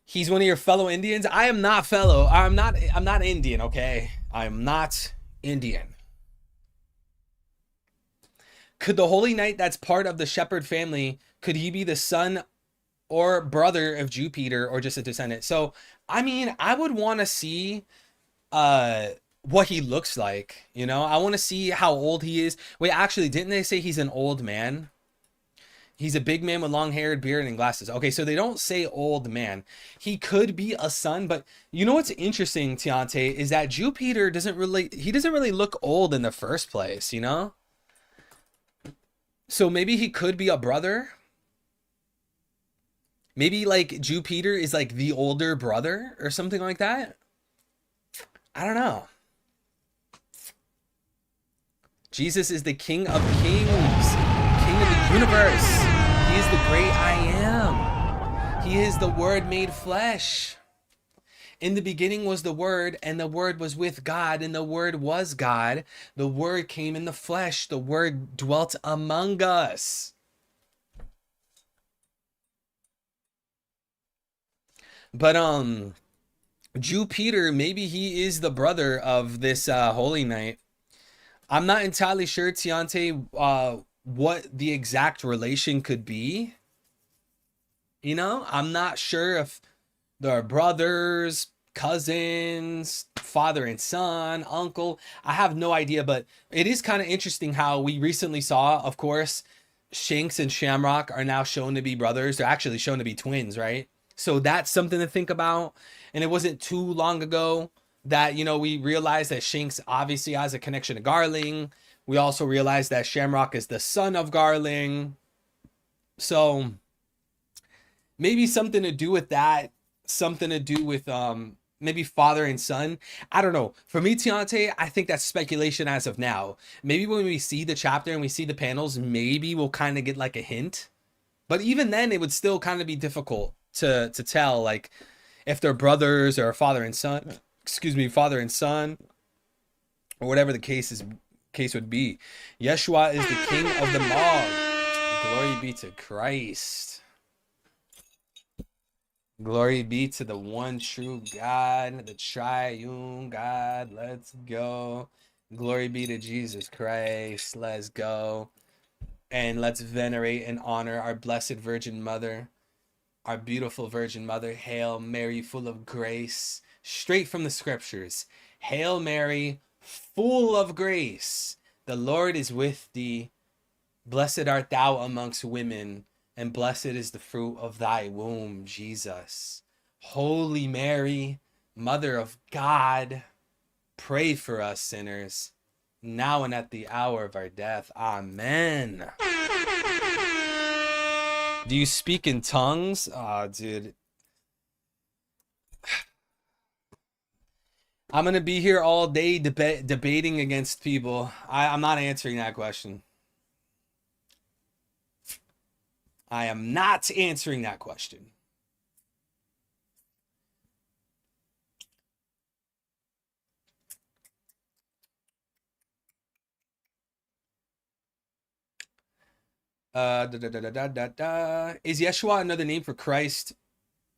He's one of your fellow Indians. I am not fellow. I'm not Indian, okay? I'm not Indian. Could the Holy Knight that's part of the Shepherd family, could he be the son or brother of Jupiter or just a descendant? So, I mean, I would want to see what he looks like, you know? I want to see how old he is. Wait, actually, didn't they say he's an old man? He's a big man with long hair, beard, and glasses. Okay, so they don't say old man. He could be a son, but you know what's interesting, Tiante, is that Jupiter doesn't really look old in the first place, you know? So maybe he could be a brother. Maybe like Jupiter is like the older brother or something like that. I don't know. Jesus is the King of Kings, King of the universe. He is the great I am. He is the Word made flesh. In the beginning was the Word, and the Word was with God, and the Word was God. The Word came in the flesh. The Word dwelt among us. But Jupiter, maybe he is the brother of this Holy Knight. I'm not entirely sure, Tiante, what the exact relation could be. You know, I'm not sure if they're brothers, cousins, father and son, uncle. I have no idea, but it is kind of interesting how we recently saw, of course, Shanks and Shamrock are now shown to be brothers. They're actually shown to be twins, right? So that's something to think about. And it wasn't too long ago that, you know, we realized that Shanks obviously has a connection to Garling. We also realized that Shamrock is the son of Garling. So maybe something to do with that. Something to do with maybe father and son. I don't know. For me, Tiante, I think that's speculation as of now. Maybe when we see the chapter and we see the panels, maybe we'll kind of get like a hint. But even then, it would still kind of be difficult to tell, like, if they're brothers or father and son. Excuse me, father and son, or whatever the case would be. Yeshua is the King of them all. Glory be to Christ. Glory be to the one true God, the triune God. Let's go. Glory be to Jesus Christ. Let's go. And let's venerate and honor our blessed Virgin Mother, our beautiful Virgin Mother. Hail Mary, full of grace. Straight from the scriptures. Hail Mary, full of grace. The Lord is with thee. Blessed art thou amongst women, and blessed is the fruit of thy womb, Jesus. Holy Mary, Mother of God, pray for us sinners, now and at the hour of our death. Amen. Do you speak in tongues? Oh, dude. I'm going to be here all day debating against people. I'm not answering that question. I am not answering that question. Is Yeshua another name for Christ?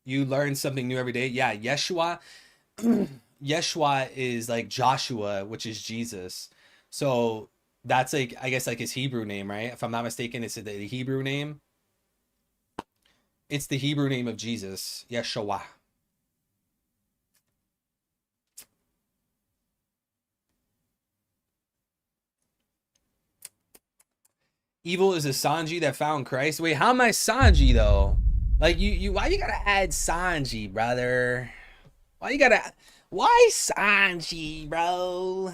You learn something new every day. Yeah, Yeshua. Yeshua is like Joshua, which is Jesus. So that's like, I guess, like his Hebrew name, right? If I'm not mistaken, it's the Hebrew name. It's the Hebrew name of Jesus, Yeshua. Evil is a Sanji that found Christ. Wait, how am I Sanji though? Like you why you gotta add Sanji, brother? Why Sanji, bro?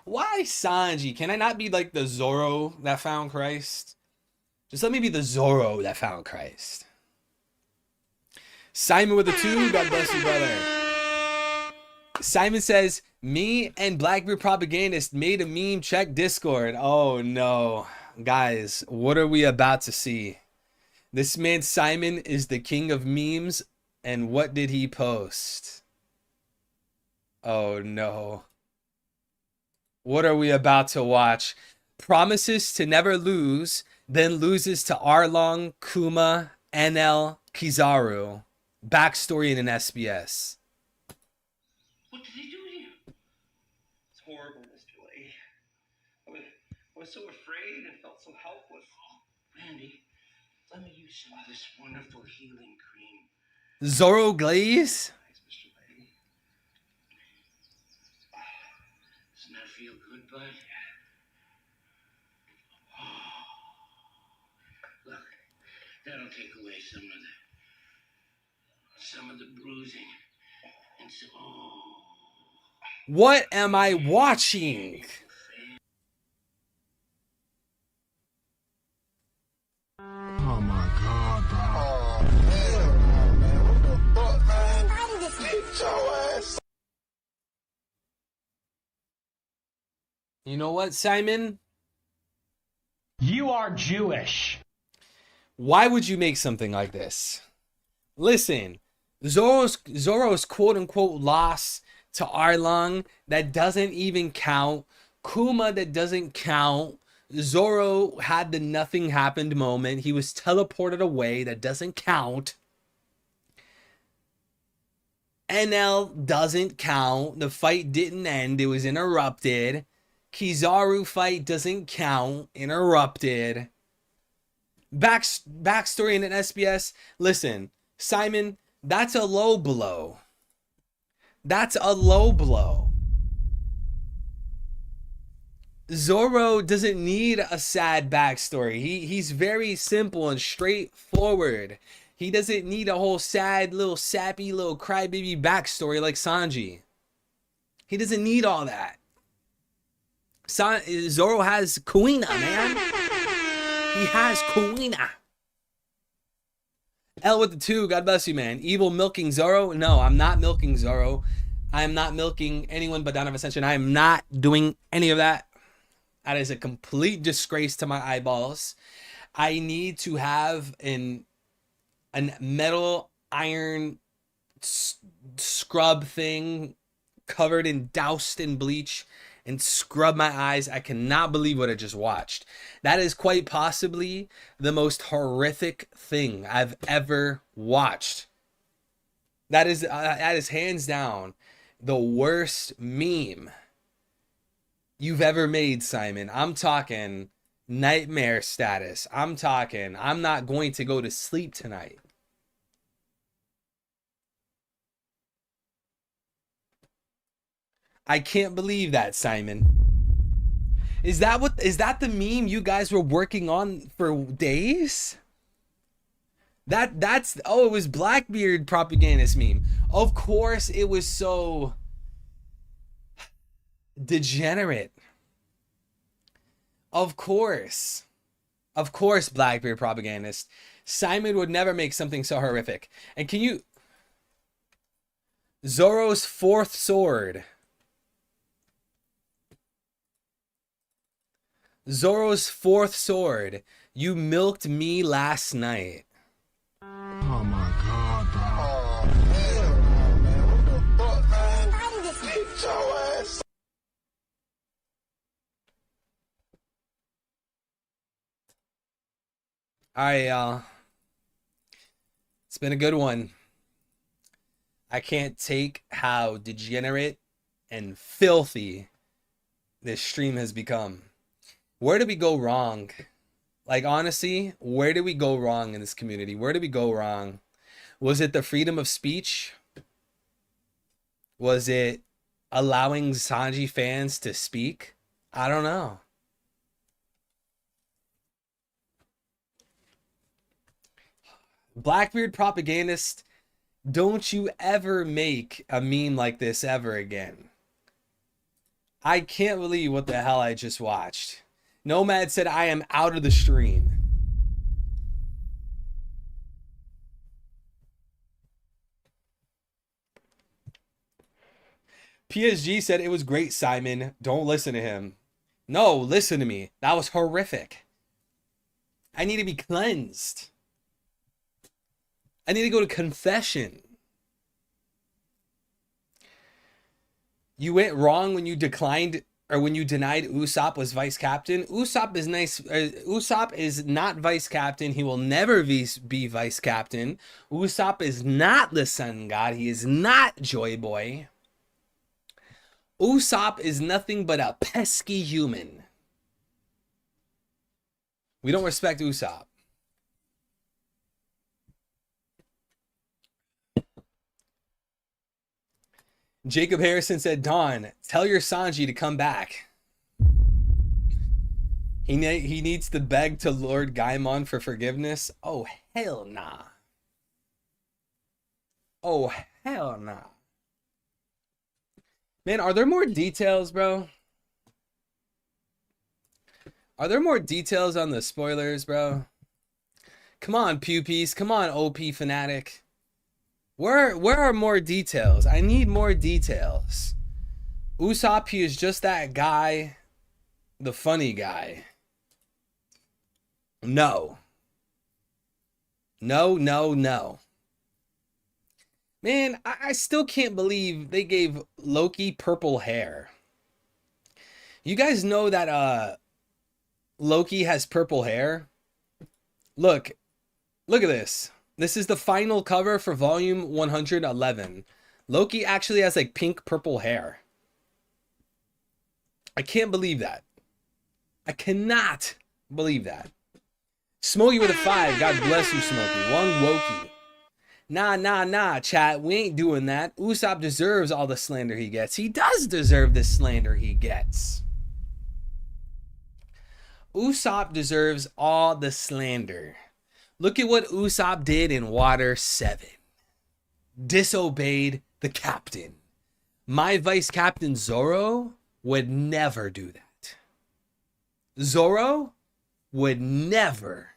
Why Sanji? Can I not be like the Zoro that found Christ? Just let me be the Zoro that found Christ. Simon with a 2. God bless you, brother. Simon says, me and Blackbeard Propagandist made a meme. Check Discord. Oh no. Guys, what are we about to see? This man Simon is the king of memes. And what did he post? Oh no. What are we about to watch? Promises to never lose, then loses to Arlong, Kuma, NL, Kizaru. Backstory in an SBS. What did he do to you? It's horrible, Mr. Lee. I was so afraid and felt so helpless. Oh, Randy, let me use some of this wonderful healing cream. Zoro Glaze? Thanks, Mr. Lee. Doesn't that feel good, bud? Look, that'll take away some of the bruising and so. What am I watching? Oh my god, dog. You know what, Simon? You are Jewish. Why would you make something like this? Listen, Zoro's quote-unquote loss to Arlong, that doesn't even count. Kuma, that doesn't count. Zoro had the nothing happened moment. He was teleported away. That doesn't count. NL doesn't count. The fight didn't end. It was interrupted. Kizaru fight doesn't count. Interrupted. Backstory in an SBS. Listen, Simon, that's a low blow. That's a low blow. Zoro doesn't need a sad backstory. He's very simple and straightforward. He doesn't need a whole sad, little sappy, little crybaby backstory like Sanji. He doesn't need all that. Zoro has Kuina, man. He has Kuina. L with the 2, God bless you, man. Evil milking Zoro? No, I'm not milking Zoro. I am not milking anyone but Dawn of Ascension. I am not doing any of that. That is a complete disgrace to my eyeballs. I need to have a metal iron scrub thing covered in doused in bleach and scrub my eyes. I cannot believe what I just watched. That is quite possibly the most horrific thing I've ever watched. That is hands down the worst meme you've ever made, Simon. I'm talking nightmare status. I'm talking I'm not going to go to sleep tonight. I can't believe that, Simon. Is that the meme you guys were working on for days? That's oh, it was Blackbeard Propagandist meme. Of course it was so degenerate. Of course, Blackbeard Propagandist. Simon would never make something so horrific. And can you... Zoro's fourth sword. Zoro's fourth sword. You milked me last night. Oh my god, dog. Alright, y'all. It's been a good one. I can't take how degenerate and filthy this stream has become. Where did we go wrong? Like, honestly, where did we go wrong in this community? Where did we go wrong? Was it the freedom of speech? Was it allowing Sanji fans to speak? I don't know. Blackbeard Propagandist, don't you ever make a meme like this ever again. I can't believe what the hell I just watched. Nomad said, I am out of the stream. PSG said it was great, Simon. Don't listen to him. No, listen to me. That was horrific. I need to be cleansed. I need to go to confession. You went wrong when you declined or when you denied Usopp was vice captain. Usopp is nice. Usopp is not vice captain. He will never be vice captain. Usopp is not the sun god. He is not Joy Boy. Usopp is nothing but a pesky human. We don't respect Usopp. Jacob Harrison said, Dawn, tell your Sanji to come back. He needs to beg to Lord Gaimon for forgiveness. Oh, hell nah. Oh, hell nah. Man, are there more details, bro? Are there more details on the spoilers, bro? Come on, Pewpies. Come on, OP Fanatic. Where are more details? I need more details. Usopp, he is just that guy. The funny guy. No. No, no, no. Man, I still can't believe they gave Loki purple hair. You guys know that Loki has purple hair? Look at this. This is the final cover for volume 111. Loki actually has like pink purple hair. I can't believe that. I cannot believe that. Smokey with a 5. God bless you, Smokey. One Wokey. Nah, chat. We ain't doing that. Usopp deserves all the slander he gets. He does deserve the slander he gets. Usopp deserves all the slander. Look at what Usopp did in Water 7. Disobeyed the captain. My vice captain Zoro would never do that. Zoro would never.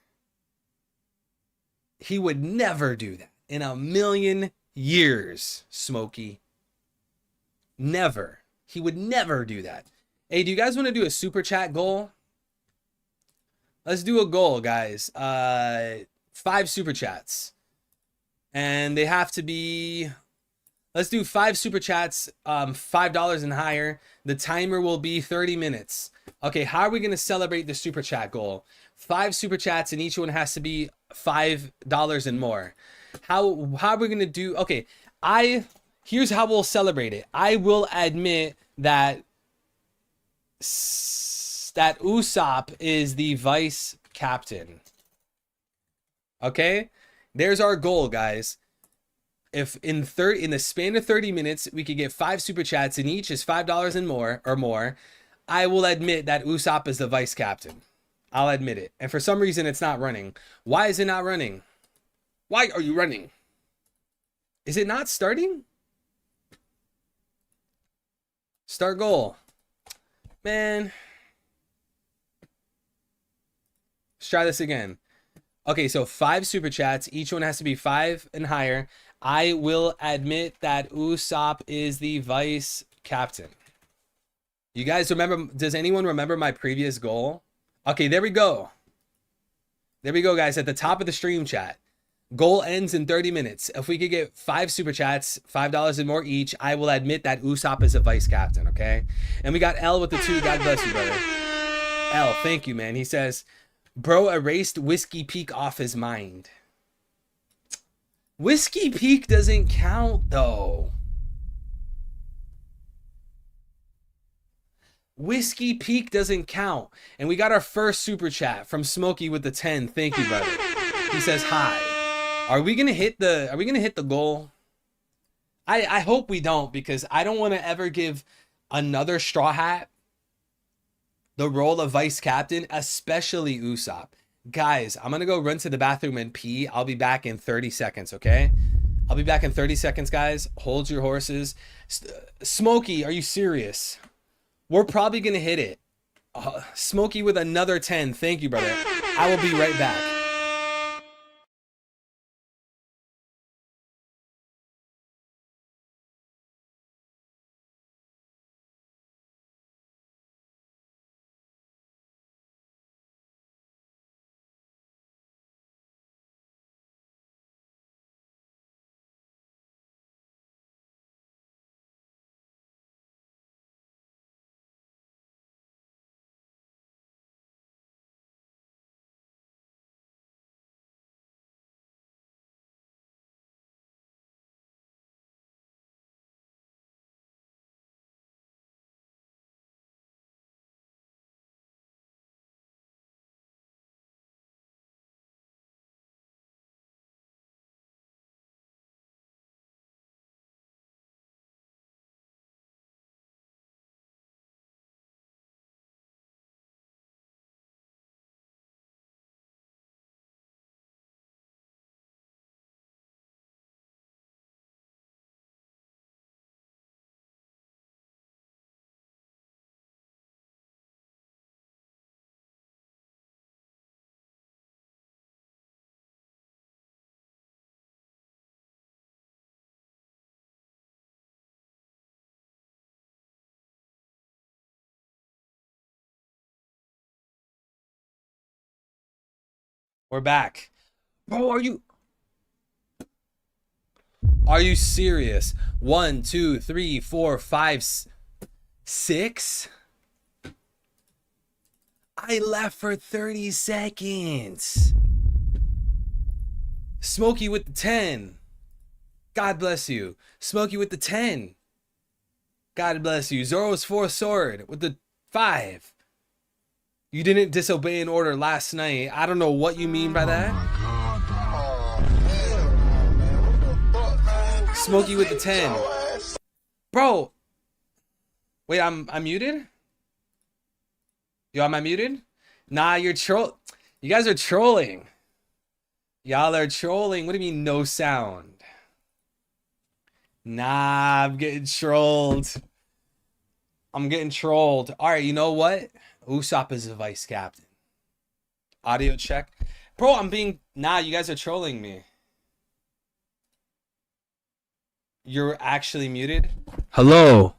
He would never do that. In a million years, Smokey. Never. He would never do that. Hey, do you guys want to do a super chat goal? Let's do a goal, guys. 5 super chats. And they have to be... Let's do 5 super chats, $5 and higher. The timer will be 30 minutes. Okay, how are we going to celebrate the super chat goal? 5 super chats, and each one has to be $5 and more. How are we going to do... Okay, here's how we'll celebrate it. I will admit that Usopp is the vice captain. Okay? There's our goal, guys. If in the span of 30 minutes we could get 5 super chats and each is $5 and more, I will admit that Usopp is the vice captain. I'll admit it. And for some reason it's not running. Why is it not running? Why are you running? Is it not starting? Start goal. Man. Let's try this again. Okay, so 5 super chats. Each one has to be 5 and higher. I will admit that Usopp is the vice captain. You guys remember? Does anyone remember my previous goal? Okay, there we go. There we go, guys. At the top of the stream chat. Goal ends in 30 minutes. If we could get 5 super chats, $5 and more each, I will admit that Usopp is a vice captain, okay? And we got L with the 2. God bless you, brother. L, thank you, man. He says... Bro erased Whiskey Peak off his mind. Whiskey Peak doesn't count, though. Whiskey Peak doesn't count. And we got our first super chat from Smokey with the 10. Thank you, brother. He says hi. Are we gonna hit the goal? I hope we don't, because I don't want to ever give another Straw Hat the role of vice captain, especially Usopp. Guys, I'm going to go run to the bathroom and pee. I'll be back in 30 seconds, okay? I'll be back in 30 seconds, guys. Hold your horses. Smokey, are you serious? We're probably going to hit it. Smokey with another 10. Thank you, brother. I will be right back. We're back. Bro, are you serious? 1, 2, 3, 4, 5, 6? I left for 30 seconds. Smokey with the 10. God bless you. Smokey with the 10. God bless you. Zoro's fourth sword with the 5. You didn't disobey an order last night. I don't know what you mean by that. Smokey with the 10. Bro. Wait, I'm muted? Yo, am I muted? Nah, you're troll. You guys are trolling. Y'all are trolling. What do you mean no sound? Nah, I'm getting trolled. I'm getting trolled. All right, you know what? Usopp is a vice captain. Audio check. Bro, Nah, you guys are trolling me. You're actually muted? Hello.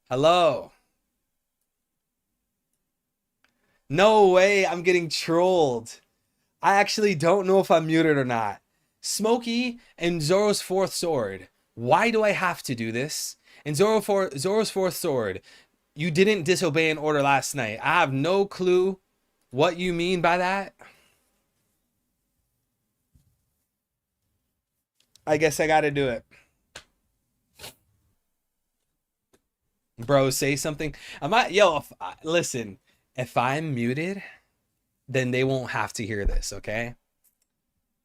Hello. No way, I'm getting trolled. I actually don't know if I'm muted or not. Smokey and Zoro's fourth sword. Why do I have to do this? And Zoro's fourth sword. You didn't disobey an order last night. I have no clue what you mean by that. I guess I gotta do it. Bro, say something. Listen, if I'm muted, then they won't have to hear this, okay?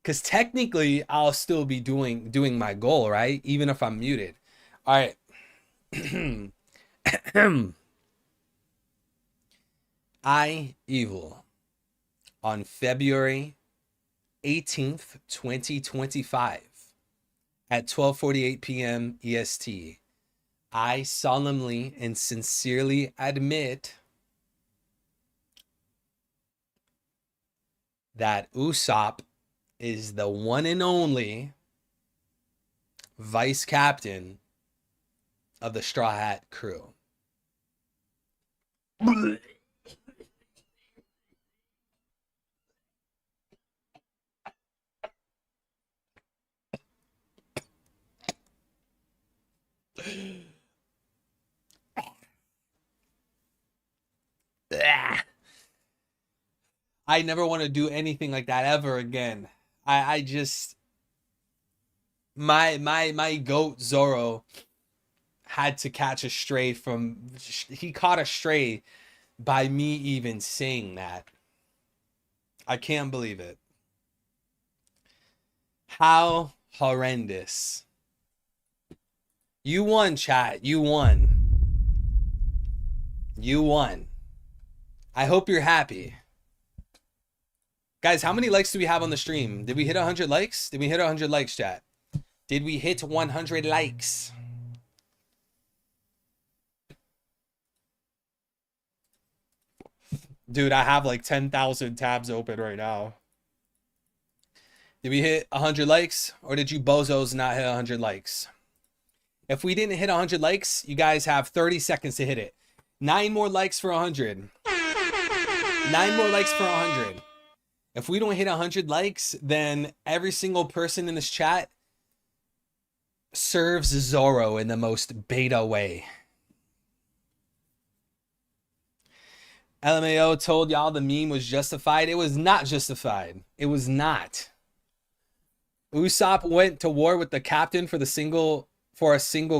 Because technically, I'll still be doing my goal, right? Even if I'm muted. All right. I Evil on February 18th, 2025 at 12:48 p.m. EST. I solemnly and sincerely admit that Usopp is the one and only vice captain of the Straw Hat crew. I never want to do anything like that ever again. I just my goat Zoro had to catch a stray he caught a stray by me even saying that. I can't believe it. How horrendous. You won, chat. You won. You won. I hope you're happy. Guys, how many likes do we have on the stream? Did we hit 100 likes? Did we hit 100 likes, chat? Did we hit 100 likes? Dude, I have like 10,000 tabs open right now. Did we hit 100 likes? Or did you bozos not hit 100 likes? If we didn't hit 100 likes, you guys have 30 seconds to hit it. 9 more likes for 100. 9 more likes for 100. If we don't hit 100 likes, then every single person in this chat serves Zoro in the most beta way. LMAO told y'all the meme was justified. It was not justified. It was not. Usopp went to war with the captain for a single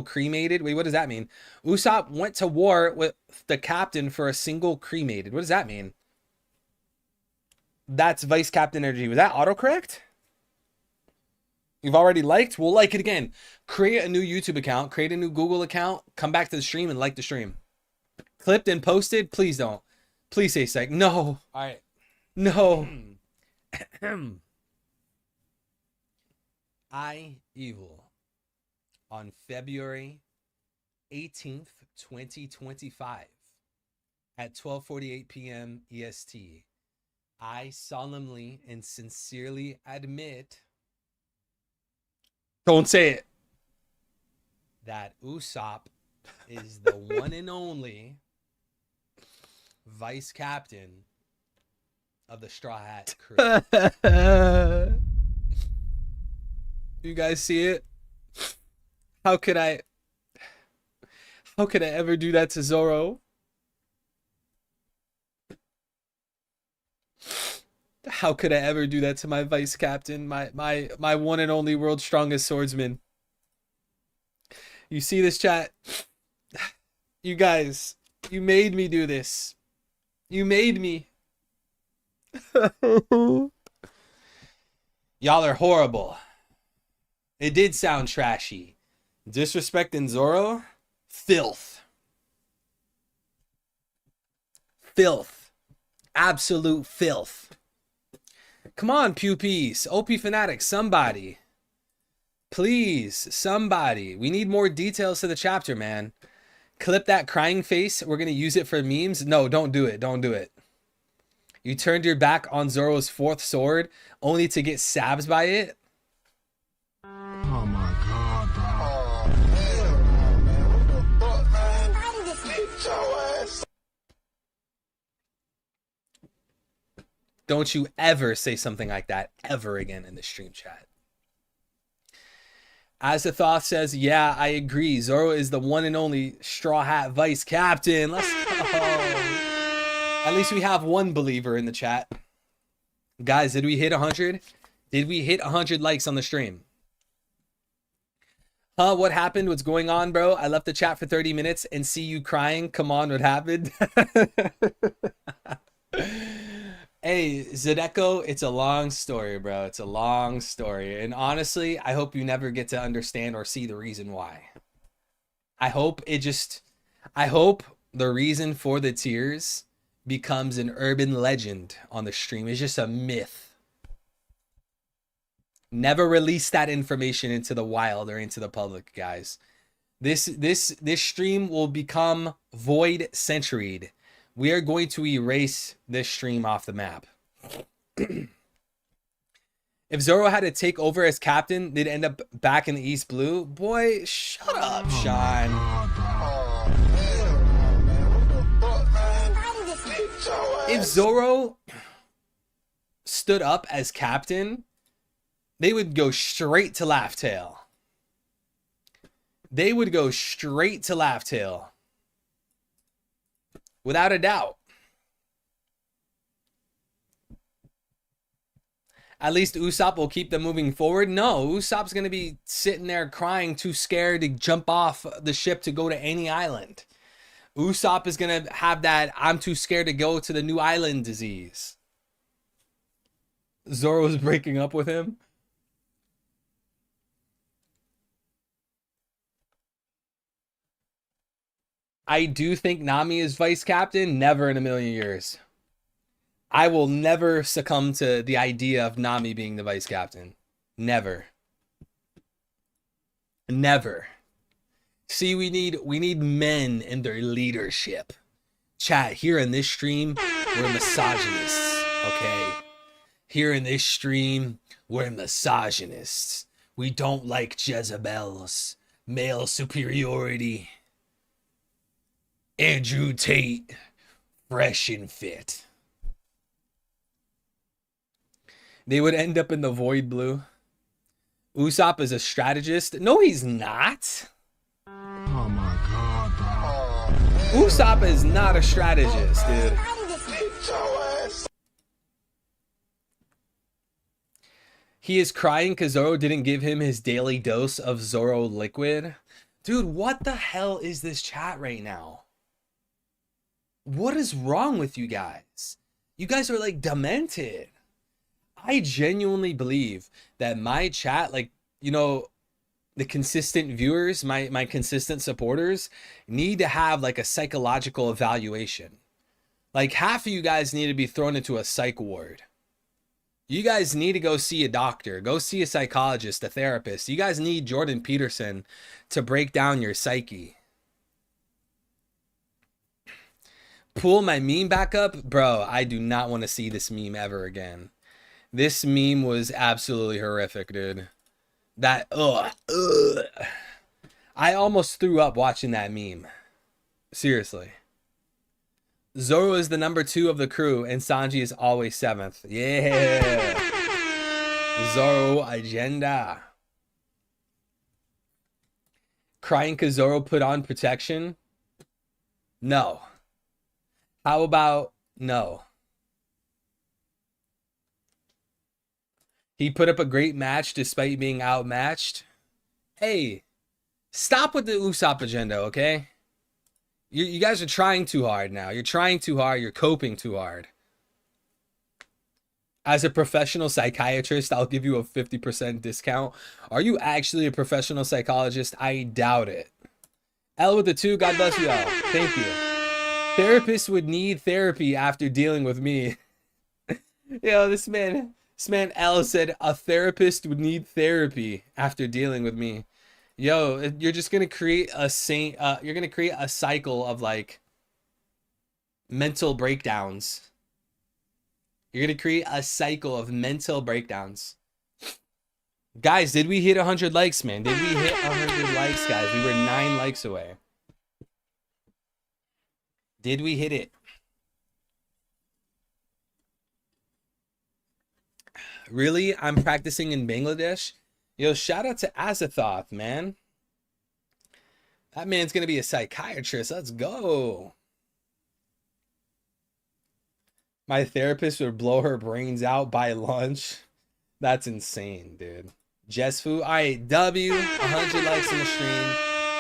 cremated. Wait, what does that mean? Usopp went to war with the captain for a single cremated. What does that mean? That's Vice Captain Energy. Was that autocorrect? You've already liked? We'll like it again. Create a new YouTube account. Create a new Google account. Come back to the stream and like the stream. Clipped and posted? Please don't. Please say psych. No. All right. No. I Evil on February 18th, 2025 at 12:48 p.m. EST. I solemnly and sincerely admit. Don't say it. that Usopp is the one and only vice captain of the Straw Hat crew. You guys see it? How could I ever do that to Zoro? How could I ever do that to my vice captain, my one and only world's strongest swordsman? You see this, chat? You guys, you made me do this. You made me. Y'all are horrible. It did sound trashy. Disrespecting Zoro? Filth. Filth. Absolute filth. Come on, Pupies. OP Fanatic, somebody. Please, somebody. We need more details to the chapter, man. Clip that crying face. We're going to use it for memes. No, don't do it. Don't do it. You turned your back on Zoro's fourth sword only to get stabbed by it? Oh my god, dog. Don't you ever say something like that ever again in the stream chat. As the Thoth says, yeah, I agree. Zoro is the one and only Straw Hat Vice Captain. Let's go. At least we have one believer in the chat. Guys, did we hit 100? Did we hit 100 likes on the stream? Huh, what happened? What's going on, bro? I left the chat for 30 minutes and see you crying. Come on, what happened? Hey, Zedeko, it's a long story, bro. It's a long story. And honestly, I hope you never get to understand or see the reason why. I hope the reason for the tears becomes an urban legend on the stream. It's just a myth. Never release that information into the wild or into the public, guys. This stream will become void centuried. We are going to erase this stream off the map. If Zoro had to take over as captain, they'd end up back in the East Blue. Boy, shut up, Sean. If Zoro stood up as captain, they would go straight to Laugh Tale. They would go straight to Laugh Tale. Without a doubt. At least Usopp will keep them moving forward. No, Usopp's going to be sitting there crying, too scared to jump off the ship to go to any island. Usopp is going to have that I'm too scared to go to the new island disease. Zoro's breaking up with him. I do think Nami is vice captain. Never in a million years. I will never succumb to the idea of Nami being the vice captain. Never. Never. See, we need men in their leadership. Chat, here in this stream, we're misogynists, okay? Here in this stream, we're misogynists. We don't like Jezebel's male superiority. Andrew Tate, fresh and fit. They would end up in the Void Blue. Usopp is a strategist. No, he's not. Oh my god, dog. Usopp is not a strategist, dude. He is crying because Zoro didn't give him his daily dose of Zoro liquid. Dude, what the hell is this chat right now? What is wrong with you guys? You guys are like demented. I genuinely believe that my chat, like, you know, the consistent viewers, my consistent supporters need to have like a psychological evaluation. Like half of you guys need to be thrown into a psych ward. You guys need to go see a doctor, go see a psychologist, a therapist. You guys need Jordan Peterson to break down your psyche. Pull my meme back up. Bro, I do not want to see this meme ever again. This meme was absolutely horrific, dude. That, ugh. I almost threw up watching that meme. Seriously. Zoro is the number 2 of the crew, and Sanji is always 7th. Yeah. Zoro agenda. Crying because Zoro put on protection? No. How about no? He put up a great match despite being outmatched. Hey, stop with the Usopp agenda, okay? You guys are trying too hard now. You're trying too hard. You're coping too hard. As a professional psychiatrist, I'll give you a 50% discount. Are you actually a professional psychologist? I doubt it. L with the 2, God bless you all. Thank you. Therapists would need therapy after dealing with me. Yo, this man L said a therapist would need therapy after dealing with me. Yo, you're just gonna create you're gonna create a cycle of like mental breakdowns. You're gonna create a cycle of mental breakdowns. Guys, did we hit 100 likes, man? Did we hit 100 likes, guys? We were 9 likes away. Did we hit it? Really? I'm practicing in Bangladesh? Yo, shout out to Azathoth, man. That man's gonna be a psychiatrist. Let's go. My therapist would blow her brains out by lunch. That's insane, dude. Jessfu. All right, W. 100 likes in the stream.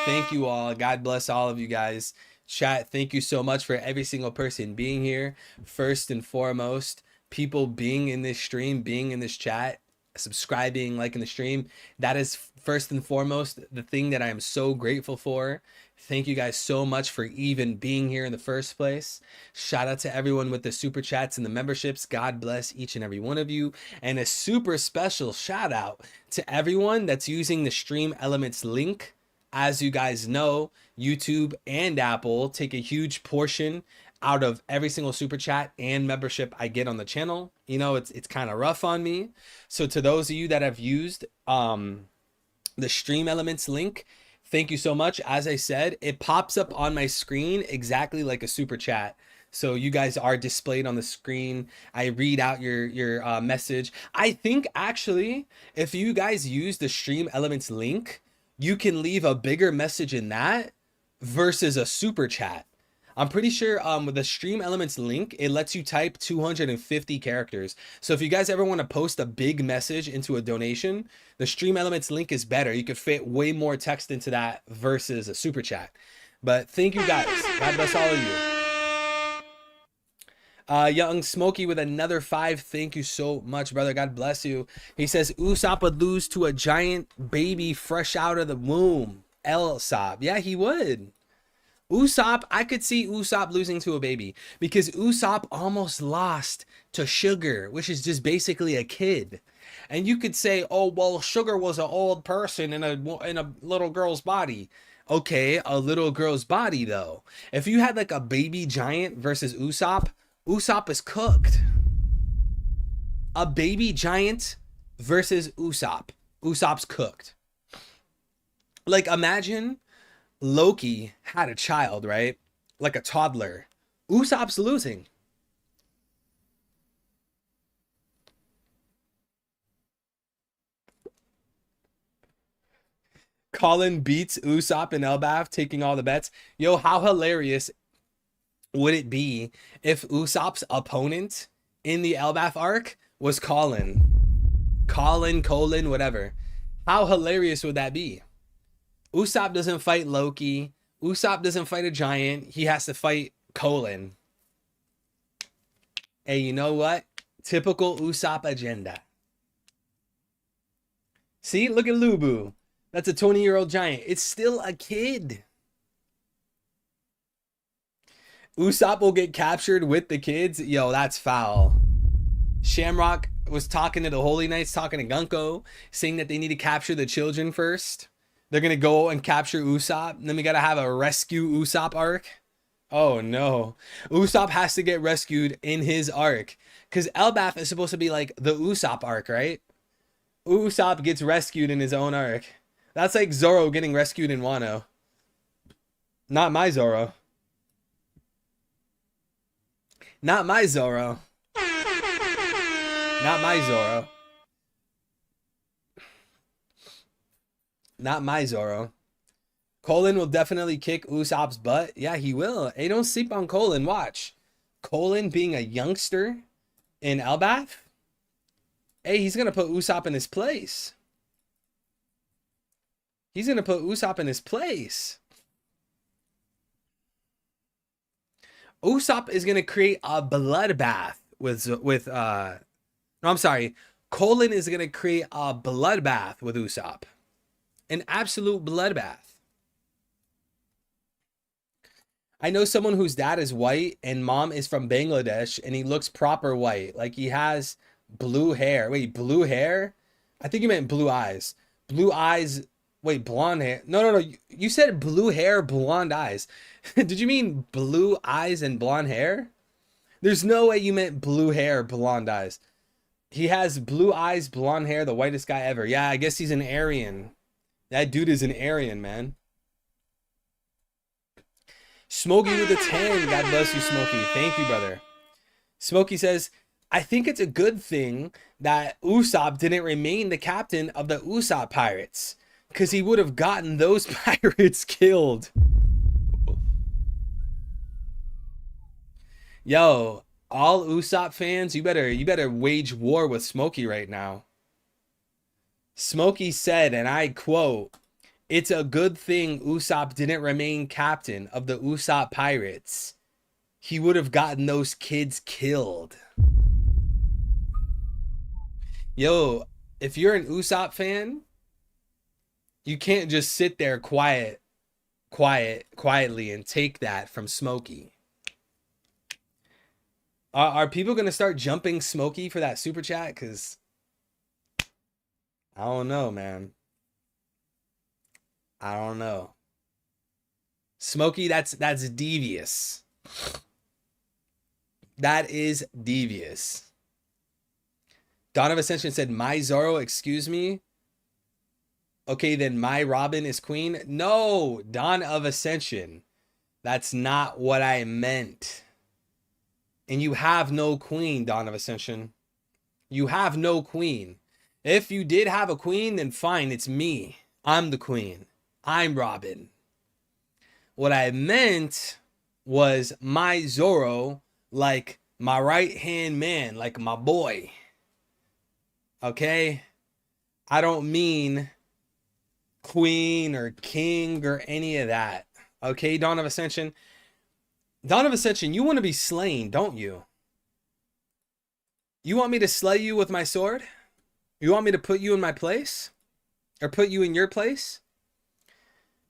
Thank you all. God bless all of you guys. Chat, thank you so much for every single person being here. First and foremost, people being in this stream, being in this chat, subscribing, liking the stream. That is first and foremost the thing that I am so grateful for. Thank you guys so much for even being here in the first place. Shout out to everyone with the super chats and the memberships. God bless each and every one of you. And a super special shout out to everyone that's using the Stream Elements link. As you guys know, YouTube and Apple take a huge portion out of every single super chat and membership I get on the channel. You know, it's kind of rough on me. So to those of you that have used the Stream Elements link, thank you so much. As I said, it pops up on my screen exactly like a super chat. So you guys are displayed on the screen. I read out your message. I think actually, if you guys use the Stream Elements link, you can leave a bigger message in that versus a super chat. I'm pretty sure with the Stream Elements link, it lets you type 250 characters. So if you guys ever want to post a big message into a donation, the Stream Elements link is better. You could fit way more text into that versus a super chat. But thank you guys. God bless all of you. Young Smokey with another 5. Thank you so much, brother. God bless you. He says Usopp would lose to a giant baby fresh out of the womb. Elsop. Yeah, he would. Usopp, I could see Usopp losing to a baby because Usopp almost lost to Sugar, which is just basically a kid. And you could say, oh, well, Sugar was an old person in a little girl's body. Okay, a little girl's body, though. If you had like a baby giant versus Usopp, Usopp is cooked. A baby giant versus Usopp. Usopp's cooked. Like, imagine Loki had a child, right? Like a toddler. Usopp's losing. Colin beats Usopp and Elbaf, taking all the bets. Yo, how hilarious would it be if Usopp's opponent in the Elbaf arc was Colin, whatever? How hilarious would that be? Usopp doesn't fight Loki. Usopp doesn't fight a giant. He has to fight Colin. Hey, you know what? Typical Usopp agenda. See, look at Lubu. That's a 20-year-old giant. It's still a kid. Usopp will get captured with the kids. Yo, that's foul. Shamrock was talking to the Holy Knights, talking to Gunko, saying that they need to capture the children first. They're going to go and capture Usopp. And then we got to have a rescue Usopp arc. Oh, no. Usopp has to get rescued in his arc. Because Elbaf is supposed to be like the Usopp arc, right? Usopp gets rescued in his own arc. That's like Zoro getting rescued in Wano. Not my Zoro. Not my Zoro. Not my Zoro. Not my Zoro. Colin will definitely kick Usopp's butt. Yeah, he will. Hey, don't sleep on Colin. Watch. Colin being a youngster in Elbath. Hey, he's going to put Usopp in his place. He's going to put Usopp in his place. Usopp is going to create a bloodbath no, I'm sorry. Colin is going to create a bloodbath with Usopp. An absolute bloodbath. I know someone whose dad is white and mom is from Bangladesh and he looks proper white. Like he has blue hair. Wait, blue hair? I think you meant blue eyes. Blue eyes. Wait, blonde hair. No. You said blue hair, blonde eyes. Did you mean blue eyes and blonde hair? There's no way you meant blue hair, blonde eyes. He has blue eyes, blonde hair, the whitest guy ever. Yeah, I guess he's an Aryan. That dude is an Aryan, man. Smokey with a 10. God bless you, Smokey. Thank you, brother. Smokey says, I think it's a good thing that Usopp didn't remain the captain of the Usopp Pirates, because he would have gotten those pirates killed. Yo, all Usopp fans, you better wage war with Smokey right now. Smokey said, and I quote, it's a good thing Usopp didn't remain captain of the Usopp Pirates. He would have gotten those kids killed. Yo, if you're an Usopp fan, you can't just sit there quietly and take that from Smokey. Are people going to start jumping Smokey for that super chat? Because I don't know, man. I don't know. Smokey, that's devious. That is devious. Dawn of Ascension said, my Zoro, excuse me. Okay, then my Robin is queen. No, Dawn of Ascension. That's not what I meant. And you have no queen, Dawn of Ascension. You have no queen. If you did have a queen, then fine, it's me. I'm the queen. I'm Robin. What I meant was my Zoro, like my right-hand man, like my boy. Okay? I don't mean queen or king or any of that. Okay, Dawn of Ascension? Dawn of Ascension, you want to be slain, don't you? You want me to slay you with my sword? You want me to put you in my place? Or put you in your place?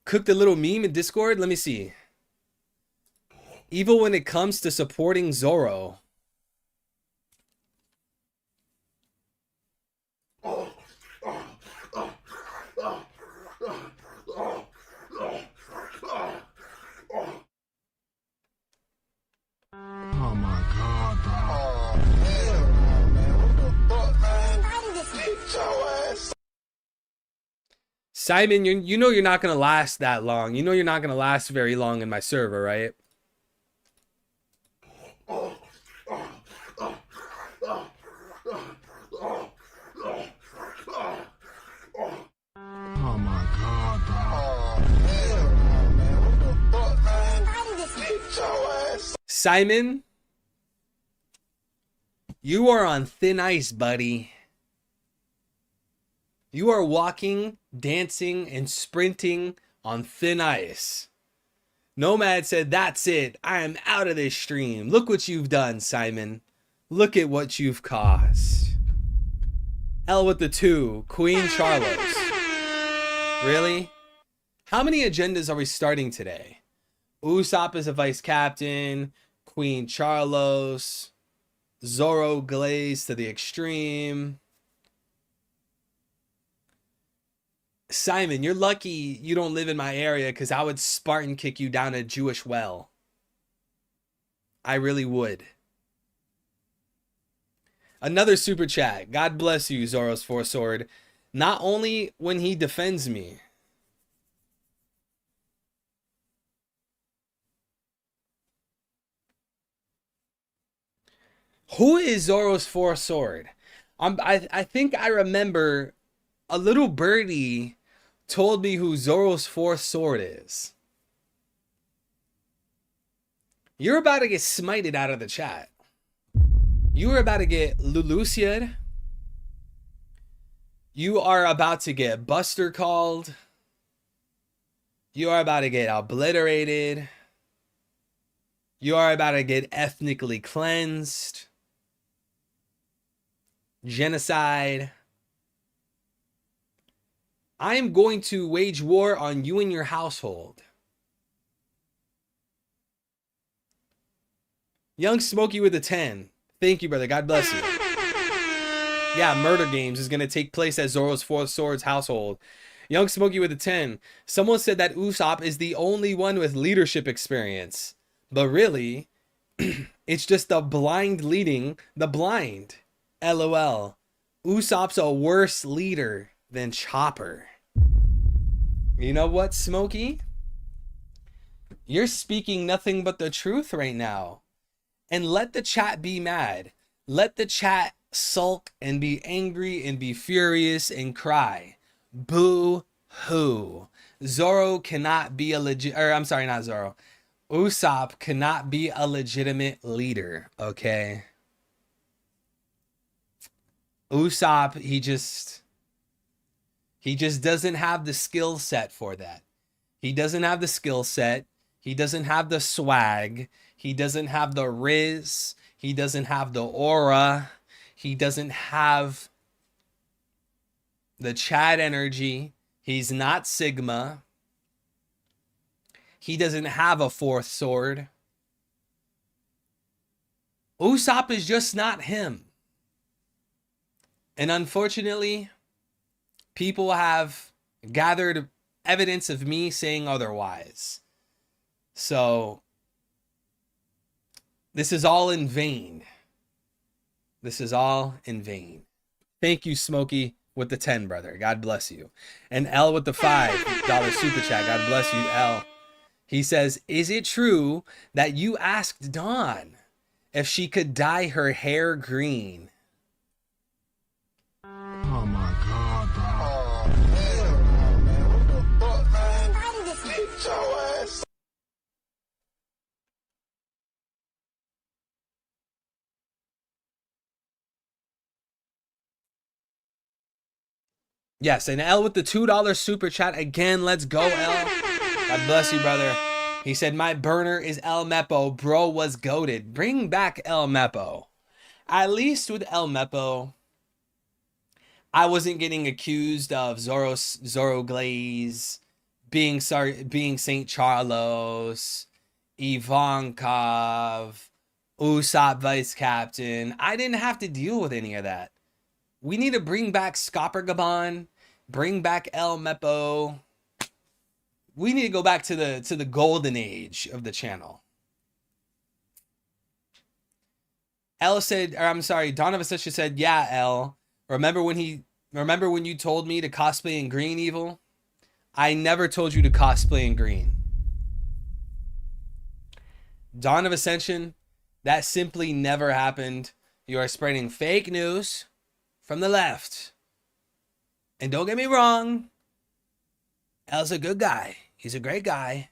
Cook the little meme in Discord? Let me see. Evil when it comes to supporting Zoro. Oh my god, dog. Simon, you know you're not going to last that long. You know you're not going to last very long in my server, right? Oh my god, dog. Simon, you are on thin ice, buddy. You are walking, dancing, and sprinting on thin ice. Nomad said, that's it. I am out of this stream. Look what you've done, Simon. Look at what you've caused. Hell with the 2. Queen Charlos. Really? How many agendas are we starting today? Usopp is a vice captain. Queen Charlos. Zoro Glaze to the extreme. Simon, you're lucky you don't live in my area because I would Spartan kick you down a Jewish well. I really would. Another super chat. God bless you, Zoro's Four Sword. Not only when he defends me, Who is Zoro's fourth sword? I think I remember a little birdie told me who Zoro's fourth sword is. You're about to get smited out of the chat. You are about to get Lulucia'd. You are about to get Buster called. You are about to get obliterated. You are about to get ethnically cleansed. Genocide. I am going to wage war on you and your household. Young Smokey with a 10. Thank you, brother. God bless you. Yeah, Murder Games is going to take place at Zoro's Fourth Sword's household. Young Smokey with a 10. Someone said that Usopp is the only one with leadership experience. But really, it's just the blind leading the blind. LOL. Usopp's a worse leader than Chopper. You know what, Smokey? You're speaking nothing but the truth right now. And let the chat be mad. Let the chat sulk and be angry and be furious and cry. Boo hoo. Zoro cannot be a legit, or I'm sorry, not Zoro. Usopp cannot be a legitimate leader, okay? Usopp, he just doesn't have the skill set for that. He doesn't have the skill set. He doesn't have the swag. He doesn't have the riz. He doesn't have the aura. He doesn't have the Chad energy. He's not Sigma. He doesn't have a fourth sword. Usopp is just not him. And unfortunately, people have gathered evidence of me saying otherwise. So, this is all in vain. This is all in vain. Thank you, Smokey, with the 10, brother. God bless you. And L with the $5 super chat. God bless you, L. He says, is it true that you asked Dawn if she could dye her hair green? Oh my god, dog. Yes, and L with the $2 super chat. Again, let's go, L. God bless you, brother. He said, my burner is El Mepo. Bro was goated. Bring back El Mepo. At least with El Mepo, I wasn't getting accused of Zoro Glaze, being St. Charlos, Ivankov, Usopp vice captain. I didn't have to deal with any of that. We need to bring back Scopper Gaban, bring back El Mepo. We need to go back to the golden age of the channel. L said, or I'm sorry, Donovan said, she said, yeah, L. Remember when you told me to cosplay in green, Evil? I never told you to cosplay in green. Dawn of Ascension, that simply never happened. You are spreading fake news from the left. And don't get me wrong, L's a good guy. He's a great guy.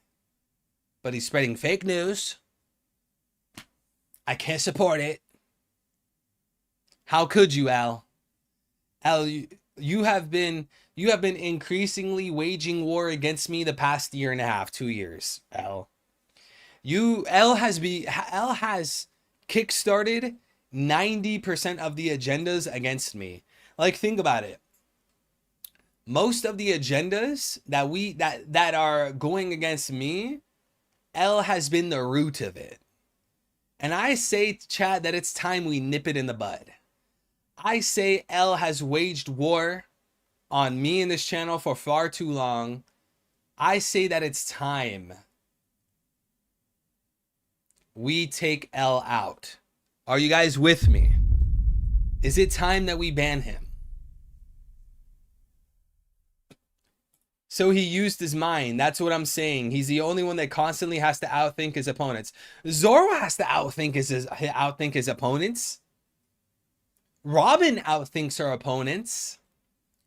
But he's spreading fake news. I can't support it. How could you, Al? Al, you have been increasingly waging war against me the past year and a half, 2 years, Al. L has kickstarted 90% of the agendas against me. Like, think about it. Most of the agendas that are going against me, L has been the root of it. And I say, Chad, that it's time we nip it in the bud. I say L has waged war on me and this channel for far too long. I say that it's time we take L out. Are you guys with me? Is it time that we ban him? So he used his mind. That's what I'm saying. He's the only one that constantly has to outthink his opponents. Zoro has to outthink his opponents. Robin outthinks our opponents.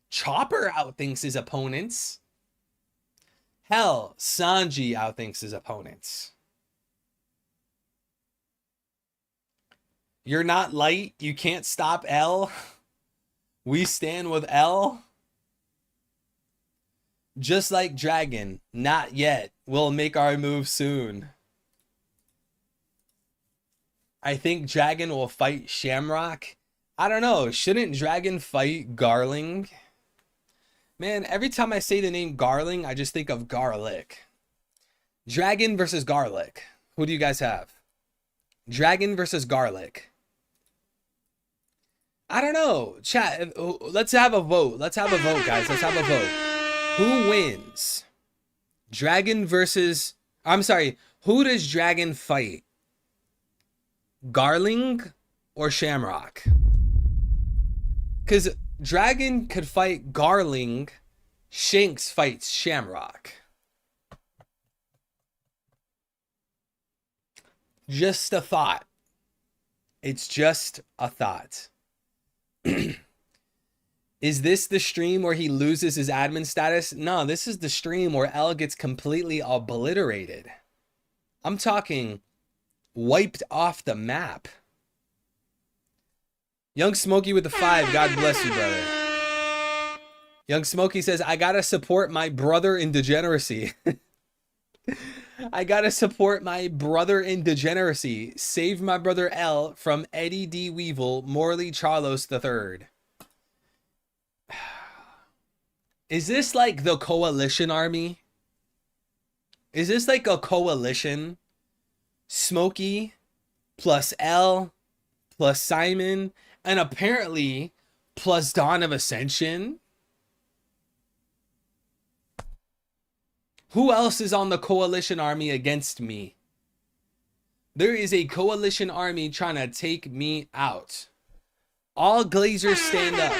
Chopper outthinks his opponents. Hell, Sanji outthinks his opponents. You're not light. You can't stop L. We stand with L. Just like Dragon, not yet. We'll make our move soon. I think Dragon will fight Shamrock. I don't know. Shouldn't Dragon fight Garling? Man, every time I say the name Garling, I just think of garlic. Dragon versus garlic. Who do you guys have? Dragon versus garlic. I don't know. Chat, let's have a vote. Let's have a vote, guys. Let's have a vote. Who wins? Dragon versus... I'm sorry. Who does Dragon fight? Garling or Shamrock? Because Dragon could fight Garling. Shanks fights Shamrock. Just a thought. It's just a thought. Is this the stream where he loses his admin status? No, this is the stream where L gets completely obliterated. I'm talking wiped off the map. Young Smokey with the 5. God bless you, brother. Young Smokey says, I gotta support my brother in degeneracy. I gotta support my brother in degeneracy. Save my brother L from Eddie D. Weevil, Morley Charlos III. Is this like the coalition army? Is this like a coalition? Smokey plus L plus Simon and apparently plus Dawn of Ascension? Who else is on the coalition army against me? There is a coalition army trying to take me out. All Glazers stand up.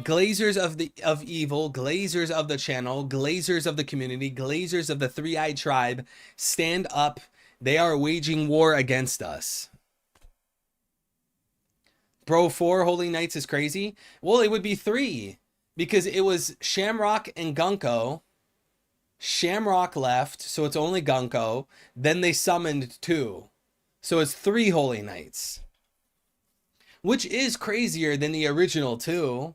Glazers of evil, Glazers of the channel, Glazers of the community, Glazers of the Three-Eyed Tribe, stand up. They are waging war against us. Bro, 4 Holy Knights is crazy. Well, it would be 3 because it was Shamrock and Gunko. Shamrock left, so it's only Gunko. Then they summoned 2. So it's 3 Holy Knights. Which is crazier than the original 2.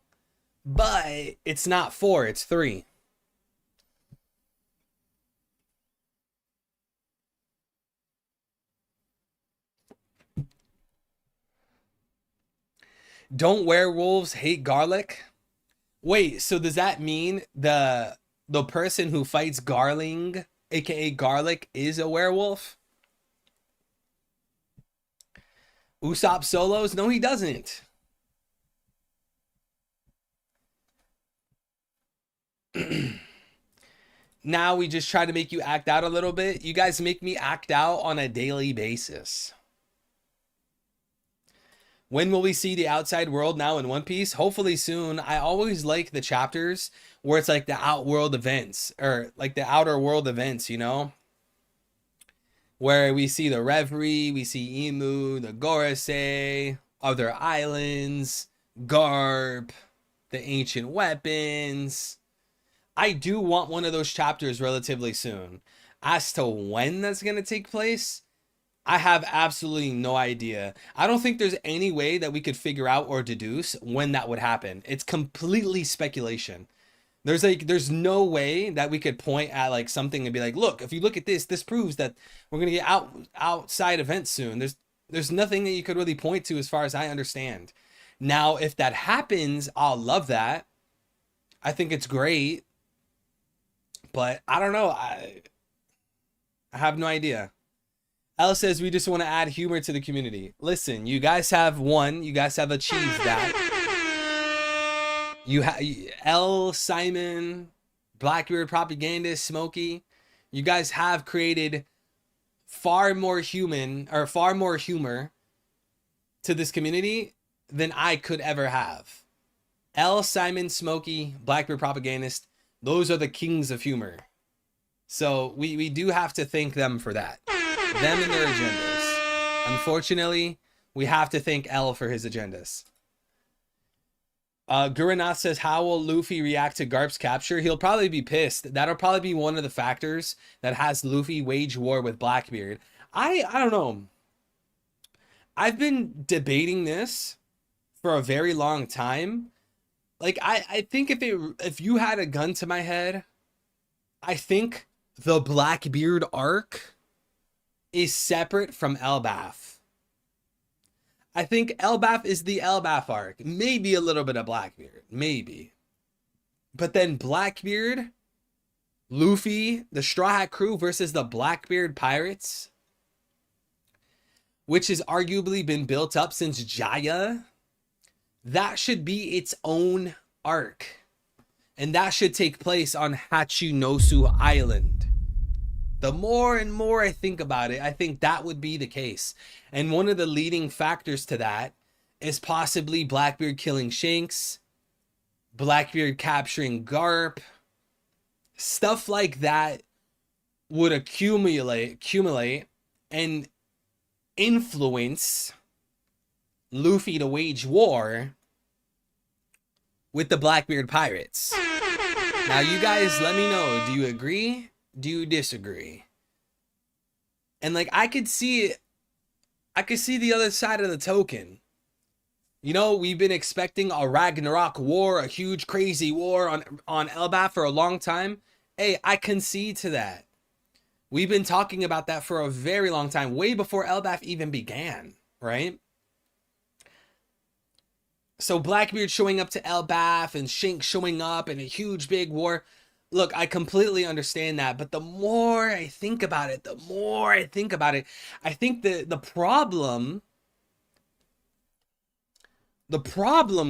But it's not 4, it's 3. Don't werewolves hate garlic? Wait, so does that mean the person who fights Garling, aka Garlic, is a werewolf? Usopp solos? No, he doesn't. Now we just try to make you act out a little bit. You guys make me act out on a daily basis. When will we see the outside world now in One Piece? Hopefully soon. I always like the chapters where it's like the outworld events or like the outer world events, you know? Where we see the Reverie, we see Emu, the Gorosei, other islands, Garp, the ancient weapons. I do want one of those chapters relatively soon. As to when that's going to take place, I have absolutely no idea. I don't think there's any way that we could figure out or deduce when that would happen. It's completely speculation. There's no way that we could point at like something and be like, look, if you look at this, this proves that we're going to get outside events soon. There's nothing that you could really point to as far as I understand. Now, if that happens, I'll love that. I think it's great. But I don't know. I have no idea. L says we just want to add humor to the community. Listen, you guys have won. You guys have achieved that. You have L, Simon, Blackbeard Propagandist, Smokey. You guys have created far more humor to this community than I could ever have. L, Simon, Smokey, Blackbeard Propagandist. Those are the kings of humor. So we do have to thank them for that. Them and their agendas. Unfortunately, We have to thank L for his agendas. Guranath says, how will Luffy react to Garp's capture? He'll probably be pissed. That'll probably be one of the factors that has Luffy wage war with Blackbeard. I don't know. I've been debating this for a very long time. Like, I think if you had a gun to my head, I think the Blackbeard arc is separate from Elbaf. I think Elbaf is the Elbaf arc. Maybe a little bit of Blackbeard. Maybe. But then Blackbeard, Luffy, the Straw Hat crew versus the Blackbeard pirates, which has arguably been built up since Jaya, that should be its own arc. And that should take place on Hachinosu Island. The more and more I think about it, I think that would be the case. And one of the leading factors to that is possibly Blackbeard killing Shanks, Blackbeard capturing Garp. Stuff like that would accumulate and influence Luffy to wage war with the Blackbeard pirates. Now you guys let me know, do you agree? Do you disagree? And like, I could see the other side of the token. You know, we've been expecting a Ragnarok war, a huge crazy war on Elbaf for a long time. Hey, I concede to that. We've been talking about that for a very long time, way before Elbaf even began, right? So Blackbeard showing up to Elbaf and Shanks showing up in a huge big war. Look, I completely understand that, but the more I think about it, I think the problem,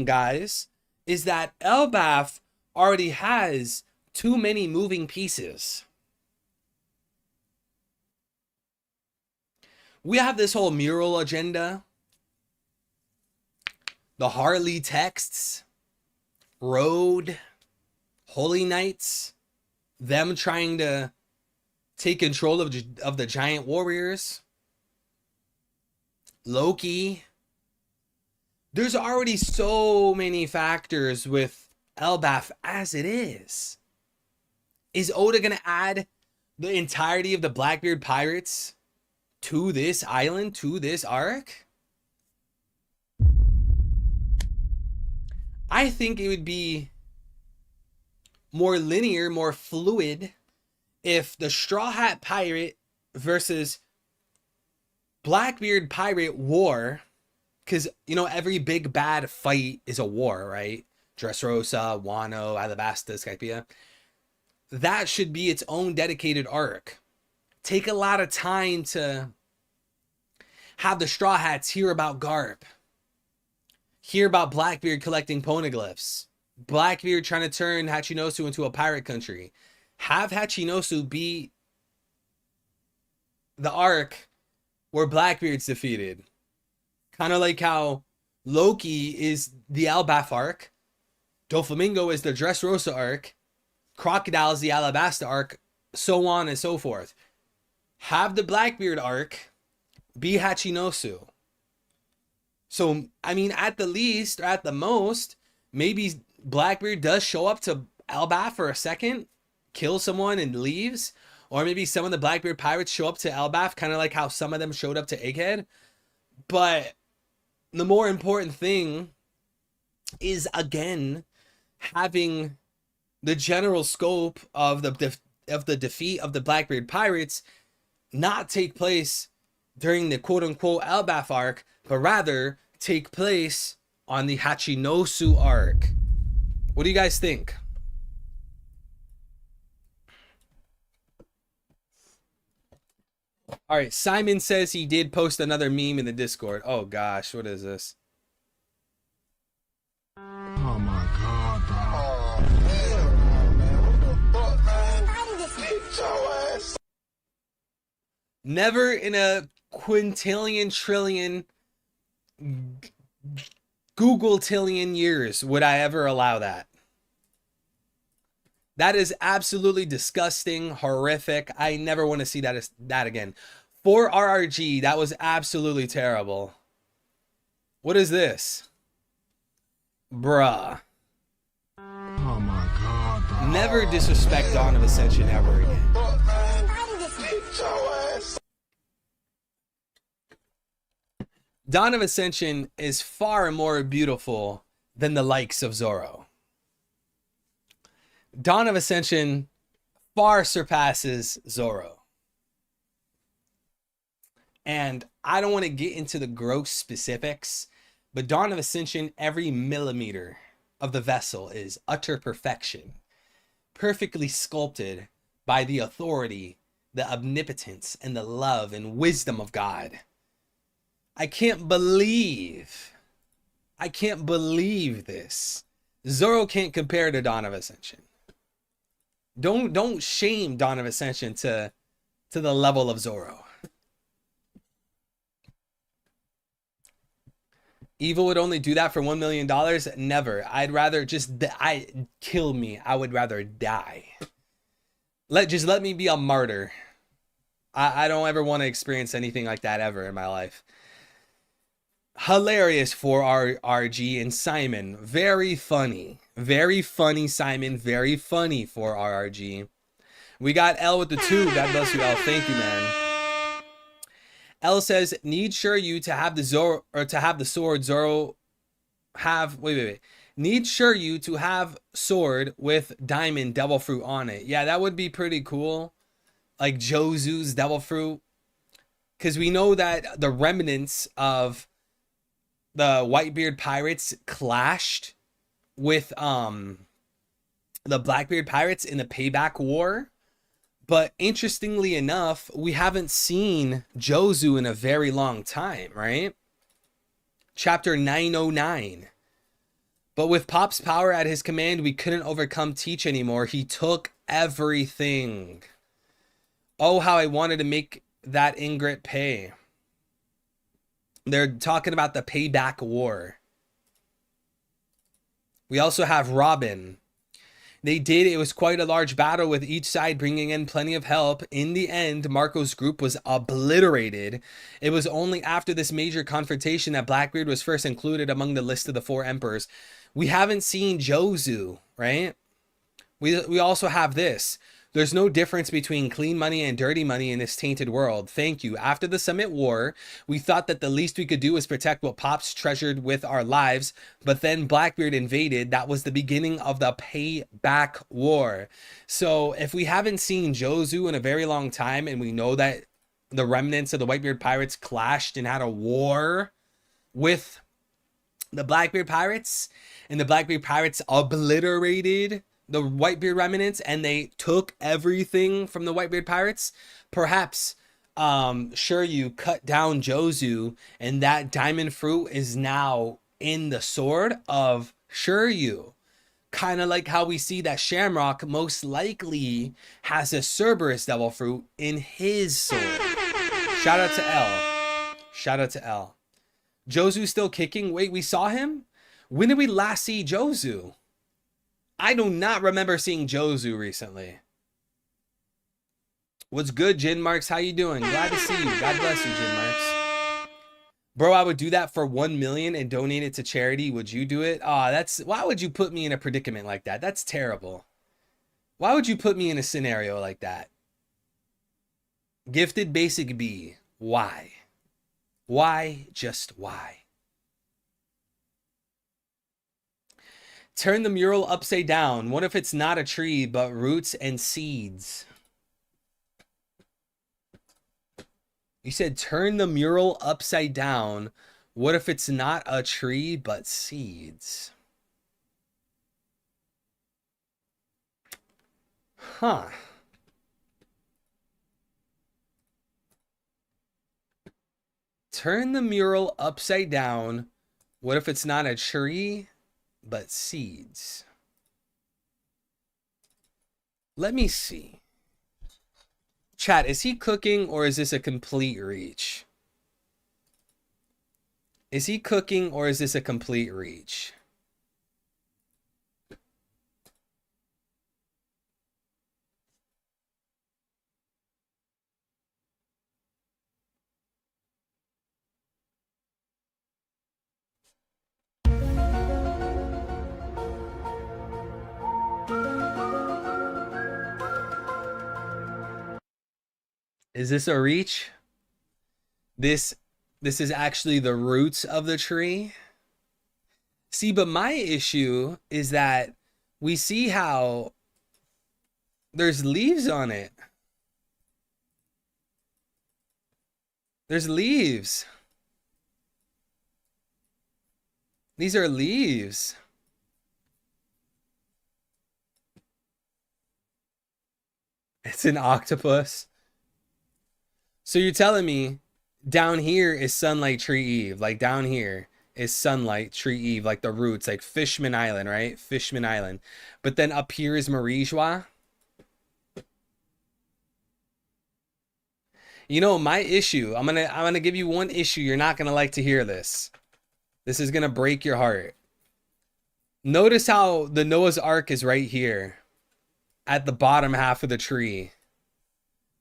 guys, is that Elbaf already has too many moving pieces. We have this whole mural agenda, the Harley texts, Road, Holy Knights, them trying to take control of the giant warriors, Loki. There's already so many factors with Elbaf as it is. Is Oda going to add the entirety of the Blackbeard pirates to this island, to this arc? I think it would be more linear, more fluid if the Straw Hat pirate versus Blackbeard pirate war, because, you know, every big bad fight is a war, right? Dressrosa, Wano, Alabasta, Skypia. That should be its own dedicated arc. Take a lot of time to have the Straw Hats hear about Garp. Hear about Blackbeard collecting poneglyphs. Blackbeard trying to turn Hachinosu into a pirate country. Have Hachinosu be the arc where Blackbeard's defeated. Kind of like how Loki is the Elbaf arc. Doflamingo is the Dressrosa arc. Crocodile is the Alabasta arc. So on and so forth. Have the Blackbeard arc be Hachinosu. So, I mean, at the least, or at the most, maybe Blackbeard does show up to Elbaf for a second, kill someone and leaves. Or maybe some of the Blackbeard pirates show up to Elbaf, kind of like how some of them showed up to Egghead. But the more important thing is, again, having the general scope of the defeat of the Blackbeard pirates not take place during the quote-unquote Elbaf arc, but rather take place on the Hachinosu arc. What do you guys think? All right, Simon says he did post another meme in the Discord. Oh gosh, what is this? Oh my god, dog. Never in a quintillion, trillion, Google-tillion years would I ever allow that. That is absolutely disgusting, horrific. I never want to see that again. For RRG, that was absolutely terrible. What is this? Bruh. Oh my god, dog. Never disrespect Dawn of Ascension ever again. Dawn of Ascension is far more beautiful than the likes of Zoro. Dawn of Ascension far surpasses Zoro. And I don't want to get into the gross specifics, but Dawn of Ascension, every millimeter of the vessel is utter perfection, perfectly sculpted by the authority, the omnipotence, and the love and wisdom of God. I can't believe this. Zoro can't compare to Dawn of Ascension. Don't shame Dawn of Ascension to the level of Zoro. Evil would only do that for $1 million? Never. I'd rather kill me. I would rather die. Let me be a martyr. I don't ever want to experience anything like that ever in my life. Hilarious for RG and Simon. Very funny. Very funny, Simon. Very funny for RRG. We got L with the 2. God bless you, L. Thank you, man. L says, need Shiryu to have the Zoro, or to have the sword Zoro have, wait. Need Shiryu to have sword with diamond devil fruit on it. Yeah, that would be pretty cool. Like Jozu's devil fruit. Because we know that the remnants of the Whitebeard pirates clashed with the Blackbeard pirates in the Payback War. But interestingly enough, we haven't seen Jozu in a very long time, right? Chapter 909. But with Pop's power at his command, we couldn't overcome Teach anymore. He took everything. Oh, how I wanted to make that Ingrid pay. They're talking about the Payback War. We also have Robin. They did. It was quite a large battle with each side bringing in plenty of help. In the end, Marco's group was obliterated. It was only after this major confrontation that Blackbeard was first included among the list of the 4 emperors. We haven't seen Jozu, right? We also have this. There's no difference between clean money and dirty money in this tainted world. Thank you. After the Summit War, we thought that the least we could do was protect what Pops treasured with our lives. But then Blackbeard invaded. That was the beginning of the Payback War. So if we haven't seen Jozu in a very long time, and we know that the remnants of the Whitebeard pirates clashed and had a war with the Blackbeard pirates, and the Blackbeard pirates obliterated the Whitebeard remnants, and they took everything from the Whitebeard pirates, perhaps Shiryu cut down Jozu, and that diamond fruit is now in the sword of Shiryu. Kind of like how we see that Shamrock most likely has a Cerberus devil fruit in his sword. Shout out to L. Shout out to L. Jozu still kicking? Wait, we saw him? When did we last see Jozu? I do not remember seeing Jozu recently. What's good, Jin Marks? How you doing? Glad to see you. God bless you, Jin Marks. Bro, I would do that for 1 million and donate it to charity. Would you do it? Why would you put me in a predicament like that? That's terrible. Why would you put me in a scenario like that? Gifted Basic B. Why? Why? Just why? Turn the mural upside down. What if it's not a tree, but roots and seeds? You said turn the mural upside down. What if it's not a tree, but seeds? Huh. Turn the mural upside down. What if it's not a tree, but seeds? Let me see. Chat, is he cooking or is this a complete reach? Is he cooking or is this a complete reach? Is this a reach? This is actually the roots of the tree. See, but my issue is that we see how there's leaves on it. There's leaves. These are leaves. It's an octopus. So you're telling me down here is Sunlight Tree Eve. Like down here is Sunlight Tree Eve, like the roots, like Fishman Island, right? Fishman Island. But then up here is Marie Joie. You know, my issue, I'm gonna give you one issue. You're not gonna like to hear this. This is gonna break your heart. Notice how the Noah's Ark is right here at the bottom half of the tree.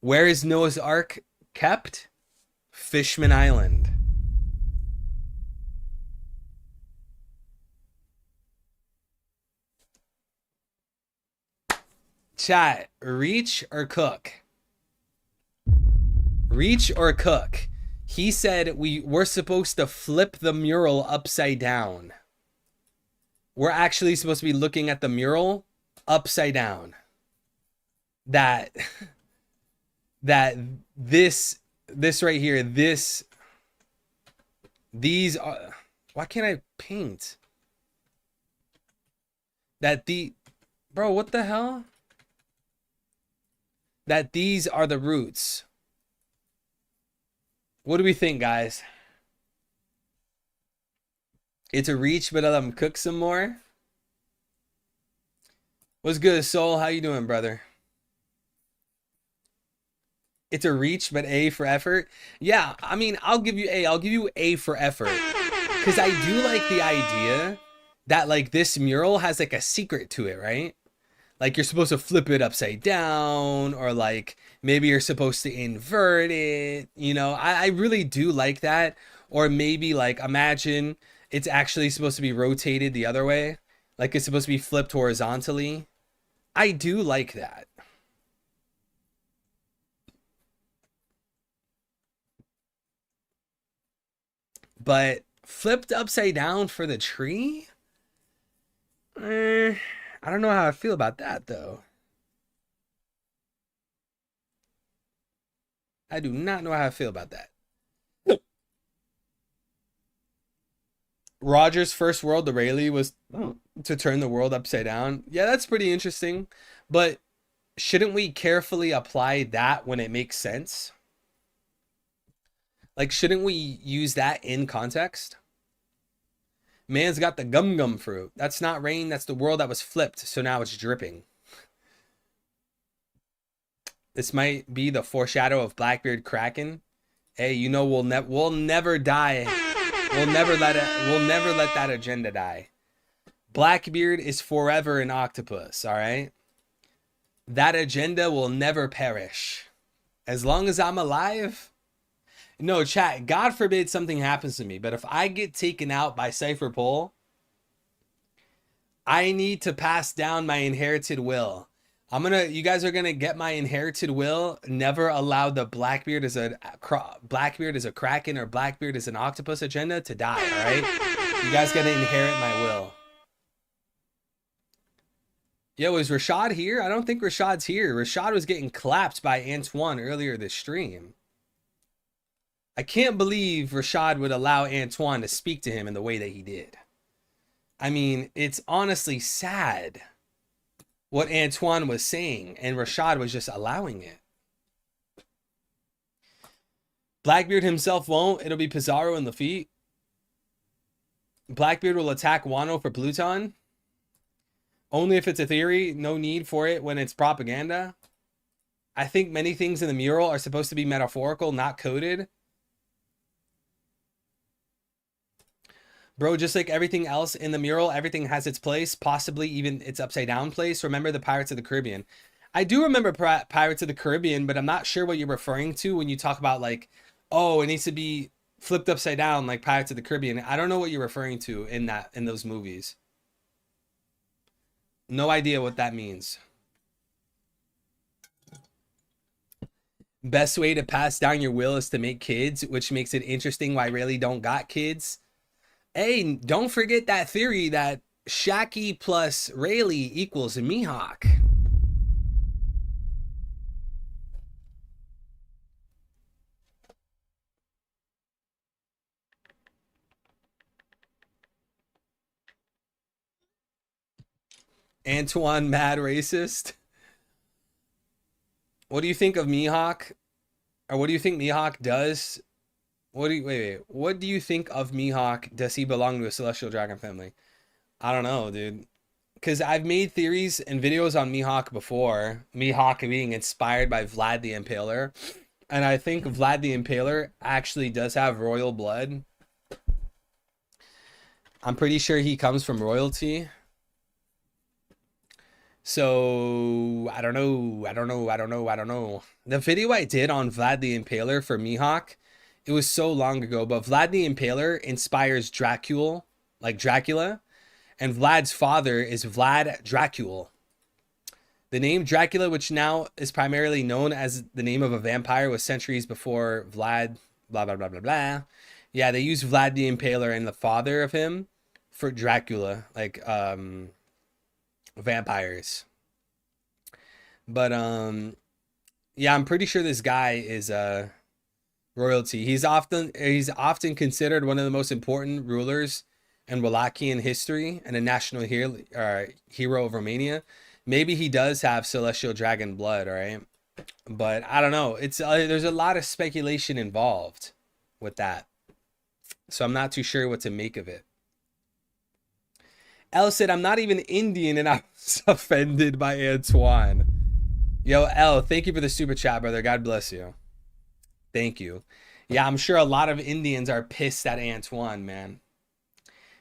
Where is Noah's Ark kept? Fishman Island. Chat, reach or cook? Reach or cook? He said we're supposed to flip the mural upside down. We're actually supposed to be looking at the mural upside down. That this right here, these are, why can't I paint? Bro, what the hell? That these are the roots. What do we think, guys? It's a reach, but I'll let them cook some more. What's good, Soul? How you doing, brother? It's a reach, but A for effort. Yeah, I mean, I'll give you A. I'll give you A for effort. Because I do like the idea that, like, this mural has, like, a secret to it, right? Like, you're supposed to flip it upside down, or, like, maybe you're supposed to invert it. You know, I really do like that. Or maybe, like, imagine it's actually supposed to be rotated the other way. Like, it's supposed to be flipped horizontally. I do like that. But flipped upside down for the tree? I don't know how I feel about that, though. I do not know how I feel about that. Roger's first world, the Rayleigh, was to turn the world upside down. Yeah, that's pretty interesting. But shouldn't we carefully apply that when it makes sense? Like, shouldn't we use that in context? Man's got the gum fruit. That's not rain. That's the world that was flipped. So now it's dripping. This might be the foreshadow of Blackbeard Kraken. Hey, you know, we'll never die. We'll never let that agenda die. Blackbeard is forever an octopus, all right? That agenda will never perish. As long as I'm alive. No, chat, God forbid something happens to me, but if I get taken out by Cypher Pole, I need to pass down my inherited will. You guys are gonna get my inherited will. Never allow the Blackbeard as a Kraken or Blackbeard as an octopus agenda to die, all right? You guys gotta inherit my will. Yo, is Rashad here? I don't think Rashad's here. Rashad was getting clapped by Antoine earlier this stream. I can't believe Rashad would allow Antoine to speak to him in the way that he did. I mean, it's honestly sad what Antoine was saying, and Rashad was just allowing it. Blackbeard himself won't. It'll be Pizarro in the feet. Blackbeard will attack Wano for Pluton. Only if it's a theory. No need for it when it's propaganda. I think many things in the mural are supposed to be metaphorical, not coded. Bro, just like everything else in the mural, everything has its place, possibly even its upside down place. Remember the Pirates of the Caribbean. I do remember Pirates of the Caribbean, but I'm not sure what you're referring to when you talk about, like, oh, it needs to be flipped upside down like Pirates of the Caribbean. I don't know what you're referring to in those movies. No idea what that means. Best way to pass down your will is to make kids, which makes it interesting why Rayleigh don't got kids. Hey, don't forget that theory that Shaki plus Rayleigh equals Mihawk. Antoine mad racist. What do you think of Mihawk? Or what do you think Mihawk does? Wait. What do you think of Mihawk? Does he belong to a celestial dragon family? I don't know, dude. Because I've made theories and videos on Mihawk before. Mihawk being inspired by Vlad the Impaler. And I think Vlad the Impaler actually does have royal blood. I'm pretty sure he comes from royalty. So, I don't know. The video I did on Vlad the Impaler for Mihawk, it was so long ago, but Vlad the Impaler inspires Dracula, like Dracula, and Vlad's father is Vlad Dracul. The name Dracula, which now is primarily known as the name of a vampire, was centuries before Vlad, blah, blah, blah, blah, blah. Yeah, they use Vlad the Impaler and the father of him for Dracula, like, vampires. But yeah, I'm pretty sure this guy is royalty. He's often considered one of the most important rulers in Wallachian history and a national hero of Romania. Maybe he does have celestial dragon blood, all right? But I don't know. It's there's a lot of speculation involved with that. So I'm not too sure what to make of it. Elle said, I'm not even Indian and I was offended by Antoine. Yo, Elle, thank you for the super chat, brother. God bless you. Thank you. Yeah, I'm sure a lot of Indians are pissed at Antoine, man.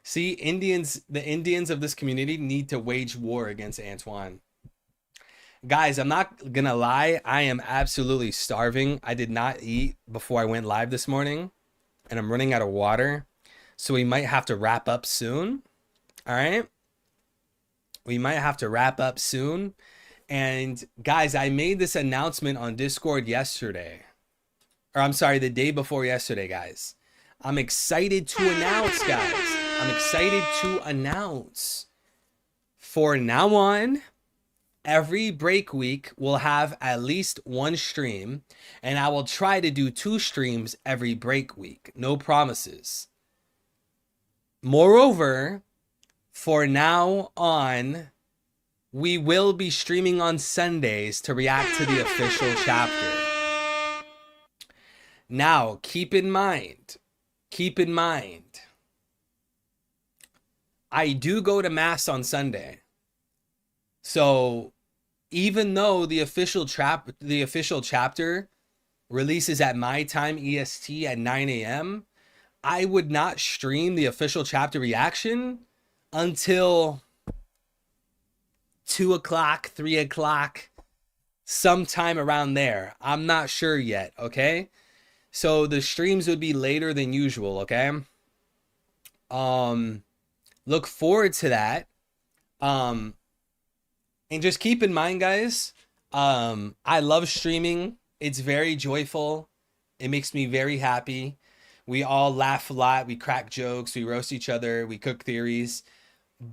See, the Indians of this community need to wage war against Antoine. Guys, I'm not gonna lie. I am absolutely starving. I did not eat before I went live this morning, and I'm running out of water. So we might have to wrap up soon. All right. We might have to wrap up soon. And guys, I made this announcement on Discord yesterday. Or I'm sorry, the day before yesterday, guys. I'm excited to announce, guys. I'm excited to announce. For now on, every break week we'll have at least one stream. And I will try to do 2 streams every break week. No promises. Moreover, for now on, we will be streaming on Sundays to react to the official chapter. Now, keep in mind, I do go to Mass on Sunday. So, even though the official chapter releases at my time, EST, at 9 a.m., I would not stream the official chapter reaction until 2 o'clock, 3 o'clock, sometime around there. I'm not sure yet, okay? So the streams would be later than usual, okay? Look forward to that. And just keep in mind, guys, I love streaming. It's very joyful. It makes me very happy. We all laugh a lot. We crack jokes. We roast each other. We cook theories.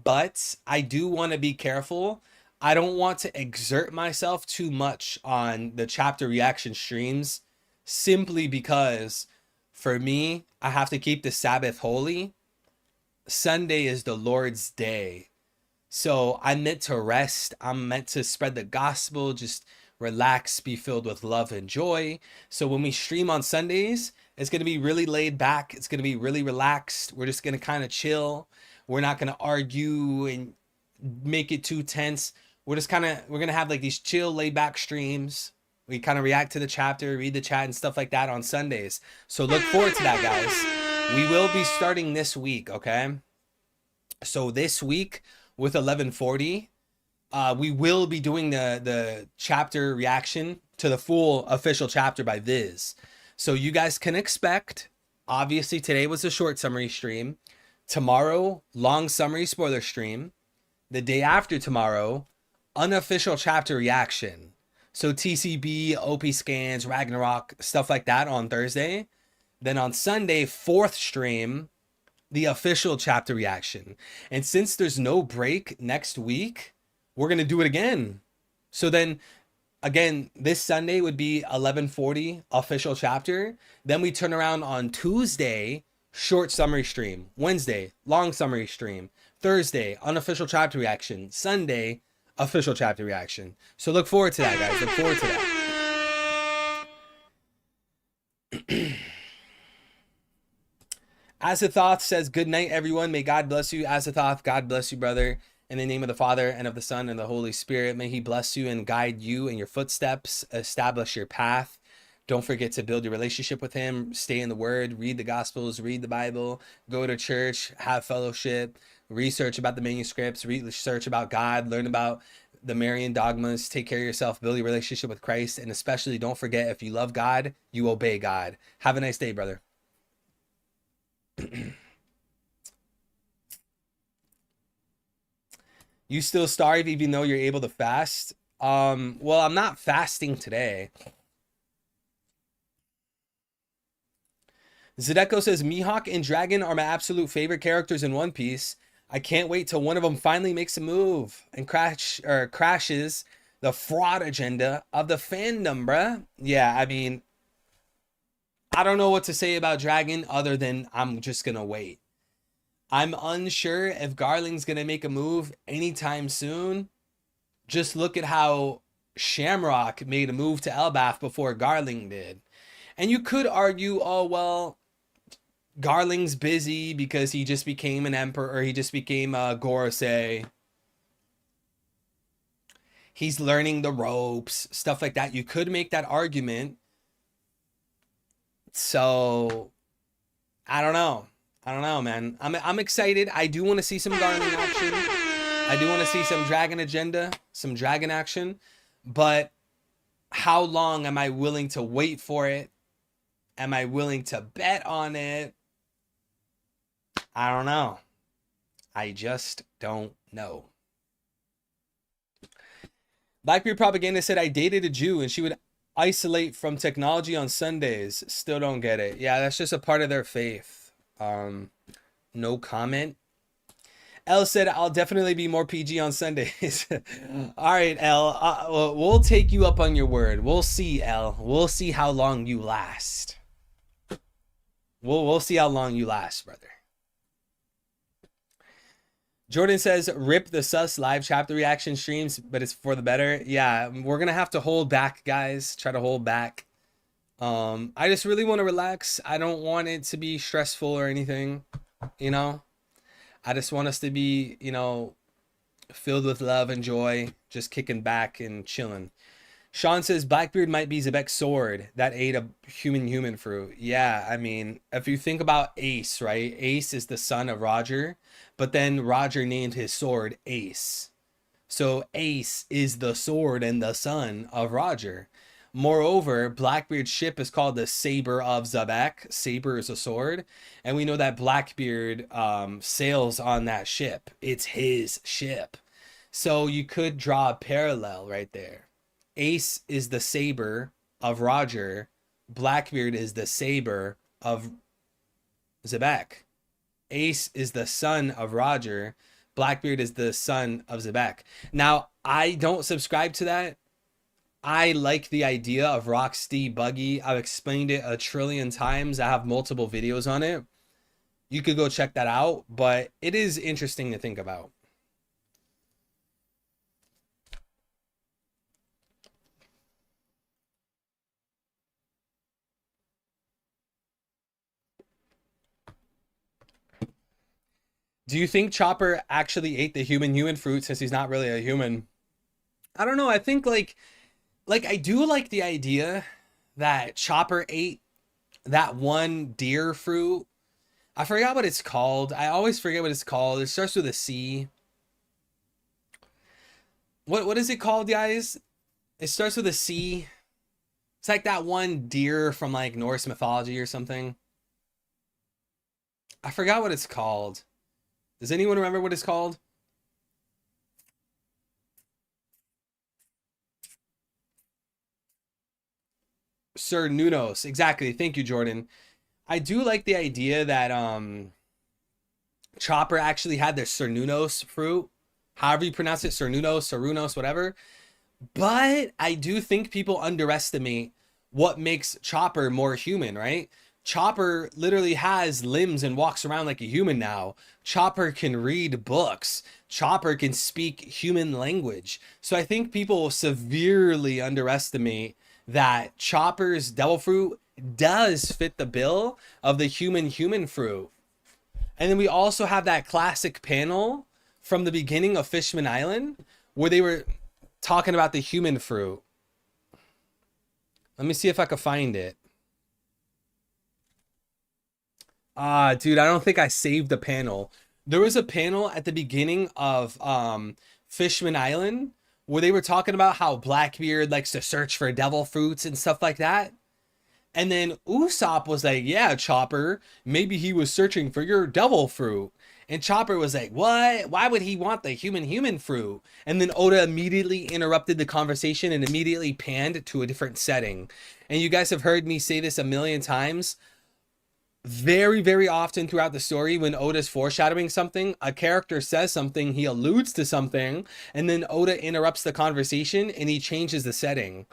But I do want to be careful. I don't want to exert myself too much on the chapter reaction streams simply because for me, I have to keep the Sabbath holy. Sunday is the Lord's day. So I'm meant to rest. I'm meant to spread the gospel, just relax, be filled with love and joy. So when we stream on Sundays, it's going to be really laid back. It's going to be really relaxed. We're just going to kind of chill. We're not going to argue and make it too tense. We're going to have like these chill, laid back streams. We kind of react to the chapter, read the chat and stuff like that on Sundays. So look forward to that, guys. We will be starting this week, okay? So this week with 1140, we will be doing the chapter reaction to the full official chapter by Viz. So you guys can expect, obviously today was a short summary stream. Tomorrow, long summary spoiler stream. The day after tomorrow, unofficial chapter reaction. So TCB, OP scans, Ragnarok, stuff like that on Thursday. Then on Sunday, fourth stream, the official chapter reaction. And since there's no break next week, we're going to do it again. So then again, this Sunday would be 11:40 official chapter. Then we turn around on Tuesday, short summary stream. Wednesday, long summary stream. Thursday, unofficial chapter reaction. Sunday, official chapter reaction. So look forward to that, guys. Look forward to that. Azathoth says, good night, everyone. May God bless you. Azathoth, God bless you, brother. In the name of the Father, and of the Son, and the Holy Spirit, may he bless you and guide you in your footsteps, establish your path. Don't forget to build your relationship with him. Stay in the word, read the gospels, read the Bible, go to church, have fellowship, research about the manuscripts, research about God, learn about the Marian dogmas, take care of yourself, build your relationship with Christ, and especially don't forget, if you love God, you obey God. Have a nice day, brother. You still starve even though you're able to fast? Well, I'm not fasting today. Zedeko says, Mihawk and Dragon are my absolute favorite characters in One Piece. I can't wait till one of them finally makes a move and crashes the fraud agenda of the fandom, bruh. Yeah, I mean, I don't know what to say about Dragon other than I'm just gonna wait. I'm unsure if Garling's gonna make a move anytime soon. Just look at how Shamrock made a move to Elbaf before Garling did. And you could argue, oh, well, Garling's busy because he just became an emperor, or he just became a Gorosei. He's learning the ropes, stuff like that. You could make that argument. So, I don't know. I don't know, man. I'm excited. I do want to see some Garling action. I do want to see some Dragon agenda, some Dragon action. But how long am I willing to wait for it? Am I willing to bet on it? I don't know. I just don't know. Blackbeard Propaganda said, I dated a Jew and she would isolate from technology on Sundays. Still don't get it. Yeah, that's just a part of their faith. No comment. L said, I'll definitely be more PG on Sundays. All right, L. We'll take you up on your word. We'll see, L. We'll see how long you last. We'll see how long you last, brother. Jordan says, rip the sus live chapter reaction streams, but it's for the better. Yeah, we're going to have to hold back, guys. Try to hold back. I just really want to relax. I don't want it to be stressful or anything, you know? I just want us to be, you know, filled with love and joy, just kicking back and chilling. Sean says, Blackbeard might be Zebek's sword that ate a human fruit. Yeah, I mean, if you think about Ace, right? Ace is the son of Roger, but then Roger named his sword Ace. So Ace is the sword and the son of Roger. Moreover, Blackbeard's ship is called the Saber of Zebek. Saber is a sword. And we know that Blackbeard sails on that ship. It's his ship. So you could draw a parallel right there. Ace is the saber of Roger. Blackbeard is the saber of Zebek. Ace is the son of Roger. Blackbeard is the son of Zebek. Now, I don't subscribe to that. I like the idea of Rocksteady Buggy. I've explained it a trillion times. I have multiple videos on it. You could go check that out, but it is interesting to think about. Do you think Chopper actually ate the human fruit since he's not really a human? I don't know. I think like I do like the idea that Chopper ate that one deer fruit. I forgot what it's called. I always forget what it's called. It starts with a C. What is it called, guys? It starts with a C. It's like that one deer from like Norse mythology or something. I forgot what it's called. Does anyone remember what it's called? Sir Nunos. Exactly. Thank you, Jordan. I do like the idea that Chopper actually had their Sir Nunos fruit. However you pronounce it, Sir Nunos, Sir Runos, whatever. But I do think people underestimate what makes Chopper more human, right? Chopper literally has limbs and walks around like a human now. Chopper can read books. Chopper can speak human language. So I think people severely underestimate that Chopper's devil fruit does fit the bill of the human fruit. And then we also have that classic panel from the beginning of Fishman Island where they were talking about the human fruit. Let me see if I can find it. Dude, I don't think I saved the panel. There was a panel at the beginning of Fishman Island where they were talking about how Blackbeard likes to search for devil fruits and stuff like that. And then Usopp was like, yeah, Chopper, maybe he was searching for your devil fruit. And Chopper was like, what? Why would he want the human fruit? And then Oda immediately interrupted the conversation and immediately panned to a different setting. And you guys have heard me say this a million times. Very, very often throughout the story, when Oda's foreshadowing something, a character says something, he alludes to something, and then Oda interrupts the conversation and he changes the setting.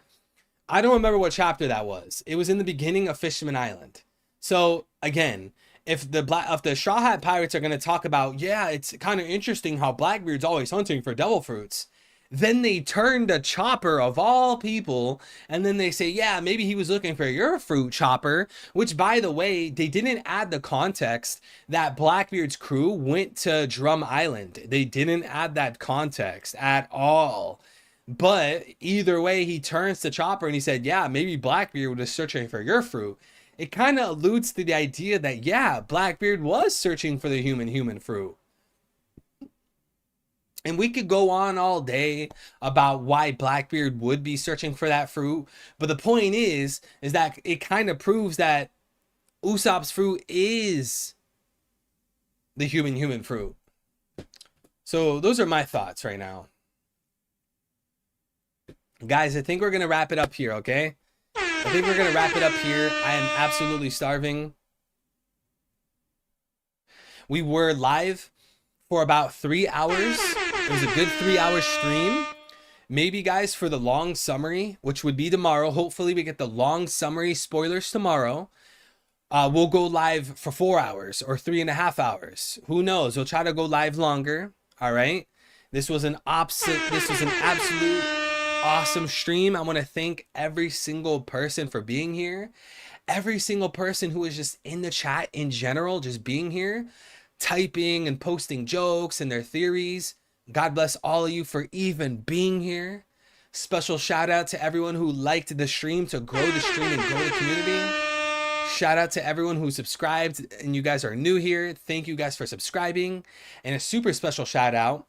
I don't remember what chapter that was. It was in the beginning of Fishman Island. So again, if the Straw Hat Pirates are going to talk about, yeah, it's kind of interesting how Blackbeard's always hunting for devil fruits, then they turn to Chopper of all people, and then they say, yeah, maybe he was looking for your fruit, Chopper, which, by the way, they didn't add the context that Blackbeard's crew went to Drum Island. They didn't add that context at all. But either way, he turns to Chopper and he said, yeah, maybe Blackbeard was searching for your fruit. It kind of alludes to the idea that, yeah, Blackbeard was searching for the human fruit. And we could go on all day about why Blackbeard would be searching for that fruit. But the point is that it kind of proves that Usopp's fruit is the human fruit. So those are my thoughts right now. Guys, I think we're going to wrap it up here, okay? I think we're going to wrap it up here. I am absolutely starving. We were live for about 3 hours. It was a good 3-hour stream. Maybe, guys, for the long summary, which would be tomorrow. Hopefully, we get the long summary spoilers tomorrow. We'll go live for 4 hours or 3.5 hours. Who knows? We'll try to go live longer. All right. This was an absolute awesome stream. I want to thank every single person for being here. Every single person who is just in the chat in general, just being here, typing and posting jokes and their theories. God bless all of you for even being here. Special shout out to everyone who liked the stream to grow the stream and grow the community. Shout out to everyone who subscribed and you guys are new here. Thank you guys for subscribing. And a super special shout out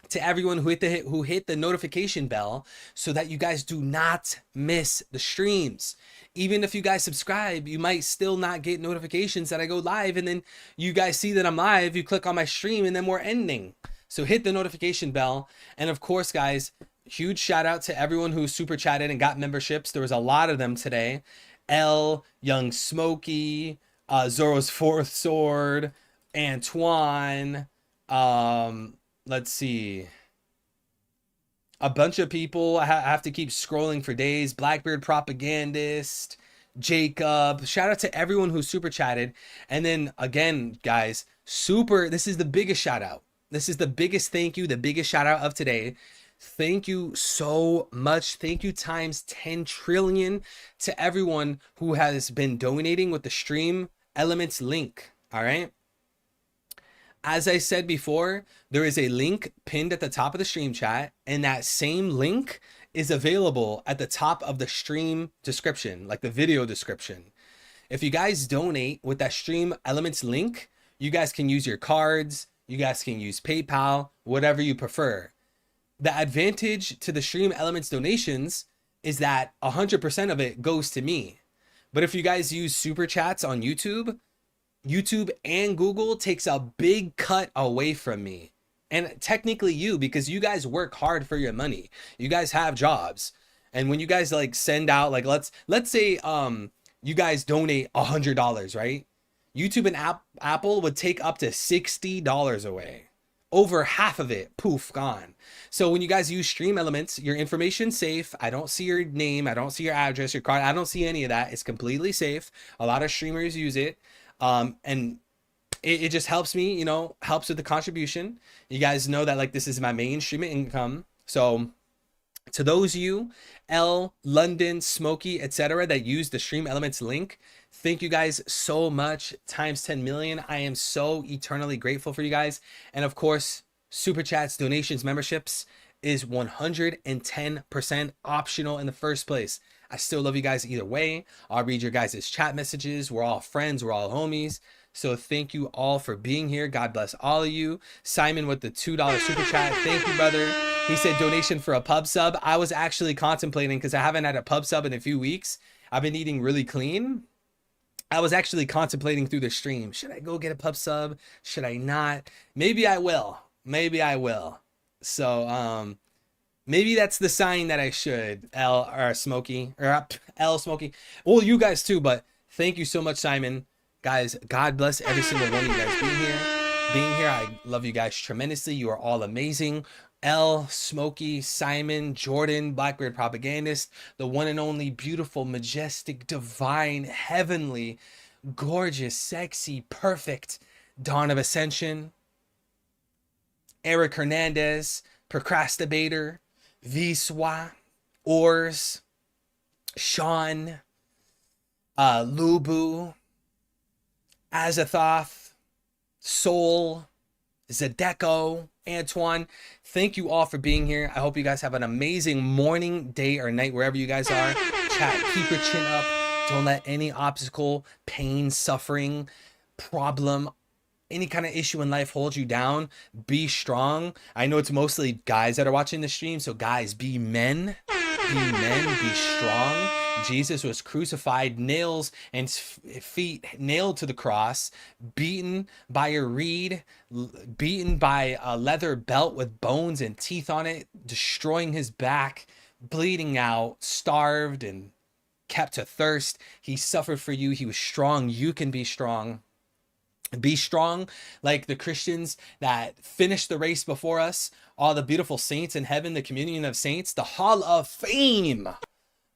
to everyone who hit the notification bell so that you guys do not miss the streams. Even if you guys subscribe, you might still not get notifications that I go live, and then you guys see that I'm live, you click on my stream, and then we're ending. So hit the notification bell. And of course, guys, huge shout out to everyone who super chatted and got memberships. There was a lot of them today. L, Young Smokey, Zoro's Fourth Sword, Antoine, let's see, a bunch of people. I have to keep scrolling for days. Blackbeard Propagandist, Jacob. Shout out to everyone who super chatted. And then again, guys, this is the biggest shout out. This is the biggest thank you, the biggest shout out of today. Thank you so much. Thank you times 10 trillion to everyone who has been donating with the Stream Elements link. All right. As I said before, there is a link pinned at the top of the stream chat, and that same link is available at the top of the stream description, like the video description. If you guys donate with that Stream Elements link, you guys can use your cards, you guys can use PayPal, whatever you prefer. The advantage to the Stream Elements donations is that 100% of it goes to me. But if you guys use super chats on YouTube and Google takes a big cut away from me. And technically you, because you guys work hard for your money. You guys have jobs. And when you guys like send out, like, let's say you guys donate $100, right? YouTube and Apple would take up to $60 away. Over half of it, poof, gone. So when you guys use Stream Elements, your information's safe. I don't see your name, I don't see your address, your card, I don't see any of that. It's completely safe. A lot of streamers use it. And it just helps me, you know, helps with the contribution. You guys know that like this is my main streaming income. So to those of you, L, London, Smokey, etc., that use the Stream Elements link, thank you guys so much, times 10 million. I am so eternally grateful for you guys. And of course, super chats, donations, memberships is 110% optional in the first place. I still love you guys either way. I'll read your guys' chat messages. We're all friends, we're all homies. So thank you all for being here. God bless all of you. Simon with the $2 super chat. Thank you, brother. He said donation for a pub sub. I was actually contemplating, because I haven't had a pub sub in a few weeks. I've been eating really clean. I was actually contemplating through the stream. Should I go get a pub sub? Should I not? Maybe I will. Maybe I will. So maybe that's the sign that I should. L or Smokey or L Smokey. Well, you guys too, but thank you so much, Simon. Guys, God bless every single one of you guys being here. I love you guys tremendously. You are all amazing. L, Smokey, Simon, Jordan, Blackbeard Propagandist, the one and only beautiful, majestic, divine, heavenly, gorgeous, sexy, perfect Dawn of Ascension, Eric Hernandez, Procrastinator, Viswa, Ors, Sean, Lubu, Azathoth, Soul, Zadeko, Antoine. Thank you all for being here. I hope you guys have an amazing morning, day, or night, wherever you guys are. Chat, keep your chin up. Don't let any obstacle, pain, suffering, problem, any kind of issue in life hold you down. Be strong. I know it's mostly guys that are watching the stream, so guys, be men. Be men, be strong. Jesus was crucified, nails and feet nailed to the cross, beaten by a reed, beaten by a leather belt with bones and teeth on it, destroying his back, bleeding out, starved and kept to thirst. He suffered for you. He was strong. You can be strong. Be strong like the Christians that finished the race before us, all the beautiful saints in heaven, the communion of saints, the hall of fame,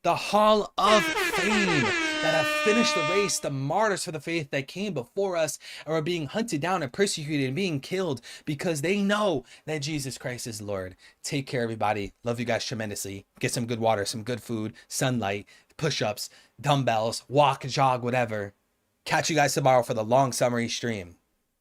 the hall of fame that have finished the race, the martyrs for the faith that came before us and were being hunted down and persecuted and being killed because they know that Jesus Christ is Lord. Take care, everybody. Love you guys tremendously. Get some good water, some good food, sunlight, push-ups, dumbbells, walk, jog, whatever. Catch you guys tomorrow for the long summary stream.